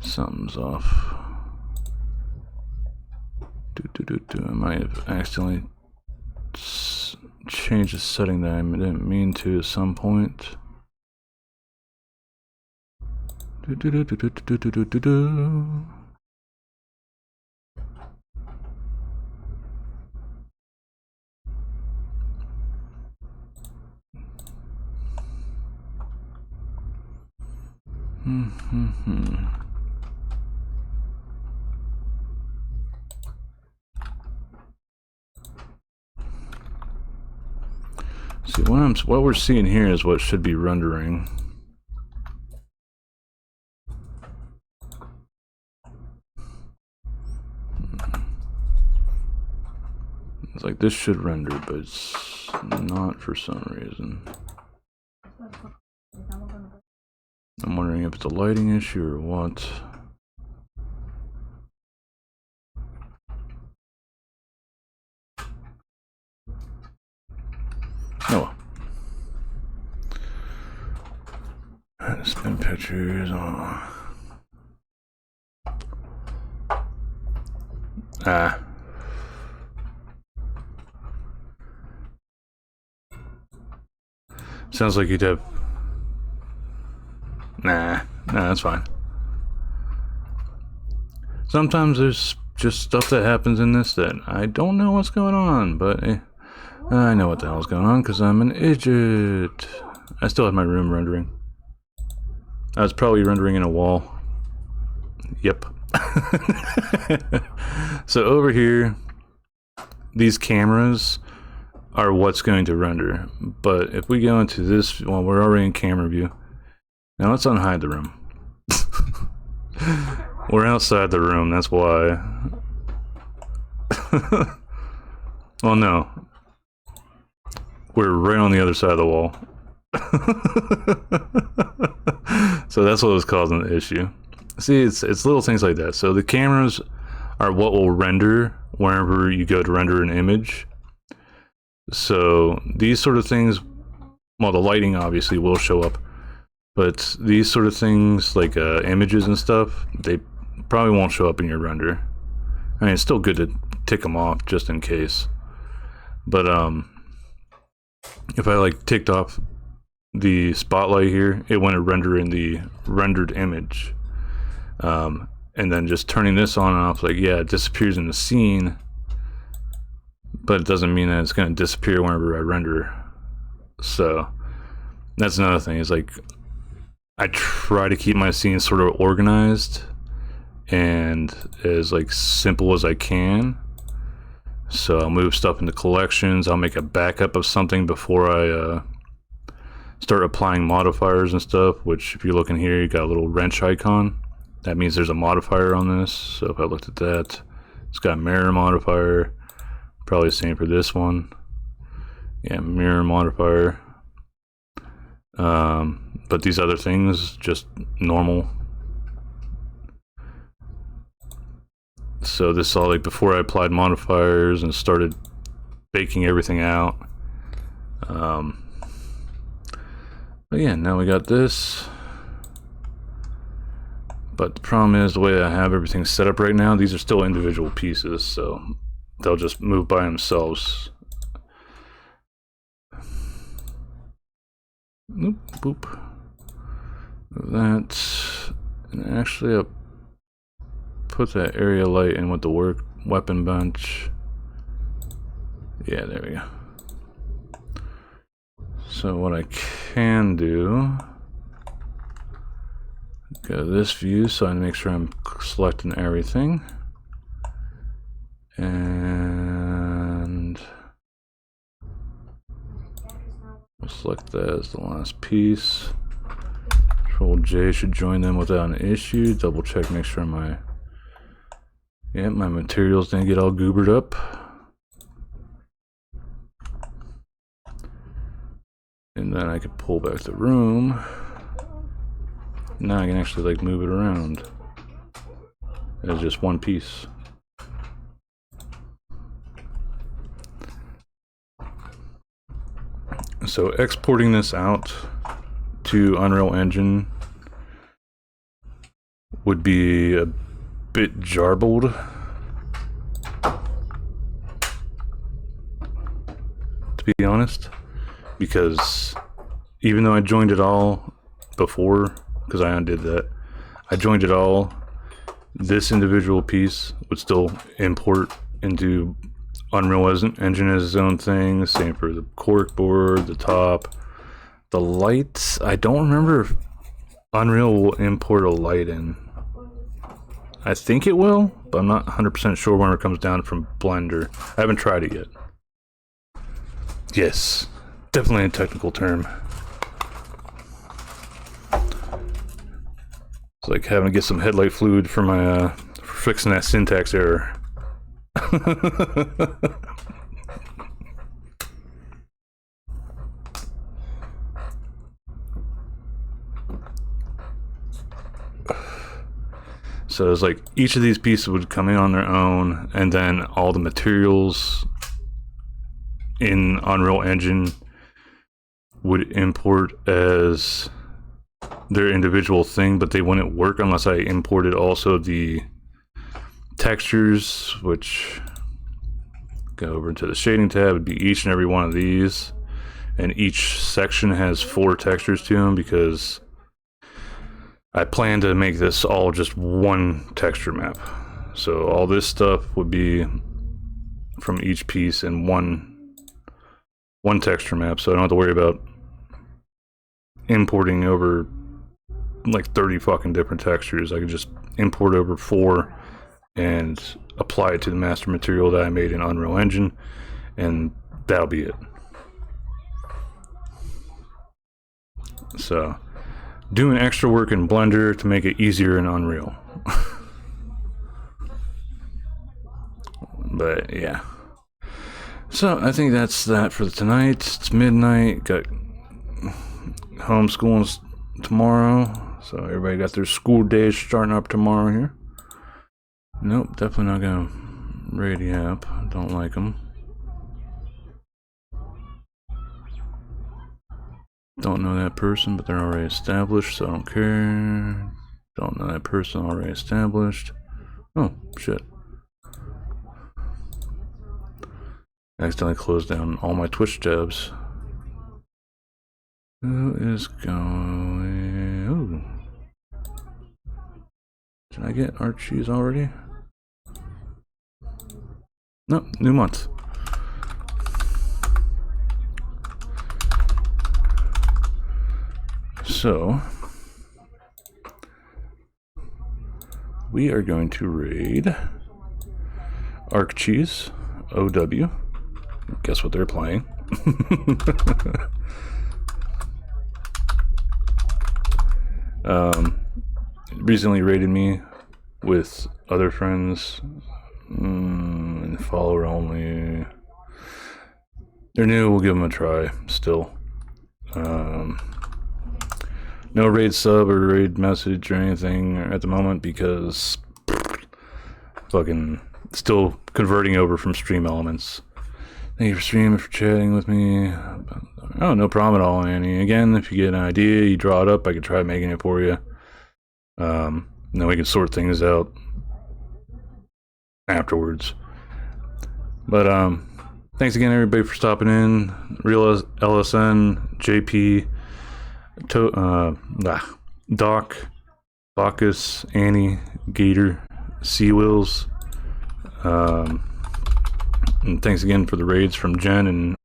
Something's off. I might have accidentally changed a setting that I didn't mean to at some point. See, what we're seeing here is what should be rendering. It's like this should render, but it's not for some reason. I'm wondering if it's a lighting issue or what. Oh. Spin pictures on. Sounds like you'd have. Nah, that's fine. Sometimes there's just stuff that happens in this that I don't know what's going on, but I know what the hell's going on because I'm an idiot. I still have my room rendering. I was probably rendering in a wall. Yep. So over here, these cameras are what's going to render. But if we go into this, well, we're already in camera view. Now let's unhide the room. We're outside the room, that's why. Well, no. We're right on the other side of the wall. So that's what was causing the issue. See, it's little things like that. So the cameras are what will render whenever you go to render an image. So these sort of things, well, the lighting obviously will show up, but these sort of things like images and stuff, they probably won't show up in your render. I mean, it's still good to tick them off just in case. But if I like ticked off the spotlight here, it wouldn't render in the rendered image. And then just turning this on and off, like, yeah, it disappears in the scene, but it doesn't mean that it's going to disappear whenever I render. So that's another thing, is like I try to keep my scenes sort of organized and as like simple as I can. So I'll move stuff into collections, I'll make a backup of something before I start applying modifiers and stuff, which if you look in here, you got a little wrench icon. That means there's a modifier on this. So if I looked at that, it's got mirror modifier, probably the same for this one. Yeah, mirror modifier. But these other things, just normal. So this is all like before I applied modifiers and started baking everything out. But yeah, now we got this. But the problem is the way I have everything set up right now, these are still individual pieces, so they'll just move by themselves. Nope, boop. That, and actually I'll put that area light in with the weapon bench. Yeah, there we go. So what I can do, go to this view so I make sure I'm selecting everything. And we'll select that as the last piece. Control J should join them without an issue. Double check, make sure my materials didn't get all goobered up. And then I could pull back the room. Now I can actually like move it around as just one piece. So exporting this out to Unreal Engine would be a bit jarbled. To be honest. Because even though I joined it all before, because I undid that, I joined it all, this individual piece would still import into Unreal Engine as its own thing. Same for the cork board, the top, the lights. I don't remember if Unreal will import a light in. I think it will, but I'm not 100% sure when it comes down from Blender. I haven't tried it yet. Yes. Definitely a technical term. It's like having to get some headlight fluid for my for fixing that syntax error. So it's like each of these pieces would come in on their own, and then all the materials in Unreal Engine would import as their individual thing, but they wouldn't work unless I imported also the textures, which go over into the shading tab. Would be each and every one of these, and each section has 4 textures to them because I plan to make this all just one texture map. So all this stuff would be from each piece in one texture map, so I don't have to worry about importing over like 30 fucking different textures. I could just import over 4 and apply it to the master material that I made in Unreal Engine, and that'll be it. So doing extra work in Blender to make it easier in Unreal. But yeah, so I think that's that for tonight. It's midnight, got homeschooling tomorrow, so everybody got their school days starting up tomorrow here. Nope, definitely not gonna raid the app. Don't like them. Don't know that person, but they're already established, so I don't care. Don't know that person, already established. Oh, shit. I accidentally closed down all my Twitch tabs. Who is going? Ooh. Did I get Archie's already? No, new month. So we are going to raid Archie's OW. Guess what they're playing? Recently raided me with other friends, and follower only. They're new, we'll give them a try still. No raid sub or raid message or anything at the moment because fucking still converting over from Stream Elements. Thank you for streaming, for chatting with me. Oh, no problem at all, Annie. Again, if you get an idea, you draw it up, I could try making it for you. Then we can sort things out afterwards. But thanks again, everybody, for stopping in. Real LSN, JP, Doc, Bacchus, Annie, Gator, Seawills. And thanks again for the raids from Jen and